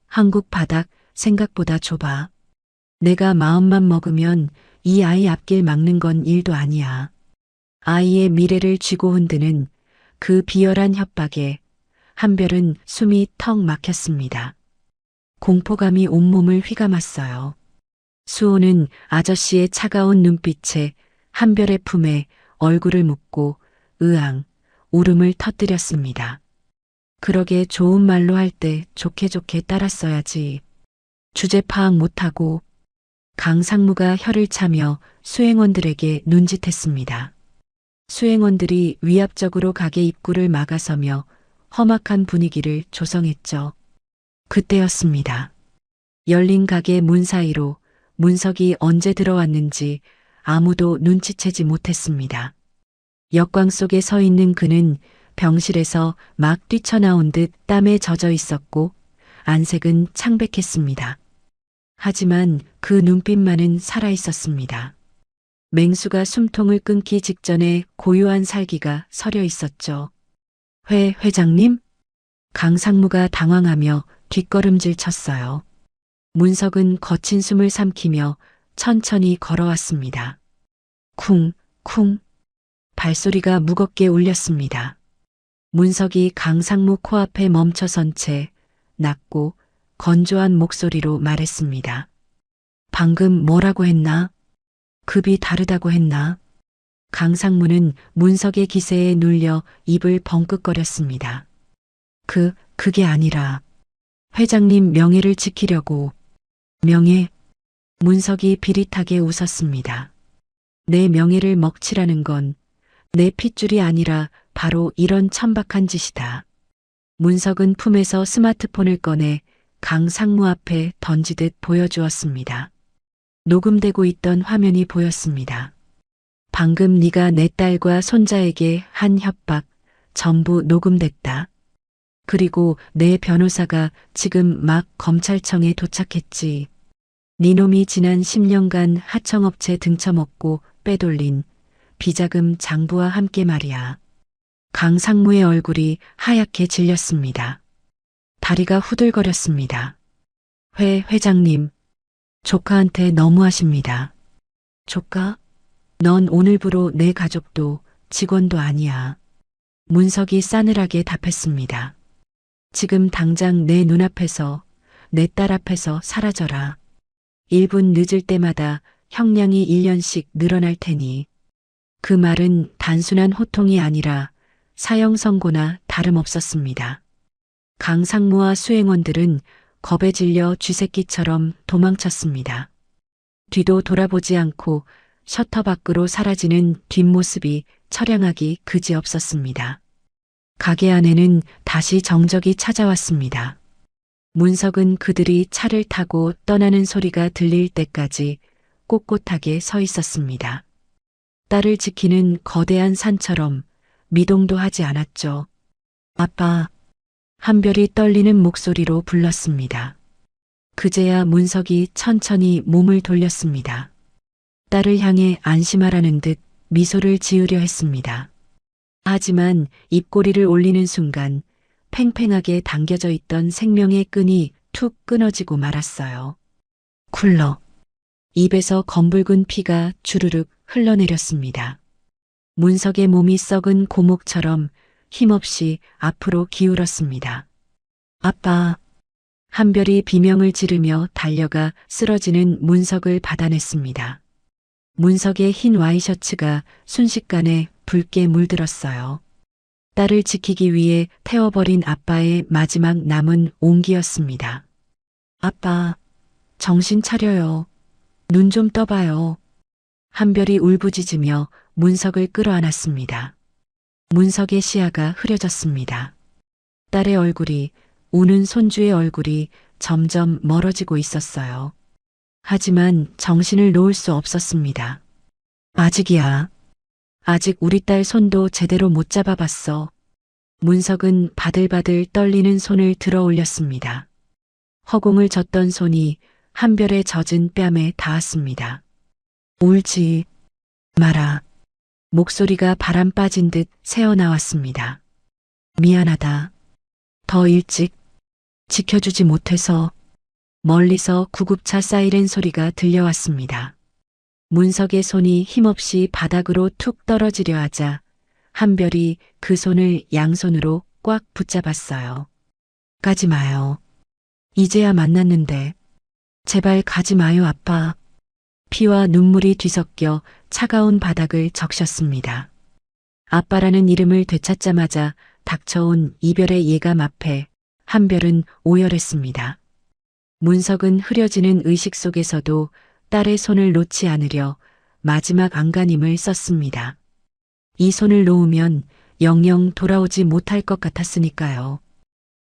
한국 바닥 생각보다 좁아. 내가 마음만 먹으면 이 아이 앞길 막는 건 일도 아니야. 아이의 미래를 쥐고 흔드는 그 비열한 협박에 한별은 숨이 턱 막혔습니다. 공포감이 온몸을 휘감았어요. 수호는 아저씨의 차가운 눈빛에 한별의 품에 얼굴을 묻고 으앙 울음을 터뜨렸습니다. 그러게 좋은 말로 할 때 좋게 좋게 따랐어야지. 주제 파악 못하고. 강상무가 혀를 차며 수행원들에게 눈짓했습니다. 수행원들이 위압적으로 가게 입구를 막아서며 험악한 분위기를 조성했죠. 그때였습니다. 열린 가게 문 사이로 문석이 언제 들어왔는지 아무도 눈치채지 못했습니다. 역광 속에 서 있는 그는 병실에서 막 뛰쳐나온 듯 땀에 젖어 있었고 안색은 창백했습니다. 하지만 그 눈빛만은 살아있었습니다. 맹수가 숨통을 끊기 직전에 고요한 살기가 서려 있었죠. 회장님? 강상무가 당황하며 뒷걸음질 쳤어요. 문석은 거친 숨을 삼키며 천천히 걸어왔습니다. 쿵, 쿵. 발소리가 무겁게 울렸습니다. 문석이 강상무 코앞에 멈춰선 채 낮고 건조한 목소리로 말했습니다. 방금 뭐라고 했나? 급이 다르다고 했나? 강상무는 문석의 기세에 눌려 입을 벙긋거렸습니다. 그게 아니라 회장님 명예를 지키려고. 명예? 문석이 비릿하게 웃었습니다. 내 명예를 먹칠하는 건 내 핏줄이 아니라 바로 이런 천박한 짓이다. 문석은 품에서 스마트폰을 꺼내 강상무 앞에 던지듯 보여주었습니다. 녹음되고 있던 화면이 보였습니다. 방금 네가 내 딸과 손자에게 한 협박 전부 녹음됐다. 그리고 내 변호사가 지금 막 검찰청에 도착했지. 니놈이 지난 10년간 하청업체 등쳐먹고 빼돌린 비자금 장부와 함께 말이야. 강 상무의 얼굴이 하얗게 질렸습니다. 다리가 후들거렸습니다. 회장님, 조카한테 너무하십니다. 조카? 넌 오늘부로 내 가족도 직원도 아니야. 문석이 싸늘하게 답했습니다. 지금 당장 내 눈앞에서, 내 딸 앞에서 사라져라. 1분 늦을 때마다 형량이 1년씩 늘어날 테니. 그 말은 단순한 호통이 아니라 사형 선고나 다름없었습니다. 강 상무와 수행원들은 겁에 질려 쥐새끼처럼 도망쳤습니다. 뒤도 돌아보지 않고 셔터 밖으로 사라지는 뒷모습이 처량하기 그지없었습니다. 가게 안에는 다시 정적이 찾아왔습니다. 문석은 그들이 차를 타고 떠나는 소리가 들릴 때까지 꼿꼿하게 서 있었습니다. 딸을 지키는 거대한 산처럼 미동도 하지 않았죠. 아빠, 한별이 떨리는 목소리로 불렀습니다. 그제야 문석이 천천히 몸을 돌렸습니다. 딸을 향해 안심하라는 듯 미소를 지으려 했습니다. 하지만 입꼬리를 올리는 순간 팽팽하게 당겨져 있던 생명의 끈이 툭 끊어지고 말았어요. 쿨러. 입에서 검붉은 피가 주르륵 흘러내렸습니다. 문석의 몸이 썩은 고목처럼 힘없이 앞으로 기울었습니다. 아빠. 한별이 비명을 지르며 달려가 쓰러지는 문석을 받아냈습니다. 문석의 흰 와이셔츠가 순식간에 붉게 물들었어요. 딸을 지키기 위해 태워버린 아빠의 마지막 남은 온기였습니다. 아빠, 정신 차려요. 눈 좀 떠봐요. 한별이 울부짖으며 문석을 끌어안았습니다. 문석의 시야가 흐려졌습니다. 딸의 얼굴이, 우는 손주의 얼굴이 점점 멀어지고 있었어요. 하지만 정신을 놓을 수 없었습니다. 아직이야. 아직 우리 딸 손도 제대로 못 잡아봤어. 문석은 바들바들 떨리는 손을 들어 올렸습니다. 허공을 젓던 손이 한별의 젖은 뺨에 닿았습니다. 울지 마라. 목소리가 바람 빠진 듯 새어나왔습니다. 미안하다. 더 일찍 지켜주지 못해서. 멀리서 구급차 사이렌 소리가 들려왔습니다. 문석의 손이 힘없이 바닥으로 툭 떨어지려 하자 한별이 그 손을 양손으로 꽉 붙잡았어요. 가지 마요. 이제야 만났는데. 제발 가지 마요, 아빠. 피와 눈물이 뒤섞여 차가운 바닥을 적셨습니다. 아빠라는 이름을 되찾자마자 닥쳐온 이별의 예감 앞에 한별은 오열했습니다. 문석은 흐려지는 의식 속에서도 딸의 손을 놓지 않으려 마지막 안간힘을 썼습니다. 이 손을 놓으면 영영 돌아오지 못할 것 같았으니까요.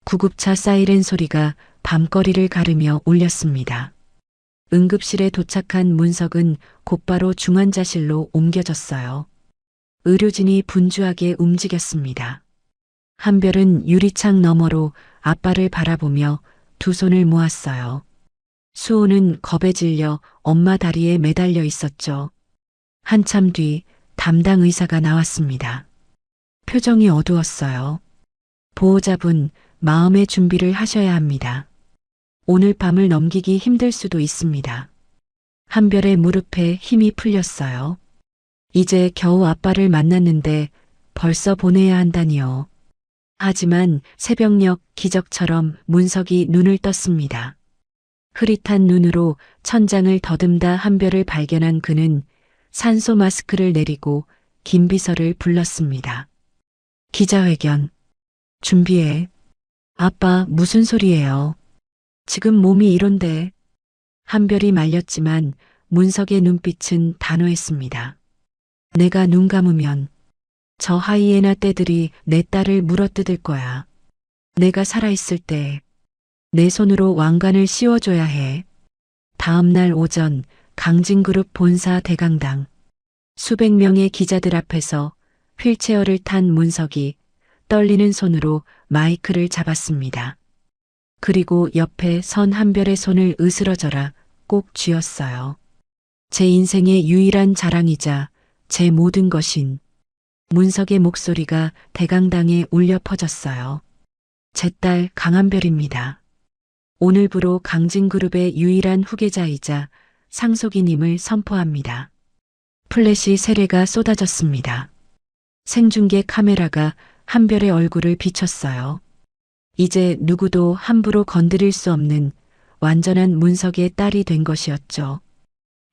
구급차 사이렌 소리가 밤거리를 가르며 울렸습니다. 응급실에 도착한 문석은 곧바로 중환자실로 옮겨졌어요. 의료진이 분주하게 움직였습니다. 한별은 유리창 너머로 아빠를 바라보며 두 손을 모았어요. 수호는 겁에 질려 엄마 다리에 매달려 있었죠. 한참 뒤 담당 의사가 나왔습니다. 표정이 어두웠어요. 보호자분, 마음의 준비를 하셔야 합니다. 오늘 밤을 넘기기 힘들 수도 있습니다. 한별의 무릎에 힘이 풀렸어요. 이제 겨우 아빠를 만났는데 벌써 보내야 한다니요. 하지만 새벽녘 기적처럼 문석이 눈을 떴습니다. 흐릿한 눈으로 천장을 더듬다 한별을 발견한 그는 산소 마스크를 내리고 김비서를 불렀습니다. 기자회견. 준비해. 아빠, 무슨 소리예요? 지금 몸이 이런데. 한별이 말렸지만 문석의 눈빛은 단호했습니다. 내가 눈 감으면 저 하이에나 떼들이 내 딸을 물어뜯을 거야. 내가 살아있을 때 내 손으로 왕관을 씌워줘야 해. 다음 날 오전 강진그룹 본사 대강당. 수백 명의 기자들 앞에서 휠체어를 탄 문석이 떨리는 손으로 마이크를 잡았습니다. 그리고 옆에 선 한별의 손을 으스러져라 꼭 쥐었어요. 제 인생의 유일한 자랑이자 제 모든 것인 문석의 목소리가 대강당에 울려 퍼졌어요. 제 딸 강한별입니다. 오늘부로 강진그룹의 유일한 후계자이자 상속인임을 선포합니다. 플래시 세례가 쏟아졌습니다. 생중계 카메라가 한별의 얼굴을 비췄어요. 이제 누구도 함부로 건드릴 수 없는 완전한 문석의 딸이 된 것이었죠.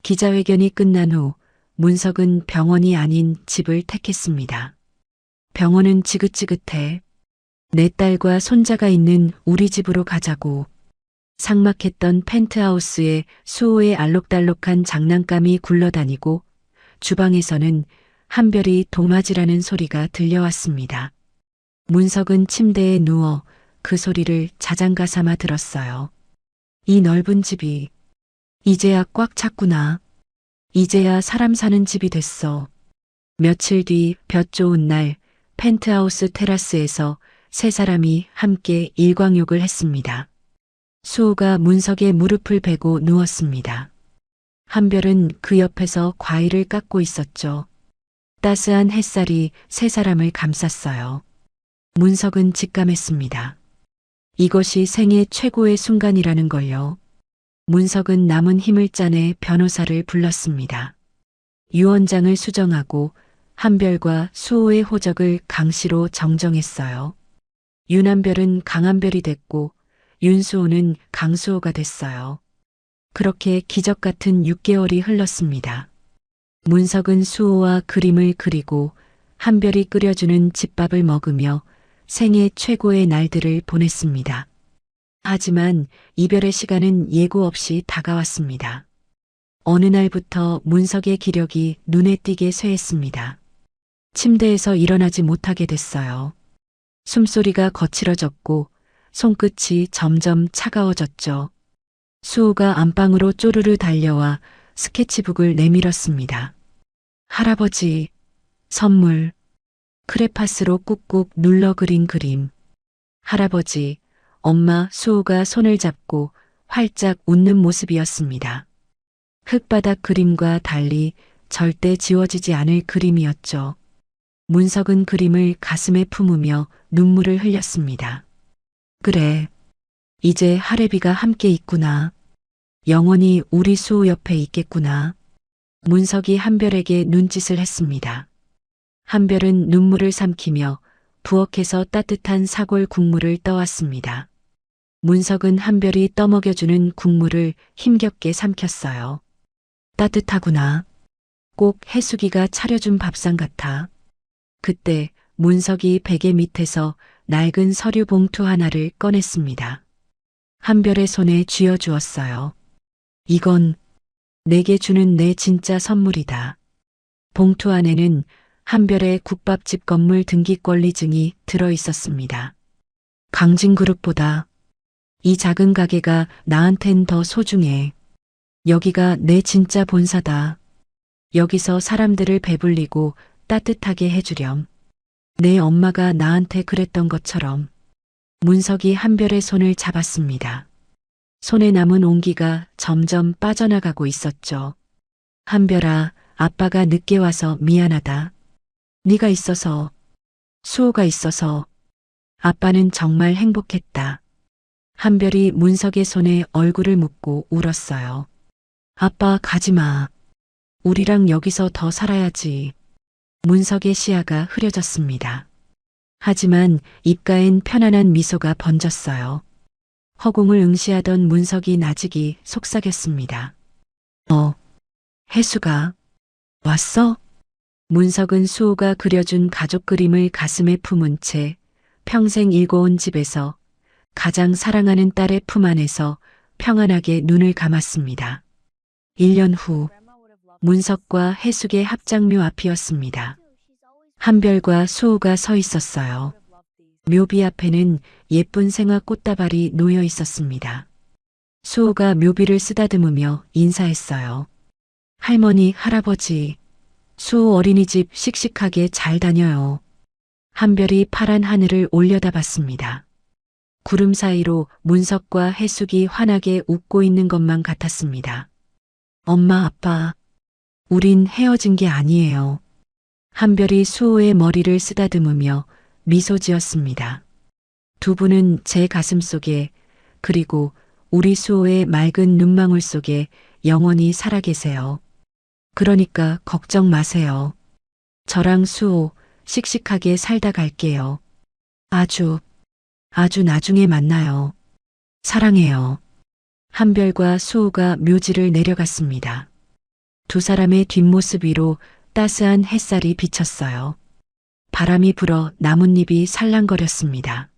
기자회견이 끝난 후 문석은 병원이 아닌 집을 택했습니다. 병원은 지긋지긋해. 내 딸과 손자가 있는 우리 집으로 가자고. 삭막했던 펜트하우스에 수호의 알록달록한 장난감이 굴러다니고 주방에서는 한별이 도마지라는 소리가 들려왔습니다. 문석은 침대에 누워 그 소리를 자장가 삼아 들었어요. 이 넓은 집이 이제야 꽉 찼구나. 이제야 사람 사는 집이 됐어. 며칠 뒤 볕 좋은 날 펜트하우스 테라스에서 세 사람이 함께 일광욕을 했습니다. 수호가 문석의 무릎을 베고 누웠습니다. 한별은 그 옆에서 과일을 깎고 있었죠. 따스한 햇살이 세 사람을 감쌌어요. 문석은 직감했습니다. 이것이 생애 최고의 순간이라는 걸요. 문석은 남은 힘을 짜내 변호사를 불렀습니다. 유언장을 수정하고 한별과 수호의 호적을 강씨로 정정했어요. 윤한별은 강한별이 됐고 윤수호는 강수호가 됐어요. 그렇게 기적 같은 6개월이 흘렀습니다. 문석은 수호와 그림을 그리고 한별이 끓여주는 집밥을 먹으며 생애 최고의 날들을 보냈습니다. 하지만 이별의 시간은 예고 없이 다가왔습니다. 어느 날부터 문석의 기력이 눈에 띄게 쇠했습니다. 침대에서 일어나지 못하게 됐어요. 숨소리가 거칠어졌고 손끝이 점점 차가워졌죠. 수호가 안방으로 쪼르르 달려와 스케치북을 내밀었습니다. 할아버지, 선물, 크레파스로 꾹꾹 눌러 그린 그림. 할아버지, 엄마 수호가 손을 잡고 활짝 웃는 모습이었습니다. 흙바닥 그림과 달리 절대 지워지지 않을 그림이었죠. 문석은 그림을 가슴에 품으며 눈물을 흘렸습니다. 그래, 이제 하래비가 함께 있구나. 영원히 우리 수호 옆에 있겠구나. 문석이 한별에게 눈짓을 했습니다. 한별은 눈물을 삼키며 부엌에서 따뜻한 사골 국물을 떠왔습니다. 문석은 한별이 떠먹여주는 국물을 힘겹게 삼켰어요. 따뜻하구나. 꼭 해수기가 차려준 밥상 같아. 그때 문석이 베개 밑에서 낡은 서류 봉투 하나를 꺼냈습니다. 한별의 손에 쥐어주었어요. 이건 내게 주는 내 진짜 선물이다. 봉투 안에는 한별의 국밥집 건물 등기권리증이 들어 있었습니다. 강진그룹보다 이 작은 가게가 나한텐 더 소중해. 여기가 내 진짜 본사다. 여기서 사람들을 배불리고 따뜻하게 해주렴. 내 엄마가 나한테 그랬던 것처럼. 문석이 한별의 손을 잡았습니다. 손에 남은 온기가 점점 빠져나가고 있었죠. 한별아, 아빠가 늦게 와서 미안하다. 네가 있어서, 수호가 있어서 아빠는 정말 행복했다. 한별이 문석의 손에 얼굴을 묻고 울었어요. 아빠 가지마. 우리랑 여기서 더 살아야지. 문석의 시야가 흐려졌습니다. 하지만 입가엔 편안한 미소가 번졌어요. 허공을 응시하던 문석이 나직이 속삭였습니다. 혜수가 왔어? 문석은 수호가 그려준 가족 그림을 가슴에 품은 채 평생 일궈온 집에서 가장 사랑하는 딸의 품 안에서 평안하게 눈을 감았습니다. 1년 후 문석과 해숙의 합장묘 앞이었습니다. 한별과 수호가 서 있었어요. 묘비 앞에는 예쁜 생화 꽃다발이 놓여 있었습니다. 수호가 묘비를 쓰다듬으며 인사했어요. 할머니, 할아버지, 수호 어린이집 씩씩하게 잘 다녀요. 한별이 파란 하늘을 올려다봤습니다. 구름 사이로 문석과 해숙이 환하게 웃고 있는 것만 같았습니다. 엄마, 아빠, 우린 헤어진 게 아니에요. 한별이 수호의 머리를 쓰다듬으며 미소 지었습니다. 두 분은 제 가슴 속에, 그리고 우리 수호의 맑은 눈망울 속에 영원히 살아계세요. 그러니까 걱정 마세요. 저랑 수호 씩씩하게 살다 갈게요. 아주 나중에 만나요. 사랑해요. 한별과 수호가 묘지를 내려갔습니다. 두 사람의 뒷모습 위로 따스한 햇살이 비쳤어요. 바람이 불어 나뭇잎이 살랑거렸습니다.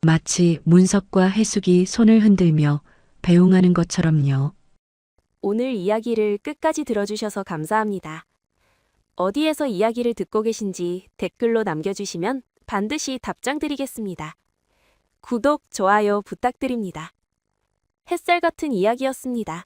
마치 문석과 해숙이 손을 흔들며 배웅하는 것처럼요. 오늘 이야기를 끝까지 들어주셔서 감사합니다. 어디에서 이야기를 듣고 계신지 댓글로 남겨주시면 반드시 답장 드리겠습니다. 구독, 좋아요 부탁드립니다. 햇살 같은 이야기였습니다.